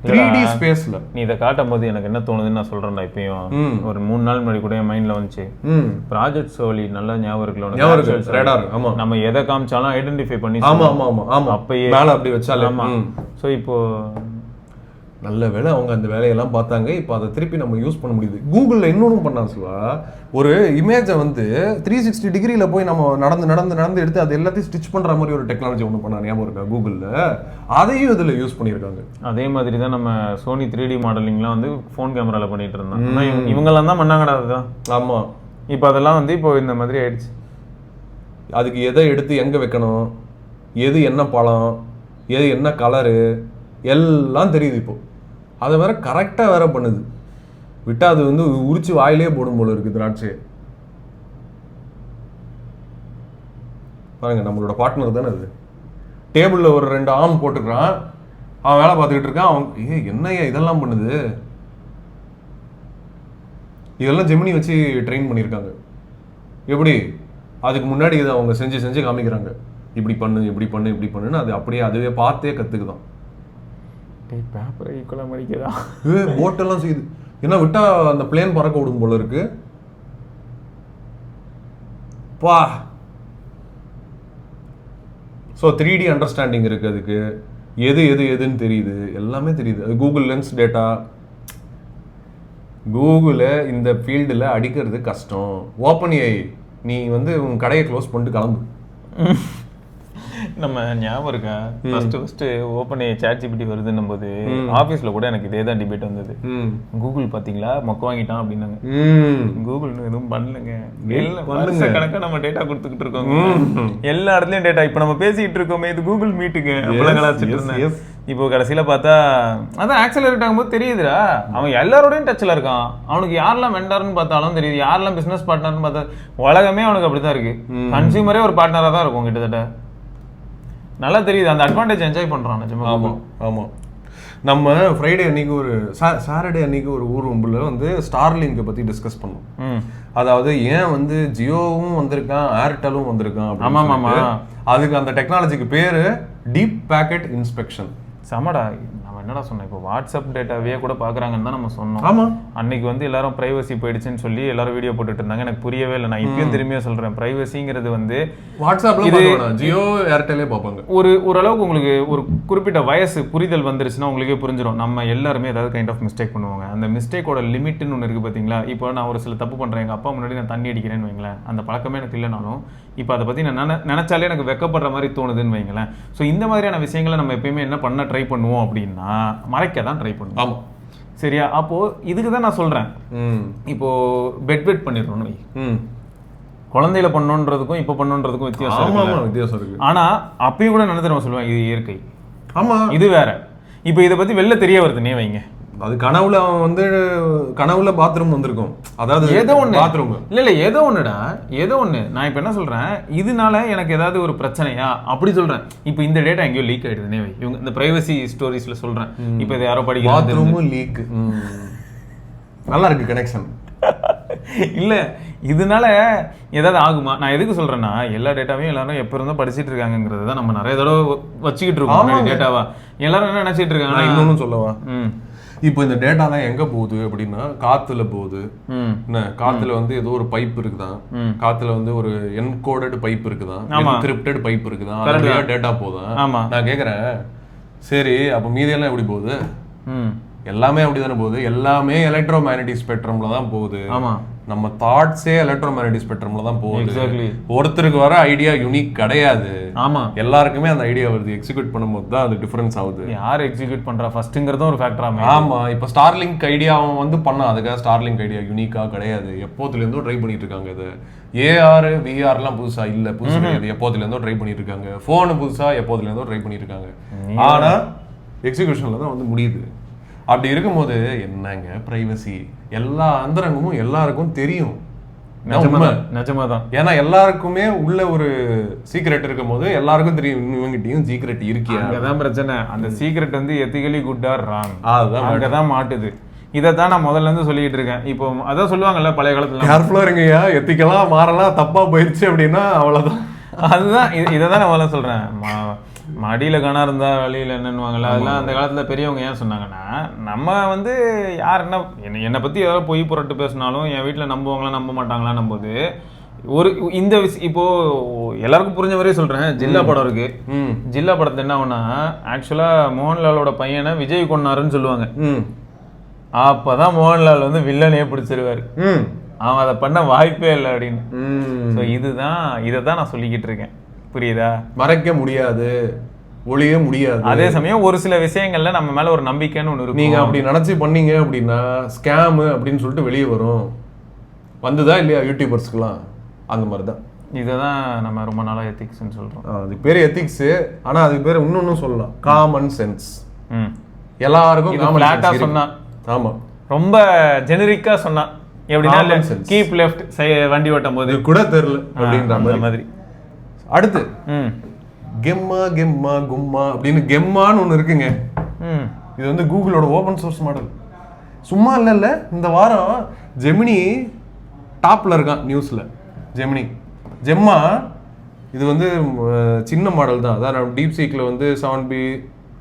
3D ஸ்பேஸ்ல. நீ இதை காட்டும் போது எனக்கு என்ன தோணுதுன்னு நான் சொல்றேன்டா. இப்பயும் ஒரு 3 நாள் முன்னாடி கூட என் மைண்ட்ல வந்துச்சு, ப்ராஜெக்ட் சோலி நல்லா ஞாபகம் இருக்குல்ல, ரேடார். ஆமா, நம்ம எதை காமிச்சாலும் ஐடென்டிஃபை பண்ணி. ஆமா ஆமா ஆமா ஆமா, அப்பயே மேல அப்படி வச்சாலே. ஆமா. ஸோ இப்போ நல்ல வேலை அவங்க அந்த வேலையெல்லாம் பார்த்தாங்க. இப்போ அதை திருப்பி நம்ம யூஸ் பண்ண முடியுது. கூகுளில் இன்னொன்று பண்ணாங்க சிவா, ஒரு இமேஜை வந்து 360 டிகிரியில் போய் நம்ம நடந்து எடுத்து அது எல்லாத்தையும் ஸ்டிச் பண்ணுற மாதிரி ஒரு டெக்னாலஜி ஒன்று பண்ணாங்க, ஞாபகம் இருக்கா கூகுளில்? அதையும் இதில் யூஸ் பண்ணியிருக்காங்க. அதே மாதிரி தான் நம்ம சோனி 3D மாடலிங்லாம் வந்து ஃபோன் கேமராவில் பண்ணிட்டு இருந்தாங்க. இவங்கெல்லாம் தான் பண்ணாங்கடா அதுதான். ஆமாம், இப்போ அதெல்லாம் வந்து இப்போ இந்த மாதிரி ஆயிடுச்சு. அதுக்கு எதை எடுத்து எங்கே வைக்கணும், எது என்ன பழம், எது என்ன கலரு எல்லாம் தெரியுது இப்போ. அதை வேற கரெக்டாக வேற பண்ணுது. விட்டா அது வந்து உரிச்சு வாயிலே போடும் போல இருக்கு திராட்சை. பாருங்க, நம்மளோட பார்ட்னர் தானே அது. டேபிளில் ஒரு 2 ஆம் போட்டுக்கிறான், அவன் வேலை பார்த்துக்கிட்டு இருக்கான். அவன் என்னையா இதெல்லாம் பண்ணுது? இதெல்லாம் ஜெமினி வச்சு ட்ரெயின் பண்ணியிருக்காங்க. எப்படி? அதுக்கு முன்னாடி இதை அவங்க செஞ்சு காமிக்கிறாங்க, இப்படி பண்ணு இப்படி பண்ணு இப்படி பண்ணுன்னு. அது அப்படியே அதுவே பார்த்தே கற்றுக்குதான். பேப்பரை ஈக்குவலாக மடிக்கிறதா? போட்டெல்லாம் செய்யுது. ஏன்னா விட்டா அந்த பிளேன் பறக்க விடும் போல இருக்கு. பா. ஸோ 3D அண்டர்ஸ்டாண்டிங் இருக்கு அதுக்கு. எதுன்னு தெரியுது, எல்லாமே தெரியுது. அது கூகுள் லென்ஸ் டேட்டா. கூகுளை இந்த ஃபீல்டில் அடிக்கிறது கஷ்டம். ஓப்பன் ஏஐ, நீ வந்து உன் கடையை க்ளோஸ் பண்ணிட்டு கிளம்பு. நம்ம ஞாபகம் இருக்கா ஃபர்ஸ்ட் ஓப்பன் ChatGPT வருதுன்னும் போது ஆஃபீஸில் கூட எனக்கு இதே தான் டிபேட் வந்தது. கூகுள் பார்த்தீங்களா மொக்க வாங்கிட்டான் அப்படின்னாங்க. கூகுள் எதுவும் பண்ணலங்க, கணக்காக நம்ம டேட்டா கொடுத்துக்கிட்டு இருக்கோம் எல்லா இடத்துலையும் டேட்டா. இப்போ நம்ம பேசிக்கிட்டு இருக்கோமே, இது கூகுள் மீட்டுங்க அப்படிலாம் கலாச்சிட்டு இருந்தேன். இப்போ கடைசியில் பார்த்தா அதான் ஆக்சலரேட் ஆகும்போது தெரியுதுடா, அவன் எல்லாரோடையும் டச்சில் இருக்கான். அவனுக்கு யாரெல்லாம் வெண்டார்னு பார்த்தாலும் தெரியுது, யாரெல்லாம் பிஸ்னஸ் பார்ட்னர்னு பார்த்தா உலகமே அவனுக்கு அப்படி தான் இருக்கு. கன்சியூமரே ஒரு பார்ட்னராக தான் இருக்கும் கிட்டத்தட்ட. நல்லா தெரியுது, அந்த அட்வான்டேஜ் என்ஜாய் பண்றான் நிஜமா. ஆமாம் ஆமாம். நம்ம ஃப்ரைடே அன்னைக்கு ஒரு சாட்டர்டே அன்னைக்கு ஒரு ஊர்வம்பில் வந்து ஸ்டார்லிங்கை பற்றி டிஸ்கஸ் பண்ணோம். அதாவது ஏன் வந்து ஜியோவும் வந்திருக்கான் ஏர்டெலும் வந்திருக்கான். ஆமாம், அதுக்கு அந்த டெக்னாலஜிக்கு பேர் டீப் பேக்கெட் இன்ஸ்பெக்ஷன். சமடா, நம்ம என்னடா சொன்னோம், இப்போ வாட்ஸ்அப் டேட்டாவே கூட பார்க்குறாங்கன்னு தான் நம்ம சொன்னோம். ஆமாம், அன்னைக்கு வந்து எல்லாரும் ப்ரைவசி போயிடுச்சுன்னு சொல்லி எல்லாரும் வீடியோ போட்டுட்டு இருந்தாங்க. எனக்கு புரியவே இல்லை. நான் இப்பயும் திரும்பியும் சொல்கிறேன், ப்ரைவசிங்கிறது வந்து வாட்ஸ்அப்பில் ஜியோ ஏர்டெல்லே பார்ப்பாங்க. ஓரளவுக்கு உங்களுக்கு ஒரு குறிப்பிட்ட வயசு புரிதல் வந்துருச்சுன்னா உங்களுக்கே புரிஞ்சிடும். நம்ம எல்லாருமே ஏதாவது கைண்ட் ஆஃப் மிஸ்டேக் பண்ணுவாங்க. அந்த மிஸ்டேக்கோட லிமிட்னு ஒன்று இருக்குது பார்த்தீங்களா. இப்போ நான் ஒரு சில தப்பு பண்ணுறேன், எங்கள் அப்பா முன்னாடி நான் தண்ணி அடிக்கிறேன்னு வைங்களேன், அந்த பழக்கமே எனக்கு இல்லைனாலும் இப்போ அதை பற்றி நான் நினச்சாலே எனக்கு வெக்கப்படுற மாதிரி தோணுதுன்னு வைங்களேன். ஸோ இந்த மாதிரியான விஷயங்களை நம்ம எப்பயுமே என்ன பண்ண ட்ரை பண்ணுவோம் அப்படின்னா மறைக்க தான் ட்ரை பண்ணுவோம். ஆமாம், சரியா? அப்போது இதுக்கு தான் நான் சொல்கிறேன், இப்போது பெட் பண்ணிடுறோம். குழந்தையில பண்ணுன்றதுக்கும் இப்போ பண்ணுன்றதுக்கும் வித்தியாசம் இருக்கு. ஆனால் அப்பயும் கூட நினைத்து சொல்லுவேன், இது இயற்கை. ஆமாம், இது வேற. இப்போ இதை பற்றி வெளில தெரிய வருதுன்னே வைங்க. அது கனவுல அவன் வந்து கனவுல பாத்ரூம் வந்திருக்கும். அதாவது ஏதோ ஒண்ணு பாத்ரூம் இல்ல ஏதோ ஒண்ணுடா, ஏதோ ஒண்ணு. நான் இப்ப என்ன சொல்றேன், இதனால எனக்கு ஏதாவது ஒரு பிரச்சனையா அப்படி சொல்றேன். இப்போ இந்த டேட்டா எங்கேயோ லீக் ஆயிடுதுனே வை. இவங்க இந்த பிரைவசி ஸ்டோரிஸ்ல சொல்றேன். இப்போ இது யாரோ படிக்கிறாங்க, பாத்ரூமும் லீக். நல்லா இருக்கு கனெக்ஷன். இல்ல இதனால ஏதாவது ஆகுமா? நான் எதுக்கு சொல்றேன்னா, எல்லா டேட்டாவையும் எல்லாரும் எப்ப இருந்தோ படிச்சுட்டு இருக்காங்கிறது தான் நம்ம நிறைய தடவை வச்சுக்கிட்டு இருக்கோம் டேட்டாவா. எல்லாரும் என்ன நினைச்சிட்டு இருக்காங்க. இன்னொன்னு சொல்லவா, இப்போ இந்த டேட்டாலாம் எங்க போகுது அப்படின்னா காத்துல போகுது. காத்துல வந்து ஏதோ ஒரு பைப் இருக்குதான், காத்துல வந்து ஒரு என்கோடட் பைப் இருக்குதான், என்கிரிப்டட் பைப் இருக்குதான், அதுல டேட்டா போகுதான். நான் கேக்குறேன், சரி அப்ப மீதியெல்லாம் எப்படி போகுது? எல்லாமே அப்படிதானே போகுது. எல்லாமே எலக்ட்ரோ மேக்னெட்டிக் ஸ்பெக்ட்ரம்ல தான் போகுது. நம்ம தாட்ஸே எலக்ட்ரோ மேக்னெட்டிக் ஸ்பெக்ட்ரம்ல தான் போகுது. ஒருத்தருக்கு வர ஐடியா யூனிக் கிடையாது. ஆமா, எல்லாருக்குமே அந்த ஐடியா வருது. எக்ஸிக்யூட் பண்ணும்போது தான் அது டிஃபரன்ஸ் ஆகுது. யார் எக்ஸிக்யூட் பண்றா ஃபர்ஸ்ட்ங்கிறதும் ஒரு ஃபேக்டரா. ஆமா, இப்போ ஸ்டார்லிங்க் ஐடியா அவன் வந்து பண்ணா, அதுக்காக ஸ்டார்லிங்க் ஐடியா யூனிக்கா கிடையாது. எப்போதுல இருந்தோ ட்ரை பண்ணிட்டு இருக்காங்க. இது ஏஆர் விஆர்லாம் புதுசா இல்ல, புதுசு கிடையாது. எப்போதுல இருந்தோ ட்ரை பண்ணிட்டு இருக்காங்க. போன் புதுசா எப்போதுல இருந்தோ ட்ரை பண்ணிட்டு இருக்காங்க. ஆனா எக்ஸிக்யூஷன்ல தான் வந்து முடியுது. அப்படி இருக்கும்போது என்னங்க பிரைவசி, எல்லா அந்தரங்கமும் எல்லாருக்கும் தெரியும். நிஜமாதான். ஏன்னா எல்லாருக்குமே உள்ள ஒரு சீக்ரெட் இருக்கும் போது எல்லாருக்கும் தெரியும் இவங்கிட்டயும் சீக்ரெட் இருக்கியா. அங்கதான் பிரச்சனை. அந்த சீக்ரெட் வந்து எத்திக்கலி குட் ஆர் ராங், அதுதான் அங்கதான் மாட்டுது. இதைத்தான் நான் முதல்ல இருந்து சொல்லிட்டு இருக்கேன். இப்போ அதான் சொல்லுவாங்கல்ல பழைய காலத்துல, கேர்ஃபுல்லா இருங்கய்யா, எத்திக்கலாம் மாறலாம், தப்பா போயிடுச்சு அப்படின்னா அவ்வளவுதான். அதுதான் இதைதான் நான் முதல்ல சொல்றேன். மடியில கணா இருந்தா வழியில என்னன்னுவாங்கல்ல, அதெல்லாம் அந்த காலத்துல பெரியவங்க ஏன் சொன்னாங்கன்னா, நம்ம வந்து யார் என்னை பத்தி ஏதாவது பொய் புரட்டு பேசினாலும் என் வீட்டுல நம்புவாங்களா நம்ப மாட்டாங்களான்னும் போது ஒரு இந்த இப்போ எல்லாருக்கும் புரிஞ்ச வரையும் சொல்றேன். ஜில்லா படம் இருக்கு. ஜில்லா படத்துல என்ன ஆகும்னா, ஆக்சுவலா மோகன்லாலோட பையனை விஜய் கொன்னாருன்னு சொல்லுவாங்க. அப்பதான் மோகன்லால் வந்து வில்லனையே பிடிச்சிருவாரு. அவன் அதை பண்ண வாய்ப்பே இல்லை அப்படின்னு. இதைதான் நான் சொல்லிக்கிட்டு இருக்கேன். புரியுதா? மறைக்க முடியாது, ஒளிய முடியாது. அதே சமயம் ஒரு சில விஷயங்கள்ல நம்ம மேல ஒரு நம்பிக்கைன்னு ஒண்ணு இருக்கு. நீங்க அப்படி நினைச்சு பண்ணீங்க அப்படின்னா ஸ்கேம் அப்படின்னு சொல்லிட்டு வெளியே வரும். வந்துதா இல்லையா யூடியூபர்ஸ்க்குலாம்? அந்த மாதிரிதான். இததான் நம்ம ரொம்ப நாளா எத்திக்ஸ்ன்னு சொல்றோம். அதுக்கு பேர் எத்திக்ஸ். ஆனா அதுக்கு பேர் இன்னொன்னும் சொல்லலாம், காமன் சென்ஸ். எல்லாருக்கும் சொன்னா, ஆமா, ரொம்ப ஜெனரிக்கா சொன்னா எப்படின்னா, கீப் லெஃப்ட் வண்டி ஓட்டும் போது கூட தெரியல அப்படின்ற மாதிரி. அடுத்து கெம்மா கெம்மா கும்மா அப்படின்னு கெம்மான்னு ஒண்ணு இருக்குங்க. இது வந்து கூகுளோட ஓபன் சோர்ஸ் மாடல். சும்மா இல்ல, இந்த வாரம் ஜெமினி டாப்ல இருக்கான் நியூஸ்ல. ஜெம்மா இது வந்து சின்ன மாடல் தான். அதான் டீப் சீக்ல வந்து 7B,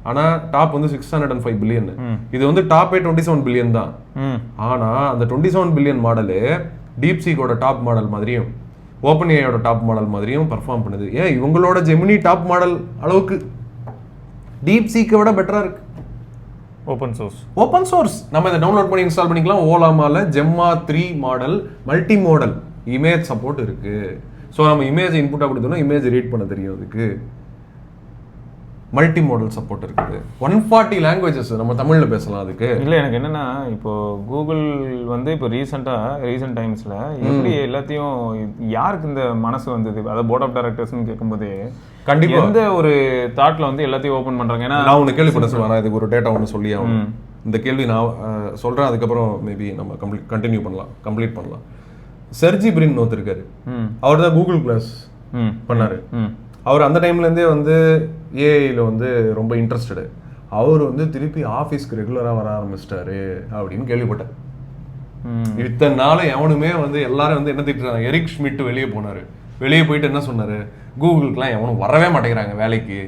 ஆனா டாப் வந்து 605 பில்லியன். இது வந்து டாப்பே 27 பில்லியன் தான். ஆனா அந்த 27 பில்லியன் மாடலு டீப் சீக்கோட டாப் மாடல் மாதிரியும் ஓப்பன் ஏஐயோட டாப் மாடல் மாதிரியும் பர்ஃபார்ம் பண்ணுது. ஏன் இவங்களோட ஜெமினி டாப் மாடல் அளவுக்கு டீப் சீக்கை விட பெட்டரா இருக்கு. ஓப்பன் சோர்ஸ் நம்ம இதை டவுன்லோட் பண்ணி இன்ஸ்டால் பண்ணிக்கலாம். ஓலாமால Gemma 3 model multi modal image support இருக்கு. ஸோ நம்ம இமேஜ் இன்புட்டாக கொடுத்தோம்னா இமேஜ் ரீட் பண்ண தெரியும். அதுக்கு மல்டி மோடல் சப்போர்ட் இருக்குது. 140 லாங்குவேஜஸ் நம்ம தமிழ்ல பேசலாம். அதுக்கு இல்லை, எனக்கு என்னன்னா, இப்போ கூகுள் வந்து இப்போ ரீசெண்ட் டைம்ஸ்ல எப்படி எல்லாத்தையும் யாருக்கு இந்த மனசு வந்தது, அதாவது போர்ட் ஆஃப் டைரக்டர்ஸ்னு கேட்கும்போது கண்டிப்பா எந்த ஒரு தாட்ல வந்து எல்லாத்தையும் ஓப்பன் பண்றாங்க. ஏன்னா நான் ஒன்று கேள்விப்பட்ட சொல்லுவேன், இதுக்கு ஒரு டேட்டா ஒன்று சொல்லி ஆகும். இந்த கேள்வி நான் சொல்றேன், அதுக்கப்புறம் மேபி நம்ம கம்ப்ளீட் பண்ணலாம். செர்ஜி பிரின் ஒருத்தர், அவர் தான் கூகுள் கிளாஸ் பண்ணாரு. அவர் அந்த டைம்லேருந்தே வந்து ஏஐல வந்து ரொம்ப இன்ட்ரெஸ்டடு. அவர் வந்து திருப்பி ஆஃபீஸ்க்கு ரெகுலராக வர ஆரம்பிச்சிட்டாரு அப்படின்னு கேள்விப்பட்டேன். இத்தனை நாள் எவனுமே வந்து எல்லாரும் வந்து என்ன திட்டுறாங்க, எரிக் ஷ்மிட் வெளியே போனார். வெளியே போயிட்டு என்ன சொன்னார், கூகுளுக்குலாம் எவனும் வரவே மாட்டேங்கிறாங்க வேலைக்கு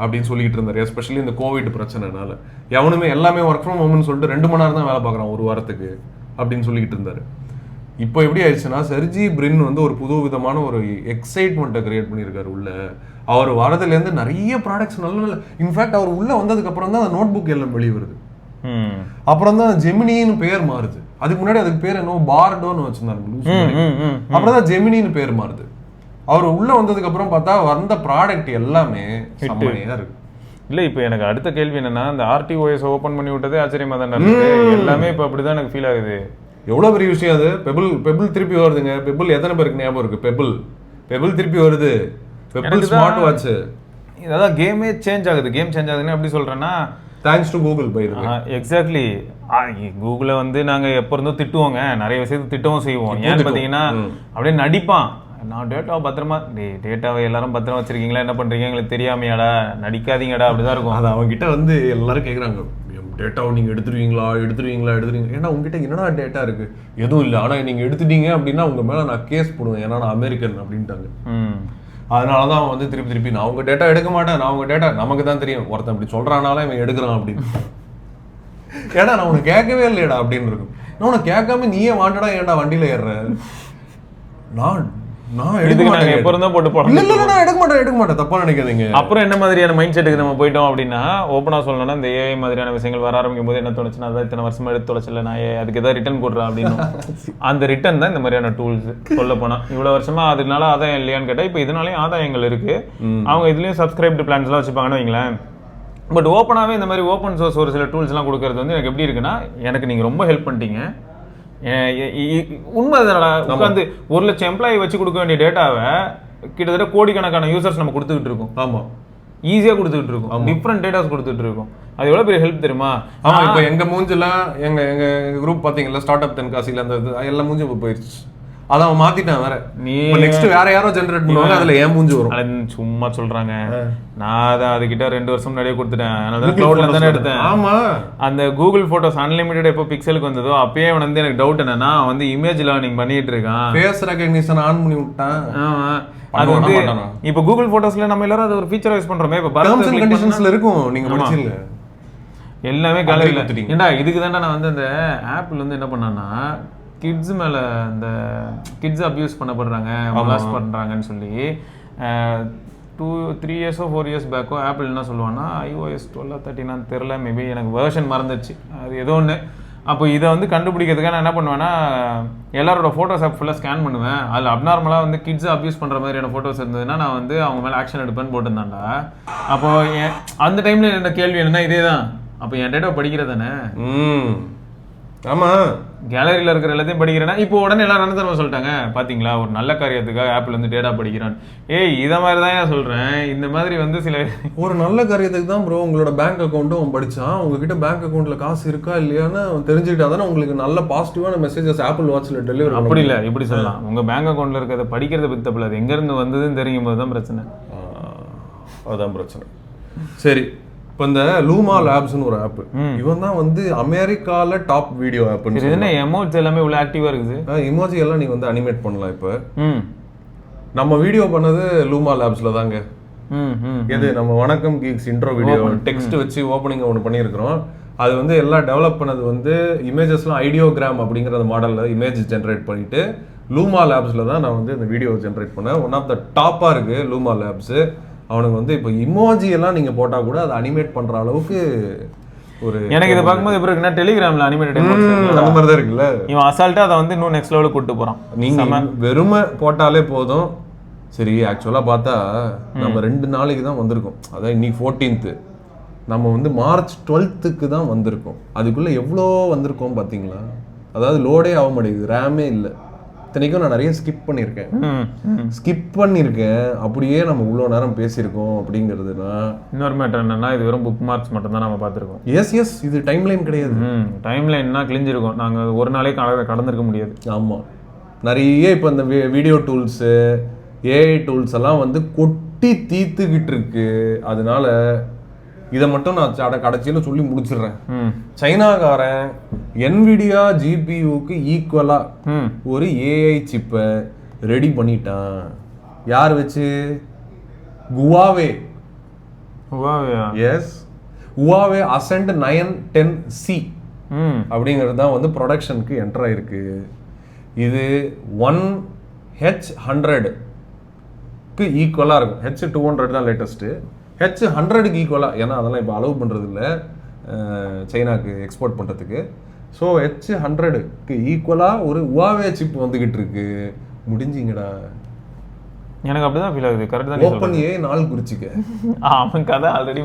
அப்படின்னு சொல்லிட்டு இருந்தாரு. எஸ்பெஷலி இந்த கோவிட் பிரச்சனைனால எவனுமே எல்லாமே ஒர்க் ஃப்ரம் ஹோம்னு சொல்லிட்டு 2 மணி நேரம் தான் வேலை பார்க்குறான் ஒரு வாரத்துக்கு அப்படின்னு சொல்லிக்கிட்டு இருந்தாரு. இப்போ எப்படி ஆயிடுச்சுன்னா, செர்ஜி பிரின் வந்து ஒரு புது விதமான ஒரு எக்ஸைட்மெண்ட்டை கிரியேட் பண்ணியிருக்காரு உள்ள. அவர் வரதுலேருந்து நிறைய ப்ராடக்ட்ஸ் நல்ல இன்ஃபேக்ட் அவர் உள்ள வந்ததுக்கு அப்புறம் தான் அந்த நோட் புக் எல்லாம் வெளியே வருது. அப்புறம் தான் ஜெமினின்னு பேர் மாறுது. அதுக்கு முன்னாடி அதுக்கு பேர் என்ன பார்டோன்னு வச்சிருந்தாங்க. அப்புறம் தான் ஜெமினின்னு பேர் மாறுது. அவர் உள்ள வந்ததுக்கு அப்புறம் பார்த்தா வந்த ப்ராடக்ட் எல்லாமே செம்மையா இருக்கு. இல்லை, இப்போ எனக்கு அடுத்த கேள்வி என்னன்னா, இந்த RTOS ஓப்பன் பண்ணி விட்டதே ஆச்சரியமா தான் இருக்கு. எல்லாமே இப்போ அப்படிதான் எனக்கு ஃபீல் ஆகுது. எவ்வளோ பெரிய விஷயம் அது. பெபிள் திருப்பி வருதுங்க. பெபிள் எத்தனை பேருக்கு ஞாபகம் இருக்கு? பெபிள் திருப்பி வருது. Pebble smart watch. இதான் கேமே சேஞ்ச் ஆகுது. கேம் சேஞ்ச் ஆகுதுன்னு எப்படி சொல்றேன்னா, thanks to Google. By the way, exactly. கூகுளை வந்து நாங்க எப்போ இருந்தோ திட்டுவோங்க, நிறைய விஷயத்தை திட்டவும் செய்வோம். ஏன்னு பார்த்தீங்கன்னா அப்படியே நடிப்பான், நான் டேட்டாவை பத்திரமா, டேட்டாவை எல்லாரும் பத்திரமா வச்சிருக்கீங்களா, என்ன பண்றீங்க எங்களுக்கு தெரியாமையாடா, நடிக்காதீங்கடா, அப்படிதான் இருக்கும். அது அவங்க கிட்ட வந்து எல்லாரும் கேட்குறாங்க, டேட்டாவை நீங்கள் எடுத்துருவீங்களா. ஏன்னா உங்ககிட்ட என்னடா டேட்டா இருக்கு? எதுவும் இல்லை, ஆனால் நீங்கள் எடுத்துட்டீங்க அப்படின்னா உங்க மேலே நான் கேஸ் போடுவேன், ஏன்னா நான் அமெரிக்கன் அப்படின்ட்டாங்க. அதனால தான் அவன் வந்து திருப்பி நான் உங்க டேட்டா எடுக்க மாட்டேன், நான் உங்க டேட்டா, நமக்கு தான் தெரியும் ஒருத்தன் இப்படி சொல்றானால இவன் எடுக்கிறான் அப்படின்னு. ஏன்னா நான் உனக்கு கேட்கவே இல்லையடா அப்படின்னு இருக்கும். நான் உனக்கு கேட்காம நீயே வாண்டடா ஏன்டா வண்டியில ஏறுற? நான் எடுக்க மாட்டேன், எப்போ இருந்தா போட்டு போறேன். நான் எடுக்க மாட்டேன், தப்பா நினைக்காதீங்க. அப்புறம் என்ன மாதிரியான மைண்ட் செட்டுக்கு நம்ம போயிட்டோம் அப்படின்னா, ஓப்பனா சொல்லணும்னா, இந்த ஏஐ மாதிரியான விஷயங்கள் வர ஆரம்பிக்கும் போது என்ன தோணுச்சுன்னா, அதான் இத்தனை வருஷமா எடுத்து தொலைச்சல, நான் அதுக்கு ஏதாவது ரிட்டர்ன் போடுறேன் அப்படின்னு. அந்த ரிட்டர்ன் தான் இந்த மாதிரியான டூல்ஸ். சொல்ல போனா இவ்வளவு வருஷமா அதனால ஆதாயம் இல்லையான்னு கேட்டா, இப்போ இதனாலயும் ஆதாயங்கள் இருக்கு. அவங்க இதுலயும் சப்ஸ்கிரைப்டு பிளான்ஸ் எல்லாம் வச்சுப்பாங்கன்னு வைங்களேன். பட் ஓப்பனாவே இந்த மாதிரி ஓப்பன் சோர்ஸ் ஒரு சில டூல்ஸ் எல்லாம் கொடுக்கறது வந்து எனக்கு எப்படி இருக்குன்னா, எனக்கு நீங்க ரொம்ப ஹெல்ப் பண்ணிட்டீங்க. உண்மை உட்காந்து 1 லட்சம் எம்ப்ளாயி வச்சு கொடுக்க வேண்டிய டேட்டாவை கிட்டத்தட்ட கோடிக்கணக்கான யூசர்ஸ் நம்ம கொடுத்துக்கிட்டு இருக்கோம். ஆமா, ஈஸியா கொடுத்துக்கிட்டு இருக்கோம். டிஃப்ரெண்ட் டேட்டாஸ் கொடுத்துட்டு இருக்கோம். அது எவ்வளவு பெரிய ஹெல்ப் தெரியுமா? ஆமா, இப்போ எங்க மூஞ்செல்லாம் எங்க குரூப் பாத்தீங்களா, ஸ்டார்ட் அப் தென்காசியில அந்த எல்லா மூஞ்சும் இப்போ போயிடுச்சு. அத அவன் மாத்திட்டான் வேற. நீ நெக்ஸ்ட் வேற யாரோ ஜெனரேட் பண்ணுவாங்க, அதுல ஏன் மூஞ்சி வரும். சும்மா சொல்றாங்க. நான் அதை அதுகிட்ட 2 வருஷம் முன்னாடியே கொடுத்துட்டேன். அதனால கிளவுட்ல தானே எடுத்தேன். ஆமா, அந்த கூகுள் போட்டோஸ் அன்லிமிட்டட் எப்போ பிக்சலுக்கு வந்ததோ அப்பயே வந்து எனக்கு டவுட் என்னன்னா வந்து இமேஜ் லேர்னிங் பண்ணிட்டு இருக்கான், ஃபேஸ் ரெகக்னிஷன் ஆன் பண்ணி விட்டான். அது வந்து இப்ப கூகுள் போட்டோஸ்ல நம்ம எல்லாரும் அது ஒரு ஃபீச்சர் யூஸ் பண்றோமே. இப்ப டெர்ம்ஸ் அண்ட் கண்டிஷன்ஸ்ல இருக்கும், நீங்க படிச்சீங்க எல்லாமே கேலரியில. ஏண்டா இதுக்கு தான்டா நான் வந்து அந்த ஆப்ல வந்து என்ன பண்ணான்னா கிட்ஸ் மேல இந்த கிட்ஸ் அப்யூஸ் பண்ணப்படுறாங்க, மொலாஸ்ட் பண்றாங்கன்னு சொல்லி 2-3 years 4 years பேக்கோ ஆப்பிள் என்ன சொல்லுவான்னா iOS 12 13 தெரியல, மேபி எனக்கு வேர்ஷன் மறந்துச்சு, அது ஏதோ ஒன்று. அப்போ இதை வந்து கண்டுபிடிக்கிறதுக்காக நான் என்ன பண்ணுவேன்னா எல்லாரோட ஃபோட்டோஸ் ஆப் ஃபுல்லாக ஸ்கேன் பண்ணுவேன். அதில் அப்நார்மலாக வந்து கிட்ஸை அப்யூஸ் பண்ணுற மாதிரியான ஃபோட்டோஸ் இருந்ததுன்னா நான் வந்து அவங்க மேலே ஆக்ஷன் எடுப்பேன்னு போட்டிருந்தாண்டா. அப்போது அந்த டைமில் என்ன கேள்வி என்னன்னா இதே தான், அப்போ என் டேட்டா படிக்கிறது தானே. ஆமா, கேலரியில இருக்கிற எல்லாத்தையும் படிக்கிறேன்னா இப்போ உடனே எல்லாரும் என்ன தெரியுமா சொல்லிட்டாங்க, பாத்தீங்களா ஒரு நல்ல காரியத்துக்காக ஆப்பிள் வந்து டேட்டா படிக்கிறான். ஏய் இதை மாதிரி தான் ஏன் சொல்றேன், இந்த மாதிரி வந்து சில ஒரு நல்ல காரியத்துக்கு தான் ப்ரோ உங்களோட பேங்க் அக்கௌண்ட்டும் அவன் படிச்சான். உங்ககிட்ட பேங்க் அக்கௌண்ட்ல காசு இருக்கா இல்லையான்னு அவன் தெரிஞ்சுக்கிட்டா தானே உங்களுக்கு நல்ல பாசிட்டிவான மெசேஜஸ் ஆப்பிள் வாட்ச்ல டெலிவரி. அப்படி இல்லை, இப்படி சொல்லலாம், உங்க பேங்க் அக்கௌண்ட்ல இருக்கிறத படிக்கிறத பத்தி தப்பு, அது எங்க இருந்து வந்ததுன்னு தெரியும் போது தான் பிரச்சனை. அதுதான் பிரச்சனை. சரி, இப்போ இந்த லூமா லேப்ஸ்னு ஒரு ஆப், இவன் தான் வந்து அமெரிக்கால டாப் வீடியோ ஆப். என்ன எமோஜி எல்லாமே இவ்வளவு ஆக்டிவா இருக்குது. எமோஜி எல்லாம் நீ வந்து அனிமேட் பண்ணலாம். இப்போ நம்ம வீடியோ பண்ணது லூமா லேப்ஸ்ல தாங்க. இது நம்ம வணக்கம் கீக்ஸ் இன்ட்ரோ வீடியோ டெக்ஸ்ட் வச்சு ஓப்பனிங் ஒன்று பண்ணியிருக்கிறோம். அது வந்து எல்லாம் டெவலப் பண்ணது வந்து இமேஜஸ்லாம் ஐடியோகிராம் அப்படிங்கிற அந்த மாடலில் இமேஜ் ஜென்ரேட் பண்ணிட்டு லூமா லேப்ஸில் தான் நான் வந்து இந்த வீடியோ ஜென்ரேட் பண்ணேன். ஒன் ஆஃப் த டாப்பாக இருக்குது லூமா லேப்ஸு. அவனுக்கு வந்து இப்போ இமோஜி எல்லாம் நீங்கள் போட்டால் கூட அதை அனிமேட் பண்ணுற அளவுக்கு ஒரு எனக்கு இதை பார்க்கும்போது இப்போ இருக்குன்னா டெலிகிராமில் அனிமேட்டட் அந்த மாதிரி தான் இருக்குல்ல. இவன் அசால்ட்டாக அதை வந்து இன்னும் நெக்ஸ்ட் லெவலுக்கு கூப்பிட்டு போகிறான். நீங்கள் வெறுமை போட்டாலே போதும். சரி, ஆக்சுவலாக பார்த்தா நம்ம 2 நாளைக்கு தான் வந்திருக்கோம். அதான் இன்னைக்கு 14th, நம்ம வந்து March 12th தான் வந்திருக்கோம். அதுக்குள்ளே எவ்வளோ வந்திருக்கோம் பார்த்தீங்களா? அதாவது லோடே ஆக மாட்டேங்குது, ரேமே இல்லை. இத்தனைக்கும் நான் நிறைய ஸ்கிப் பண்ணியிருக்கேன். அப்படியே நம்ம இவ்வளோ நேரம் பேசியிருக்கோம் அப்படிங்கிறதுனா இன்னொரு மேட்டர் என்னன்னா இது வெறும் புக் மார்க்ஸ் மட்டும் தான் நம்ம பார்த்துருக்கோம். எஸ் இது டைம் லைன் கிடையாது. டைம் லைன்னா கிழிஞ்சிருக்கும், நாங்கள் ஒரு நாளே கடந்திருக்க முடியாது. ஆமாம், நிறைய இப்போ இந்த வீடியோ டூல்ஸு ஏஐ டூல்ஸ் எல்லாம் வந்து கொட்டி தீத்துக்கிட்டு இருக்கு. அதனால இதை மட்டும் நான் கடைசியில் சொல்லி முடிச்சிடுறேன். சைனாக்காரன் என்விடியா ஜிபியூக்கு ஈக்குவலா ஒரு ஏஐ சிப்பை ரெடி பண்ணிட்டான். யார் வச்சு? Huawei. S, Huawei Ascend 910C அப்படிங்கிறது தான் வந்து ப்ரொடக்ஷனுக்கு என்டர் ஆயிருக்கு. இது 1H100க்கு ஈக்குவலாக இருக்கும். H200 தான் லேட்டஸ்ட்டு. H100க்கு ஈக்குவலாக, ஏன்னா அதெல்லாம் இப்போ அலோவ் பண்ணுறது இல்லை சைனாக்கு எக்ஸ்போர்ட் பண்ணுறதுக்கு. ஸோ H100க்கு ஈக்குவலாக ஒரு Huawei சிப் வந்துக்கிட்டு இருக்கு. முடிஞ்சிங்கடா. எனக்கு அப்படிதான் ஃபீல் ஆகுது. கரெக்ட் தான். ஓப்பன் ஏ நாள் குறிச்சிக்க. அவன் கதை ஆல்ரெடி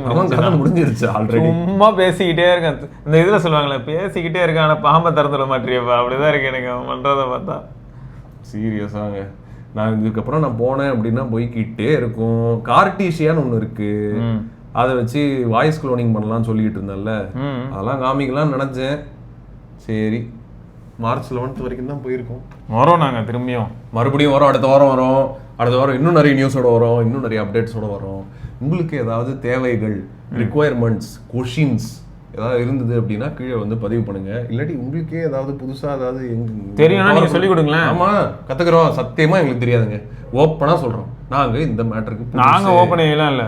முடிஞ்சிருச்சு. ஆல்ரெடி சும்மா பேசிக்கிட்டே இருக்கேன். இந்த இதில் சொல்லுவாங்களே பேசிக்கிட்டே இருக்கான் ஆனால் பாம்பை திறந்துட மாட்டியப்பா, அப்படிதான் இருக்கு எனக்கு அவன் பண்ணுறதை பார்த்தா. சீரியஸாங்க, நான் இதுக்கப்புறம் நான் போனேன் அப்படின்னா போய்கிட்டே இருக்கும். கார்டீஷியான்னு ஒன்று இருக்கு, அதை வச்சு வாய்ஸ் குளோனிங் பண்ணலாம்னு சொல்லிட்டு இருந்தேன்ல, அதெல்லாம் காமிக்கலாம்னு நினைச்சேன். சரி, March 11th வரைக்கும் தான் போயிருக்கோம். வரோம் நாங்கள் திரும்பியும் மறுபடியும் வரோம். அடுத்த வாரம் இன்னும் நிறைய நியூஸோட வரும், இன்னும் நிறைய அப்டேட்ஸோட வரும். உங்களுக்கு ஏதாவது தேவைகள், ரிக்குவயர்மெண்ட்ஸ், கொஷின்ஸ் ஏதாவது இருந்தது அப்படின்னா கீழே வந்து பதிவு பண்ணுங்க. இல்லாட்டி உங்களுக்கே ஏதாவது புதுசா ஏதாவது தெரியும்னா நீங்க சொல்லி கொடுங்களேன். ஆமா, கத்துக்கிறோம். சத்தியமா எங்களுக்கு தெரியாதுங்க, ஓப்பனா சொல்றோம். நாங்க இந்த மேட்டருக்கு நாங்க ஓப்பன் எல்லாம் இல்ல.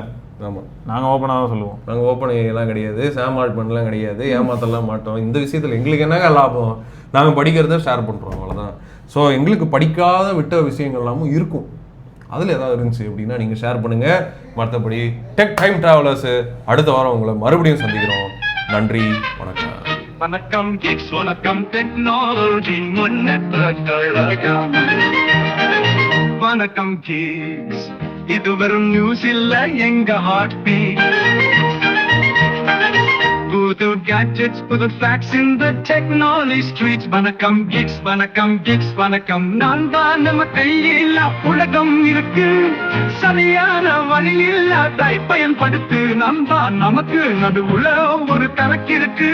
ஆமா, நாங்க ஓப்பனா தான் சொல்லுவோம். நாங்க ஓப்பன் எல்லாம் கிடையாது, சாமால்மெண்ட்லாம் கிடையாது, ஏமாத்தலாம் மாட்டோம். இந்த விஷயத்துல எங்களுக்கு என்னங்க லாபம்? நாங்க படிக்கிறத ஷேர் பண்றோம், அவ்வளவுதான். ஸோ எங்களுக்கு படிக்காத விட்ட விஷயங்கள் எல்லாமும் இருக்கும். அதில் ஏதாவது இருந்துச்சு அப்படின்னா நீங்கள் ஷேர் பண்ணுங்கள். மற்றபடி டெக் டைம் டிராவலர்ஸ் அடுத்த வாரம் உங்களை மறுபடியும் சந்திக்கிறோம். நன்றி, வணக்கம். வணக்கம் கிக்ஸ், வணக்கம் டெக்னாலஜி முன்னேற்றங்கள். வணக்கம் கிக்ஸ், இது வெறும் நியூஸ் இல்ல, எங்க ஹார்ட் பீட். புது gadgets, புது facts in the technology streets. வணக்கம் geeks, வணக்கம் geeks, வணக்கம். நான் தான் நம்ம கையில் உலகம் இருக்கு, சரியான வழியில் அதை பயன்படுத்து. நாம் தான் நமக்கு நடுவுல ஒரு கணக்கு இருக்கு.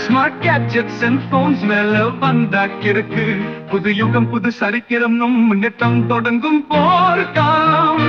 ஸ்மார்ட் கேட்ஜெட்ஸ் அண்ட் போன்ஸ் மேல வந்தாக்கிருக்கு. புது யுகம் புது சரித்திரம் நம் முன்னேற்றம் தொடங்கும் போர்க்காலம்.